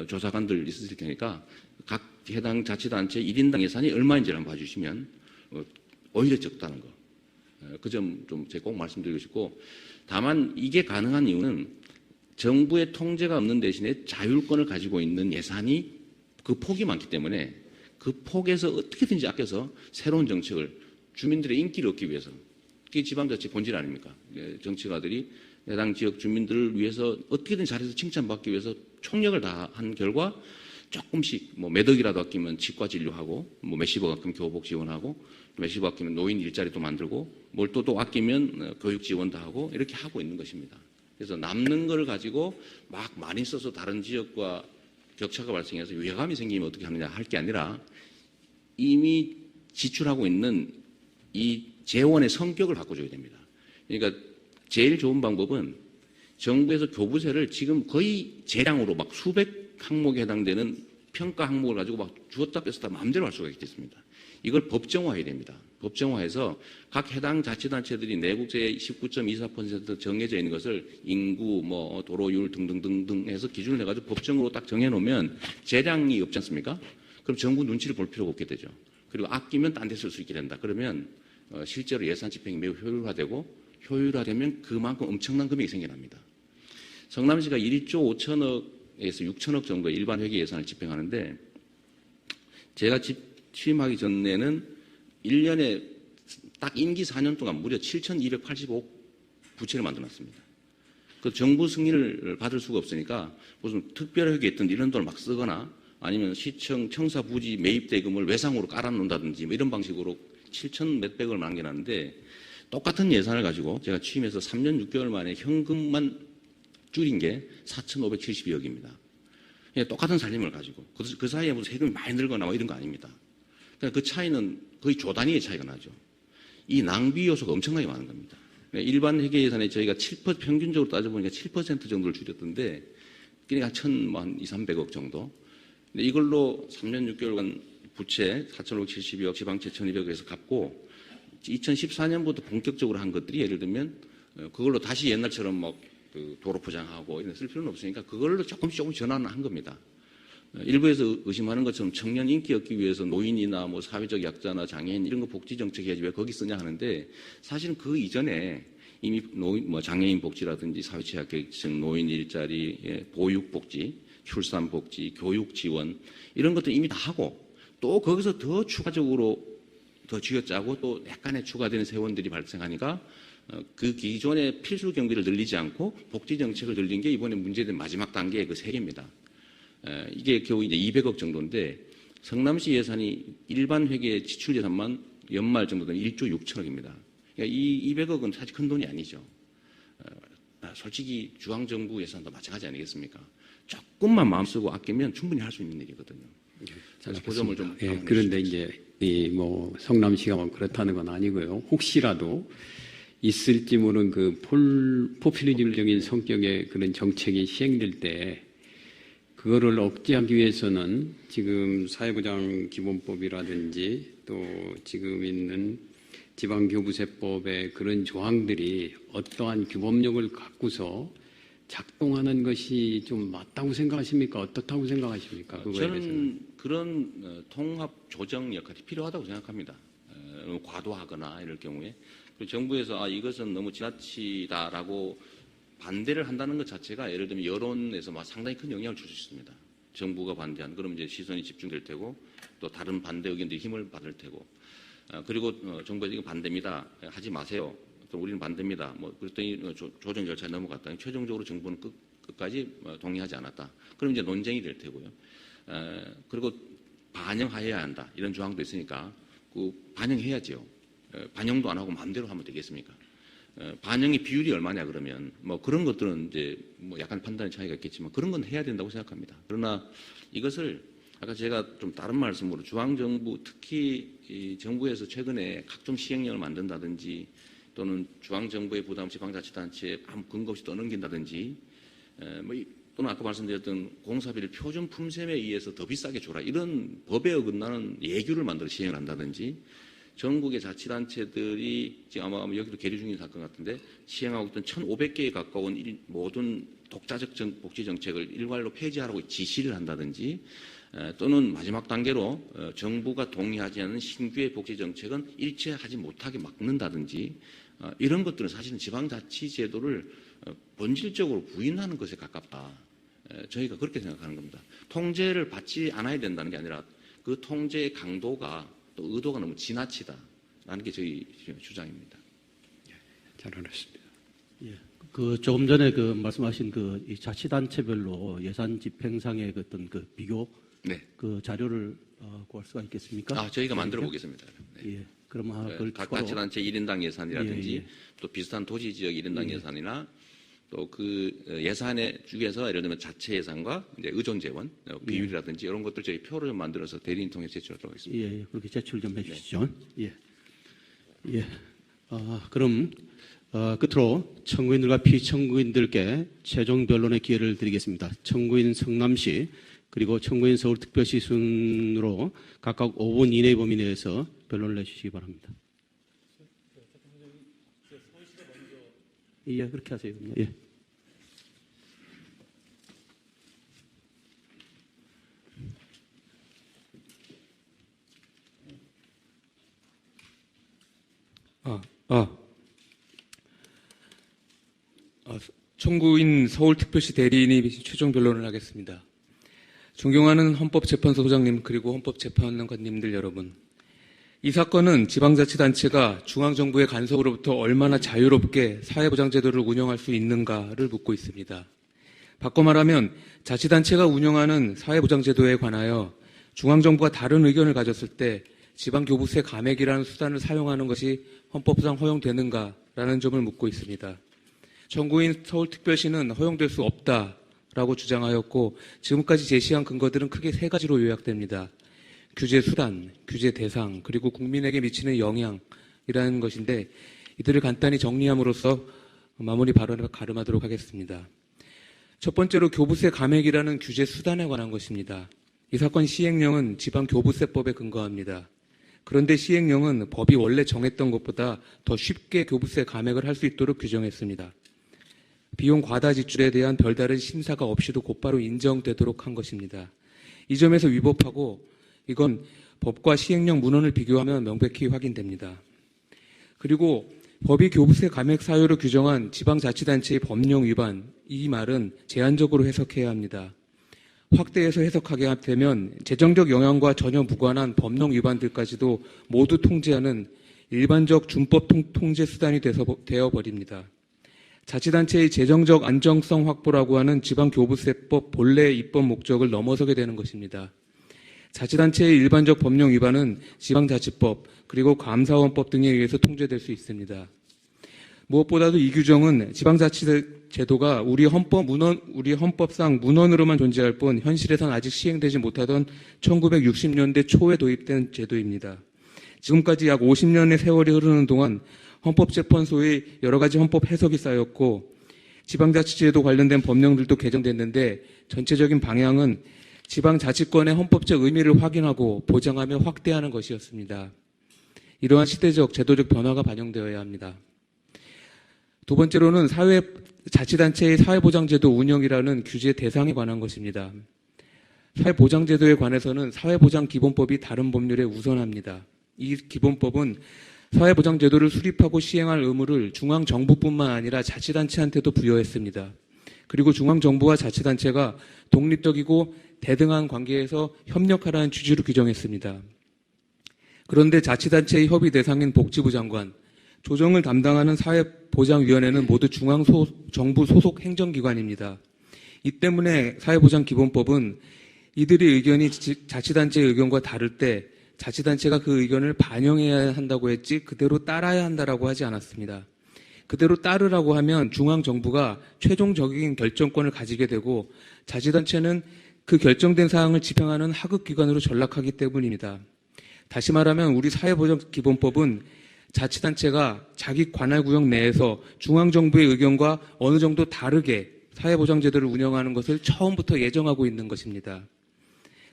조사관들 있으실 테니까 각 해당 자치단체 1인당 예산이 얼마인지를 한번 봐주시면 오히려 적다는 거. 그 점 좀 제가 꼭 말씀드리고 싶고 다만 이게 가능한 이유는 정부의 통제가 없는 대신에 자율권을 가지고 있는 예산이 그 폭이 많기 때문에 그 폭에서 어떻게든지 아껴서 새로운 정책을 주민들의 인기를 얻기 위해서 그게 지방자치 본질 아닙니까? 정치가들이 해당 지역 주민들을 위해서 어떻게든 잘해서 칭찬받기 위해서 총력을 다한 결과 조금씩 뭐 몇 억이라도 아끼면 치과 진료하고 뭐 몇십억 아끼면 교복 지원하고 몇십억 아끼면 노인 일자리도 만들고 뭘 또 아끼면 교육 지원도 하고 이렇게 하고 있는 것입니다. 그래서 남는 걸 가지고 막 많이 써서 다른 지역과 격차가 발생해서 위화감이 생기면 어떻게 하느냐 할 게 아니라 이미 지출하고 있는 이 재원의 성격을 바꿔줘야 됩니다. 그러니까 제일 좋은 방법은 정부에서 교부세를 지금 거의 재량으로 막 수백 항목에 해당되는 평가 항목을 가지고 막 주었다 뺐었다 마음대로 할 수가 있겠습니다. 이걸 법정화해야 됩니다. 법정화해서 각 해당 자치단체들이 내국세의 19.24% 정해져 있는 것을 인구, 뭐 도로율 등등등등 해서 기준을 해가지고 법정으로 딱 정해놓으면 재량이 없지 않습니까? 그럼 정부 눈치를 볼 필요가 없게 되죠. 그리고 아끼면 딴 데 쓸 수 있게 된다. 그러면 실제로 예산 집행이 매우 효율화되고 효율화되면 그만큼 엄청난 금액이 생겨납니다. 성남시가 1조 5천억에서 6천억 정도 일반 회계 예산을 집행하는데 제가 취임하기 전에는 1년에 딱 임기 4년 동안 무려 7,285억 부채를 만들어놨습니다. 그 정부 승인을 받을 수가 없으니까 무슨 특별회계 있던 이런 돈을 막 쓰거나 아니면 시청 청사 부지 매입 대금을 외상으로 깔아놓는다든지 뭐 이런 방식으로 7천 몇백억을 남겨놨는데 똑같은 예산을 가지고 제가 취임해서 3년 6개월 만에 현금만 줄인 게 4,572억입니다. 똑같은 살림을 가지고 그 사이에 무슨 세금이 많이 늘거나 뭐 이런 거 아닙니다. 그러니까 그 차이는 거의 조 단위의 차이가 나죠. 이 낭비 요소가 엄청나게 많은 겁니다. 일반 회계 예산에 저희가 7% 평균적으로 따져보니까 7% 정도를 줄였던데 그러니까 한 2,300억 정도. 근데 이걸로 3년 6개월간 부채 4,572억, 지방채 1,200억에서 갚고 2014년부터 본격적으로 한 것들이 예를 들면 그걸로 다시 옛날처럼 그 도로 포장하고 이런 쓸 필요는 없으니까 그걸로 조금씩 전환을 한 겁니다. 일부에서 의심하는 것처럼 청년 인기 얻기 위해서 노인이나 뭐 사회적 약자나 장애인 이런 거 복지 정책 해야지 왜 거기 쓰냐 하는데 사실은 그 이전에 이미 장애인 복지라든지 사회취약계층, 노인 일자리, 보육 복지, 출산 복지, 교육 지원 이런 것들 이미 다 하고 또 거기서 더 추가적으로 더 쥐어짜고 또 약간의 추가되는 세원들이 발생하니까 그 기존의 필수 경비를 늘리지 않고 복지 정책을 늘린 게 이번에 문제된 마지막 단계의 그 세 개입니다. 이게 겨우 이제 200억 정도인데 성남시 예산이 일반 회계 지출 예산만 연말 정도 되면 1조 6천억입니다. 그러니까 이 200억은 사실 큰 돈이 아니죠. 솔직히 중앙정부 예산도 마찬가지 아니겠습니까? 조금만 마음 쓰고 아끼면 충분히 할 수 있는 일이거든요. 그래서 그 점을 좀 그런데 이제 성남시가 뭐 그렇다는 건 아니고요. 혹시라도 있을지 모르는 그 포퓰리즘적인 성격의 그런 정책이 시행될 때 그거를 억제하기 위해서는 지금 사회보장 기본법이라든지 또 지금 있는 지방교부세법의 그런 조항들이 어떠한 규범력을 갖고서 작동하는 것이 좀 맞다고 생각하십니까? 어떻다고 생각하십니까? 저는 그런 통합 조정 역할이 필요하다고 생각합니다. 과도하거나 이럴 경우에. 그리고 정부에서 이것은 너무 지나치다라고 반대를 한다는 것 자체가 예를 들면 여론에서 상당히 큰 영향을 줄 수 있습니다. 정부가 반대한 그러면 이제 시선이 집중될 테고 또 다른 반대 의견들이 힘을 받을 테고 그리고 정부에서 이거 반대입니다. 하지 마세요. 또 우리는 반대입니다. 그랬더니 조정 절차에 넘어갔다니 최종적으로 정부는 끝까지 동의하지 않았다. 그럼 이제 논쟁이 될 테고요. 그리고 반영해야 한다. 이런 조항도 있으니까 반영해야죠. 반영도 안 하고 마음대로 하면 되겠습니까? 반영의 비율이 얼마냐 그러면 그런 것들은 이제 약간 판단의 차이가 있겠지만 그런 건 해야 된다고 생각합니다. 그러나 이것을 아까 제가 좀 다른 말씀으로 중앙정부 특히 이 정부에서 최근에 각종 시행령을 만든다든지 또는 중앙정부의 부담 지방자치단체에 아무 근거 없이 떠넘긴다든지 또는 아까 말씀드렸던 공사비를 표준 품셈에 의해서 더 비싸게 줘라 이런 법에 어긋나는 예규를 만들어 시행을 한다든지 전국의 자치단체들이 지금 아마 여기도 계류 중인 사건 같은데 시행하고 있던 1,500개에 가까운 모든 독자적 복지 정책을 일괄로 폐지하라고 지시를 한다든지 또는 마지막 단계로 정부가 동의하지 않는 신규의 복지 정책은 일체하지 못하게 막는다든지 이런 것들은 사실은 지방자치제도를 본질적으로 부인하는 것에 가깝다. 저희가 그렇게 생각하는 겁니다. 통제를 받지 않아야 된다는 게 아니라 그 통제의 강도가 또 의도가 너무 지나치다라는 게 저희 주장입니다. 잘 알았습니다. 예. 그 조금 전에 그 말씀하신 그 이 자치단체별로 예산 집행상의 그 어떤 그 비교 네. 그 자료를 구할 수가 있겠습니까? 저희가 만들어 보겠습니다. 네. 예. 그럼 그걸 각 추가로 자치단체 1인당 예산이라든지 예, 예. 또 비슷한 도시지역 1인당 예산이나 또 그 예산의 중에서 예를 들면 자체 예산과 이제 의존 재원 비율이라든지 이런 것들 저희 표를 좀 만들어서 대리인 통해 제출하도록 하겠습니다. 예, 예. 그렇게 제출 좀 해주시죠. 예. 예. 그럼 끝으로 청구인들과 피청구인들께 최종 변론의 기회를 드리겠습니다. 청구인 성남시 그리고 청구인 서울특별시 순으로 각각 5분 이내 범위 내에서 변론을 해주시기 바랍니다. 예, 그렇게 하세요. 예. 청구인 서울특별시 대리인이 최종 변론을 하겠습니다. 존경하는 헌법재판소 소장님 그리고 헌법재판관님들 여러분, 이 사건은 지방자치단체가 중앙정부의 간섭으로부터 얼마나 자유롭게 사회보장제도를 운영할 수 있는가를 묻고 있습니다. 바꿔 말하면 자치단체가 운영하는 사회보장제도에 관하여 중앙정부가 다른 의견을 가졌을 때 지방교부세 감액이라는 수단을 사용하는 것이 헌법상 허용되는가라는 점을 묻고 있습니다. 청구인 서울특별시는 허용될 수 없다라고 주장하였고 지금까지 제시한 근거들은 크게 세 가지로 요약됩니다. 규제 수단, 규제 대상, 그리고 국민에게 미치는 영향이라는 것인데 이들을 간단히 정리함으로써 마무리 발언을 가름하도록 하겠습니다. 첫 번째로 교부세 감액이라는 규제 수단에 관한 것입니다. 이 사건 시행령은 지방교부세법에 근거합니다. 그런데 시행령은 법이 원래 정했던 것보다 더 쉽게 교부세 감액을 할 수 있도록 규정했습니다. 비용 과다 지출에 대한 별다른 심사가 없이도 곧바로 인정되도록 한 것입니다. 이 점에서 위법하고 이건 법과 시행령 문헌을 비교하면 명백히 확인됩니다. 그리고 법이 교부세 감액 사유로 규정한 지방자치단체의 법령 위반, 이 말은 제한적으로 해석해야 합니다. 확대해서 해석하게 되면 재정적 영향과 전혀 무관한 법령 위반들까지도 모두 통제하는 일반적 준법 통제 수단이 되어버립니다. 자치단체의 재정적 안정성 확보라고 하는 지방교부세법 본래의 입법 목적을 넘어서게 되는 것입니다. 자치단체의 일반적 법령 위반은 지방자치법 그리고 감사원법 등에 의해서 통제될 수 있습니다. 무엇보다도 이 규정은 지방자치제도가 우리 헌법상 문헌으로만 존재할 뿐 현실에선 아직 시행되지 못하던 1960년대 초에 도입된 제도입니다. 지금까지 약 50년의 세월이 흐르는 동안 헌법재판소의 여러 가지 헌법 해석이 쌓였고 지방자치제도 관련된 법령들도 개정됐는데 전체적인 방향은 지방자치권의 헌법적 의미를 확인하고 보장하며 확대하는 것이었습니다. 이러한 시대적, 제도적 변화가 반영되어야 합니다. 두 번째로는 자치단체의 사회보장제도 운영이라는 규제 대상에 관한 것입니다. 사회보장제도에 관해서는 사회보장기본법이 다른 법률에 우선합니다. 이 기본법은 사회보장제도를 수립하고 시행할 의무를 중앙정부뿐만 아니라 자치단체한테도 부여했습니다. 그리고 중앙정부와 자치단체가 독립적이고 대등한 관계에서 협력하라는 취지로 규정했습니다. 그런데 자치단체의 협의 대상인 복지부 장관, 조정을 담당하는 사회보장위원회는 모두 중앙정부 소속 행정기관입니다. 이 때문에 사회보장기본법은 이들의 의견이 자치단체의 의견과 다를 때 자치단체가 그 의견을 반영해야 한다고 했지 그대로 따라야 한다라고 하지 않았습니다. 그대로 따르라고 하면 중앙정부가 최종적인 결정권을 가지게 되고 자치단체는 그 결정된 사항을 집행하는 하급기관으로 전락하기 때문입니다. 다시 말하면 우리 사회보장기본법은 자치단체가 자기 관할구역 내에서 중앙정부의 의견과 어느 정도 다르게 사회보장제도를 운영하는 것을 처음부터 예정하고 있는 것입니다.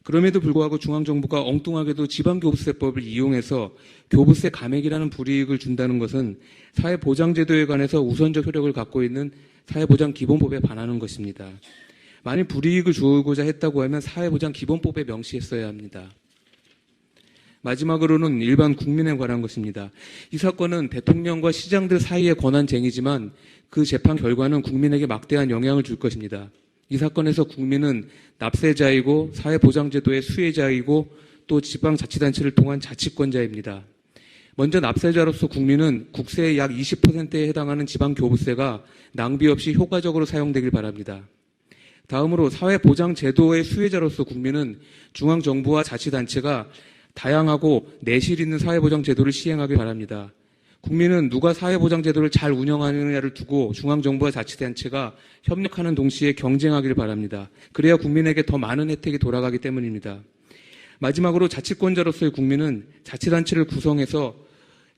그럼에도 불구하고 중앙정부가 엉뚱하게도 지방교부세법을 이용해서 교부세 감액이라는 불이익을 준다는 것은 사회보장제도에 관해서 우선적 효력을 갖고 있는 사회보장기본법에 반하는 것입니다. 만일 불이익을 주고자 했다고 하면 사회보장기본법에 명시했어야 합니다. 마지막으로는 일반 국민에 관한 것입니다. 이 사건은 대통령과 시장들 사이의 권한쟁이지만 그 재판 결과는 국민에게 막대한 영향을 줄 것입니다. 이 사건에서 국민은 납세자이고 사회보장제도의 수혜자이고 또 지방자치단체를 통한 자치권자입니다. 먼저 납세자로서 국민은 국세의 약 20%에 해당하는 지방교부세가 낭비 없이 효과적으로 사용되길 바랍니다. 다음으로 사회보장제도의 수혜자로서 국민은 중앙정부와 자치단체가 다양하고 내실 있는 사회보장제도를 시행하길 바랍니다. 국민은 누가 사회보장제도를 잘 운영하느냐를 두고 중앙정부와 자치단체가 협력하는 동시에 경쟁하길 바랍니다. 그래야 국민에게 더 많은 혜택이 돌아가기 때문입니다. 마지막으로 자치권자로서의 국민은 자치단체를 구성해서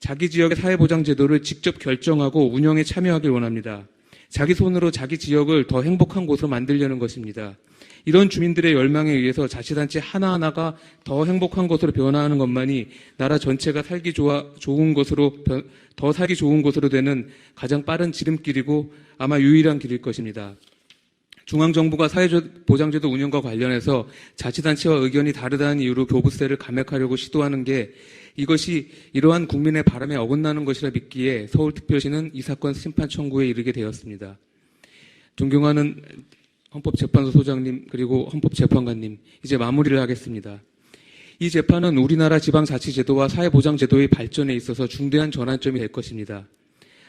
자기 지역의 사회보장제도를 직접 결정하고 운영에 참여하길 원합니다. 자기 손으로 자기 지역을 더 행복한 곳으로 만들려는 것입니다. 이런 주민들의 열망에 의해서 자치단체 하나하나가 더 행복한 곳으로 변화하는 것만이 나라 전체가 더 살기 좋은 곳으로 되는 가장 빠른 지름길이고 아마 유일한 길일 것입니다. 중앙정부가 사회보장제도 운영과 관련해서 자치단체와 의견이 다르다는 이유로 교부세를 감액하려고 시도하는 게 이것이 이러한 국민의 바람에 어긋나는 것이라 믿기에 서울특별시는 이 사건 심판 청구에 이르게 되었습니다. 존경하는 헌법재판소 소장님 그리고 헌법재판관님, 이제 마무리를 하겠습니다. 이 재판은 우리나라 지방자치제도와 사회보장제도의 발전에 있어서 중대한 전환점이 될 것입니다.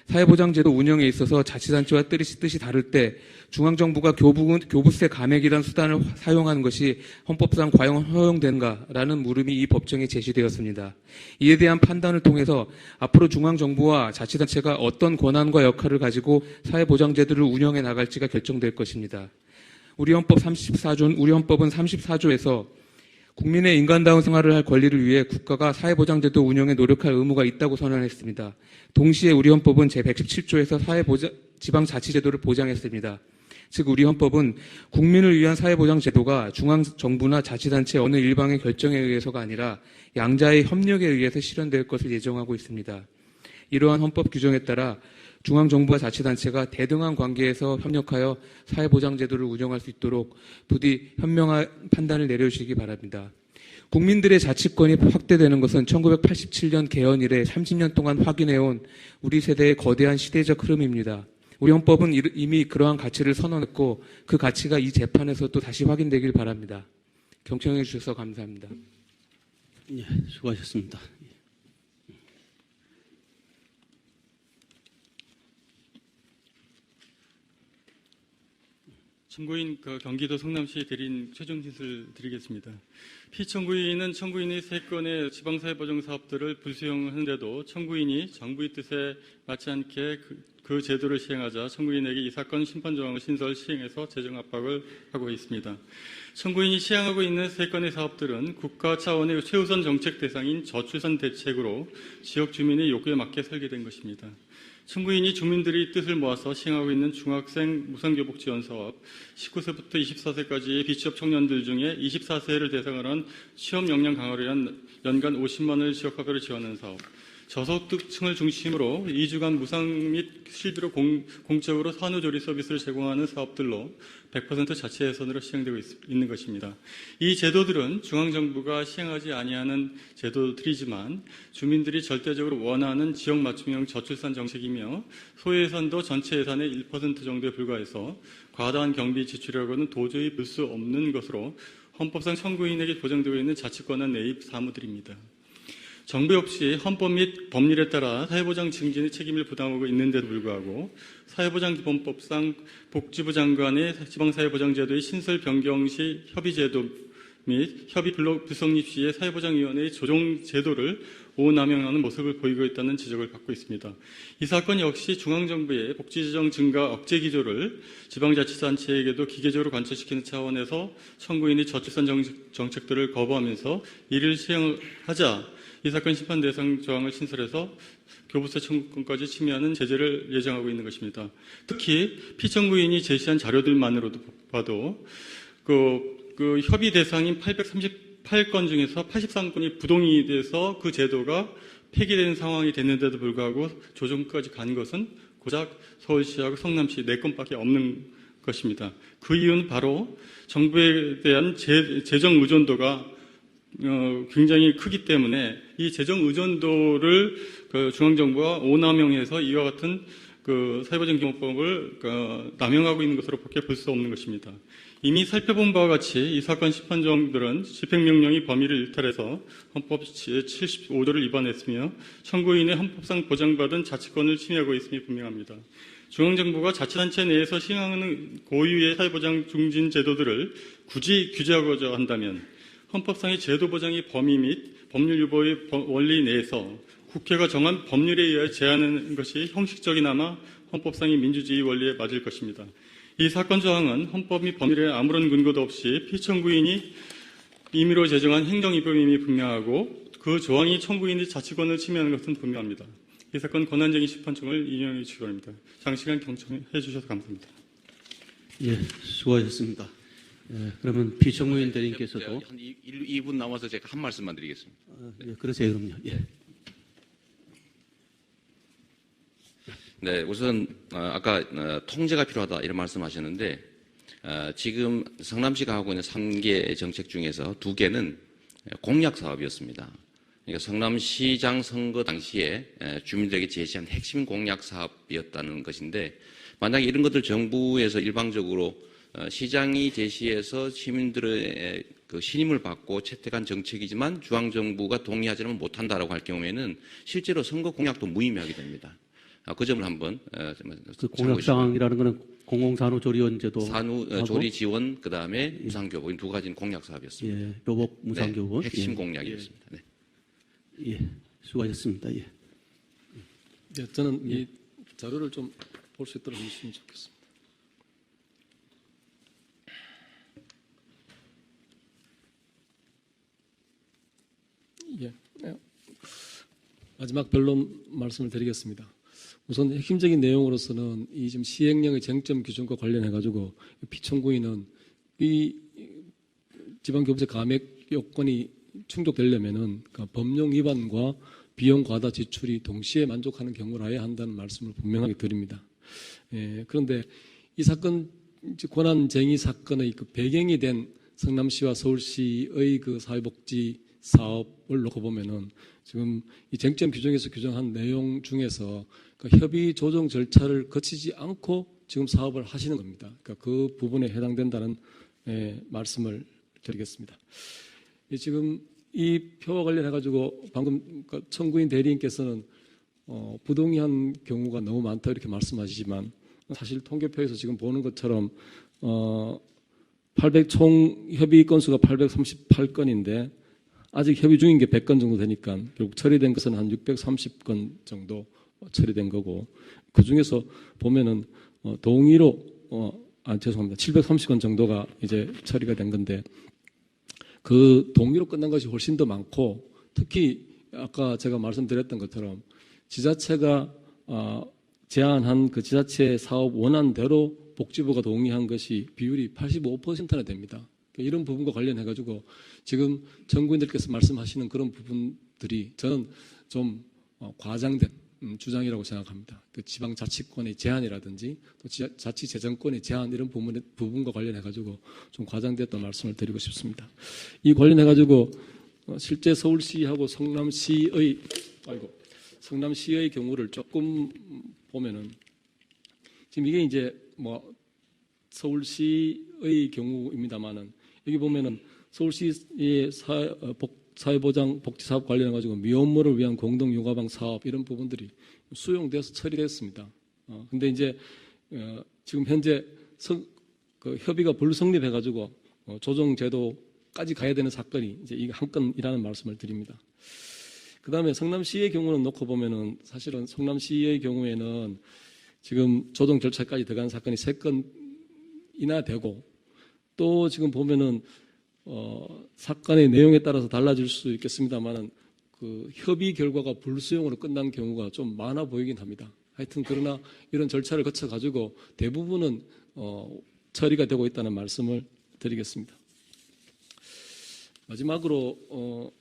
사회보장제도 운영에 있어서 자치단체와 뜻이 다를 때 중앙정부가 교부세 감액이란 수단을 사용하는 것이 헌법상 과연 허용되는가라는 물음이 이 법정에 제시되었습니다. 이에 대한 판단을 통해서 앞으로 중앙정부와 자치단체가 어떤 권한과 역할을 가지고 사회보장제도를 운영해 나갈지가 결정될 것입니다. 우리 헌법은 34조에서 국민의 인간다운 생활을 할 권리를 위해 국가가 사회보장제도 운영에 노력할 의무가 있다고 선언했습니다. 동시에 우리 헌법은 제117조에서 지방자치제도를 보장했습니다. 즉 우리 헌법은 국민을 위한 사회보장제도가 중앙정부나 자치단체 어느 일방의 결정에 의해서가 아니라 양자의 협력에 의해서 실현될 것을 예정하고 있습니다. 이러한 헌법 규정에 따라 중앙정부와 자치단체가 대등한 관계에서 협력하여 사회보장제도를 운영할 수 있도록 부디 현명한 판단을 내려주시기 바랍니다. 국민들의 자치권이 확대되는 것은 1987년 개헌 이래 30년 동안 확인해온 우리 세대의 거대한 시대적 흐름입니다. 우리 헌법은 이미 그러한 가치를 선언했고 그 가치가 이 재판에서 또 다시 확인되길 바랍니다. 경청해 주셔서 감사합니다. 예, 수고하셨습니다. 청구인 경기도 성남시 대리인 최종 진술 드리겠습니다. 피청구인은 청구인의 3건의 지방사회보장 사업들을 불수용하는데도 청구인이 정부의 뜻에 맞지 않게 그 제도를 시행하자 청구인에게 이 사건 심판조항을 신설 시행해서 재정 압박을 하고 있습니다. 청구인이 시행하고 있는 3건의 사업들은 국가 차원의 최우선 정책 대상인 저출산 대책으로 지역 주민의 요구에 맞게 설계된 것입니다. 청구인이 주민들의 뜻을 모아서 시행하고 있는 중학생 무상교복 지원 사업, 19세부터 24세까지의 비취업 청년들 중에 24세를 대상으로 한 취업 역량 강화를 위한 연간 50만 원을 지역화별로 지원하는 사업, 저소득층을 중심으로 2주간 무상 및 실비로 공적으로 산후조리 서비스를 제공하는 사업들로 100% 자체 예산으로 시행되고 있는 것입니다. 이 제도들은 중앙정부가 시행하지 아니하는 제도들이지만 주민들이 절대적으로 원하는 지역 맞춤형 저출산 정책이며 소예산도 전체 예산의 1% 정도에 불과해서 과다한 경비 지출이라고는 도저히 볼 수 없는 것으로 헌법상 청구인에게 보장되고 있는 자치권한 내입 사무들입니다. 정부 역시 헌법 및 법률에 따라 사회보장 증진의 책임을 부담하고 있는데도 불구하고 사회보장기본법상 복지부 장관의 지방사회보장제도의 신설 변경 시 협의제도 및 협의 불성립 시에 사회보장위원회의 조정제도를 오남용하는 모습을 보이고 있다는 지적을 받고 있습니다. 이 사건 역시 중앙정부의 복지재정 증가 억제 기조를 지방자치단체에게도 기계적으로 관철시키는 차원에서 청구인이 저출산 정책들을 거부하면서 이를 시행하자 이 사건 심판 대상 조항을 신설해서 교부세 청구권까지 침해하는 제재를 예정하고 있는 것입니다. 특히 피청구인이 제시한 자료들만으로도 봐도 그 협의 대상인 838건 중에서 83건이 부동이 돼서 그 제도가 폐기되는 상황이 됐는데도 불구하고 조정까지 간 것은 고작 서울시하고 성남시 4건밖에 없는 것입니다. 그 이유는 바로 정부에 대한 재정 의존도가 굉장히 크기 때문에 이 재정 의존도를 중앙정부가 오남용해서 이와 같은 사회보장기본법을 남용하고 있는 것으로 밖에 볼 수 없는 것입니다. 이미 살펴본 바와 같이 이 사건 심판정들은 집행명령이 범위를 일탈해서 헌법 제75조를 위반했으며 청구인의 헌법상 보장받은 자치권을 침해하고 있음이 분명합니다. 중앙정부가 자치단체 내에서 시행하는 고유의 사회보장 중진 제도들을 굳이 규제하고자 한다면 헌법상의 제도 보장의 범위 및 법률 유보의 원리 내에서 국회가 정한 법률에 의해 제한하는 것이 형식적이나마 헌법상의 민주주의 원리에 맞을 것입니다. 이 사건 조항은 헌법 및 법률에 아무런 근거도 없이 피청구인이 임의로 제정한 행정위법임이 분명하고 그 조항이 청구인의 자치권을 침해하는 것은 분명합니다. 이 사건 권한쟁의 심판청을 인용해 주시기 바랍니다. 장시간 경청해 주셔서 감사합니다. 예, 수고하셨습니다. 예, 그러면 피청구인 대리님께서도 한 2분 남아서 제가 한 말씀만 드리겠습니다. 예, 그러세요, 그럼요. 예. 네, 우선 아까 통제가 필요하다 이런 말씀하셨는데 지금 성남시가 하고 있는 3개 정책 중에서 2개는 공약 사업이었습니다. 그러니까 성남시장 선거 당시에 주민들에게 제시한 핵심 공약 사업이었다는 것인데 만약에 이런 것들 정부에서 일방적으로 시장이 제시해서 시민들의 그 신임을 받고 채택한 정책이지만 중앙정부가 동의하지는 못한다라고 할 경우에는 실제로 선거 공약도 무의미하게 됩니다. 그 점을 한번 그 공약사항이라는 것은 공공산후조리원제도 산후조리 지원 그다음에 무상교복 이 2가지는 공약 사업이었습니다. 예, 교복 무상교복 네, 핵심 예. 공약이었습니다. 네. 예, 수고하셨습니다. 예. 네, 저는 이 자료를 좀 볼 수 있도록 해주시면 좋겠습니다. 예. 마지막 변론 말씀을 드리겠습니다. 우선 핵심적인 내용으로서는 이 지금 시행령의 쟁점 기준과 관련해 가지고 피청구인은 이 지방교부세 감액 요건이 충족되려면은 그러니까 법령 위반과 비용 과다 지출이 동시에 만족하는 경우라야 한다는 말씀을 분명하게 드립니다. 예, 그런데 이 사건 권한쟁의 사건의 그 배경이 된 성남시와 서울시의 그 사회복지 사업을 놓고 보면은 지금 이 쟁점 규정에서 규정한 내용 중에서 그 협의 조정 절차를 거치지 않고 지금 사업을 하시는 겁니다. 그러니까 그 부분에 해당된다는 말씀을 드리겠습니다. 지금 이 표와 관련해 가지고 방금 청구인 대리인께서는 부동의한 경우가 너무 많다 이렇게 말씀하시지만 사실 통계표에서 지금 보는 것처럼 총 협의 건수가 838건인데 아직 협의 중인 게 100건 정도 되니까 결국 처리된 것은 한 630건 정도 처리된 거고 그 중에서 보면은 동의로 죄송합니다. 730건 정도가 이제 처리가 된 건데 그 동의로 끝난 것이 훨씬 더 많고 특히 아까 제가 말씀드렸던 것처럼 지자체가 제안한 그 지자체 사업 원안대로 복지부가 동의한 것이 비율이 85%나 됩니다. 이런 부분과 관련해 가지고 지금 정부인들께서 말씀하시는 그런 부분들이 저는 좀 과장된 주장이라고 생각합니다. 그 지방자치권의 제한이라든지 또 자치재정권의 제한 이런 부분과 관련해 가지고 좀 과장됐다는 말씀을 드리고 싶습니다. 이 관련해 가지고 실제 서울시하고 성남시의 경우를 조금 보면은 지금 이게 이제 서울시의 경우입니다만은 여기 보면은 서울시의 사회보장 복지사업 관련해 가지고 미혼모를 위한 공동육아방 사업 이런 부분들이 수용돼서 처리됐습니다. 근데 이제 지금 현재 그 협의가 불성립해 가지고 조정제도까지 가야 되는 사건이 이제 이게 한 건이라는 말씀을 드립니다. 그 다음에 성남시의 경우는 놓고 보면은 사실은 성남시의 경우에는 지금 조정 절차까지 들어간 사건이 3건이나 되고 또 지금 보면은 사건의 내용에 따라서 달라질 수 있겠습니다만은 그 협의 결과가 불수용으로 끝난 경우가 좀 많아 보이긴 합니다. 하여튼 그러나 이런 절차를 거쳐 가지고 대부분은 처리가 되고 있다는 말씀을 드리겠습니다. 마지막으로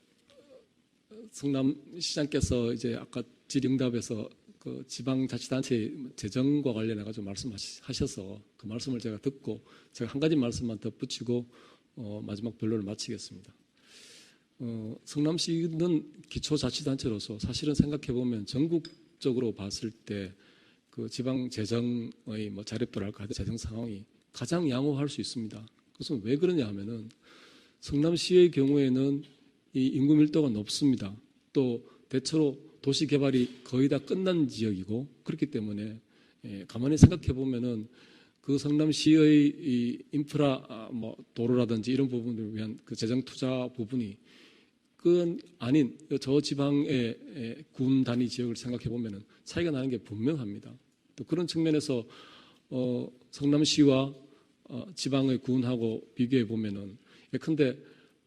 성남시장께서 이제 아까 질의응답에서 그 지방자치단체 재정과 관련해 가지고 말씀하셔서 그 말씀을 제가 듣고 제가 한 가지 말씀만 덧붙이고 마지막 변론을 마치겠습니다. 성남시는 기초자치단체로서 사실은 생각해 보면 전국적으로 봤을 때 그 지방 재정의 자립도랄까 재정 상황이 가장 양호할 수 있습니다. 그것은 왜 그러냐 하면은 성남시의 경우에는 이 인구 밀도가 높습니다. 또 대체로 도시 개발이 거의 다 끝난 지역이고 그렇기 때문에 가만히 생각해 보면은 그 성남시의 이 인프라 뭐 도로라든지 이런 부분을 위한 그 재정 투자 부분이 그건 아닌 저 지방의 군 단위 지역을 생각해 보면은 차이가 나는 게 분명합니다. 또 그런 측면에서 성남시와 지방의 군하고 비교해 보면은 예컨대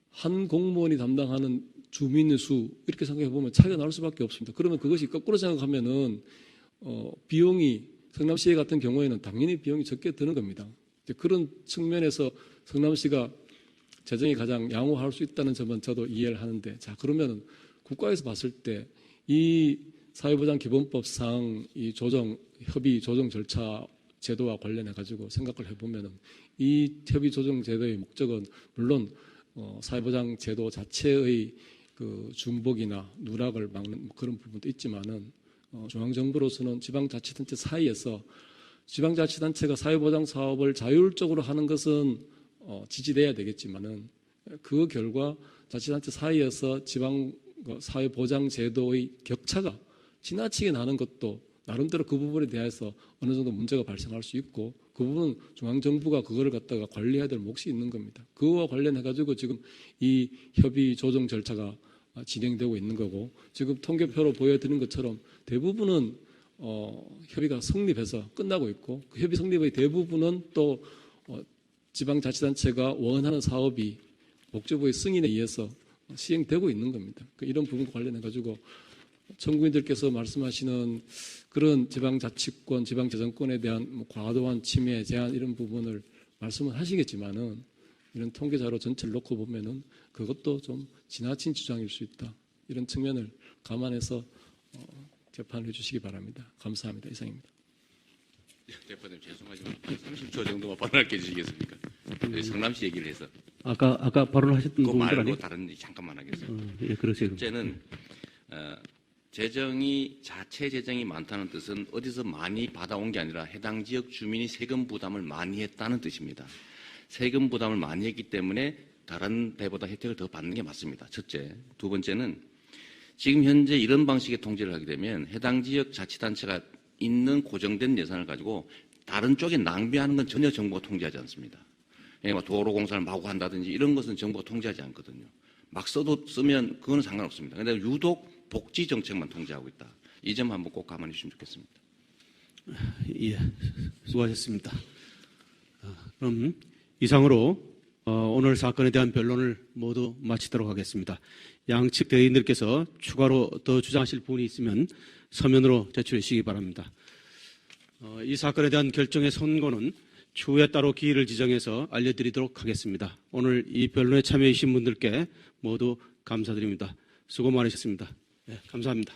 한 공무원이 담당하는 주민의 수 이렇게 생각해 보면 차이가 날 수밖에 없습니다. 그러면 그것이 거꾸로 생각하면은 비용이 성남시 같은 경우에는 당연히 비용이 적게 드는 겁니다. 그런 측면에서 성남시가 재정이 가장 양호할 수 있다는 점은 저도 이해를 하는데, 자 그러면 국가에서 봤을 때 이 사회보장기본법상 이 협의 조정 절차 제도와 관련해 가지고 생각을 해보면은 이 협의 조정 제도의 목적은 물론 사회보장 제도 자체의 그 중복이나 누락을 막는 그런 부분도 있지만은 중앙정부로서는 지방자치단체 사이에서 지방자치단체가 사회보장 사업을 자율적으로 하는 것은 지지돼야 되겠지만은 그 결과 자치단체 사이에서 지방 사회보장 제도의 격차가 지나치게 나는 것도 나름대로 그 부분에 대해서 어느 정도 문제가 발생할 수 있고 그 부분은 중앙정부가 그거를 갖다가 관리해야 될 몫이 있는 겁니다. 그거와 관련해가지고 지금 이 협의 조정 절차가 진행되고 있는 거고 지금 통계표로 보여드린 것처럼 대부분은 협의가 성립해서 끝나고 있고 그 협의 성립의 대부분은 또 지방자치단체가 원하는 사업이 복지부의 승인에 의해서 시행되고 있는 겁니다. 이런 부분과 관련해가지고 청구인들께서 말씀하시는 그런 지방자치권, 지방재정권에 대한 과도한 침해, 제한 이런 부분을 말씀을 하시겠지만은 이런 통계자료 전체를 놓고 보면은 그것도 좀 지나친 주장일 수 있다. 이런 측면을 감안해서 재판을 해주시기 바랍니다. 감사합니다. 이상입니다. 대표님 죄송하지만 30초 정도만 발언할게 해주시겠습니까? 성남시 얘기를 해서. 아까 발언하셨던 그거 부분들 말고 아니에요? 다른 잠깐만 하겠어요. 예, 그러세요. 첫째는 자체 재정이 많다는 뜻은 어디서 많이 받아온 게 아니라 해당 지역 주민이 세금 부담을 많이 했다는 뜻입니다. 세금 부담을 많이 했기 때문에 다른 데보다 혜택을 더 받는 게 맞습니다. 첫째. 두 번째는 지금 현재 이런 방식의 통제를 하게 되면 해당 지역 자치단체가 있는 고정된 예산을 가지고 다른 쪽에 낭비하는 건 전혀 정부가 통제하지 않습니다. 도로 공사를 마구 한다든지 이런 것은 정부가 통제하지 않거든요. 막 쓰면 그거는 상관없습니다. 그런데 유독 복지 정책만 통제하고 있다. 이 점 한번 꼭 감안해 주시면 좋겠습니다. 예, 수고하셨습니다. 그럼 이상으로 오늘 사건에 대한 변론을 모두 마치도록 하겠습니다. 양측 대리인들께서 추가로 더 주장하실 부분이 있으면 서면으로 제출해 주시기 바랍니다. 이 사건에 대한 결정의 선고는 추후에 따로 기일을 지정해서 알려드리도록 하겠습니다. 오늘 이 변론에 참여해 주신 분들께 모두 감사드립니다. 수고 많으셨습니다. 네, 감사합니다.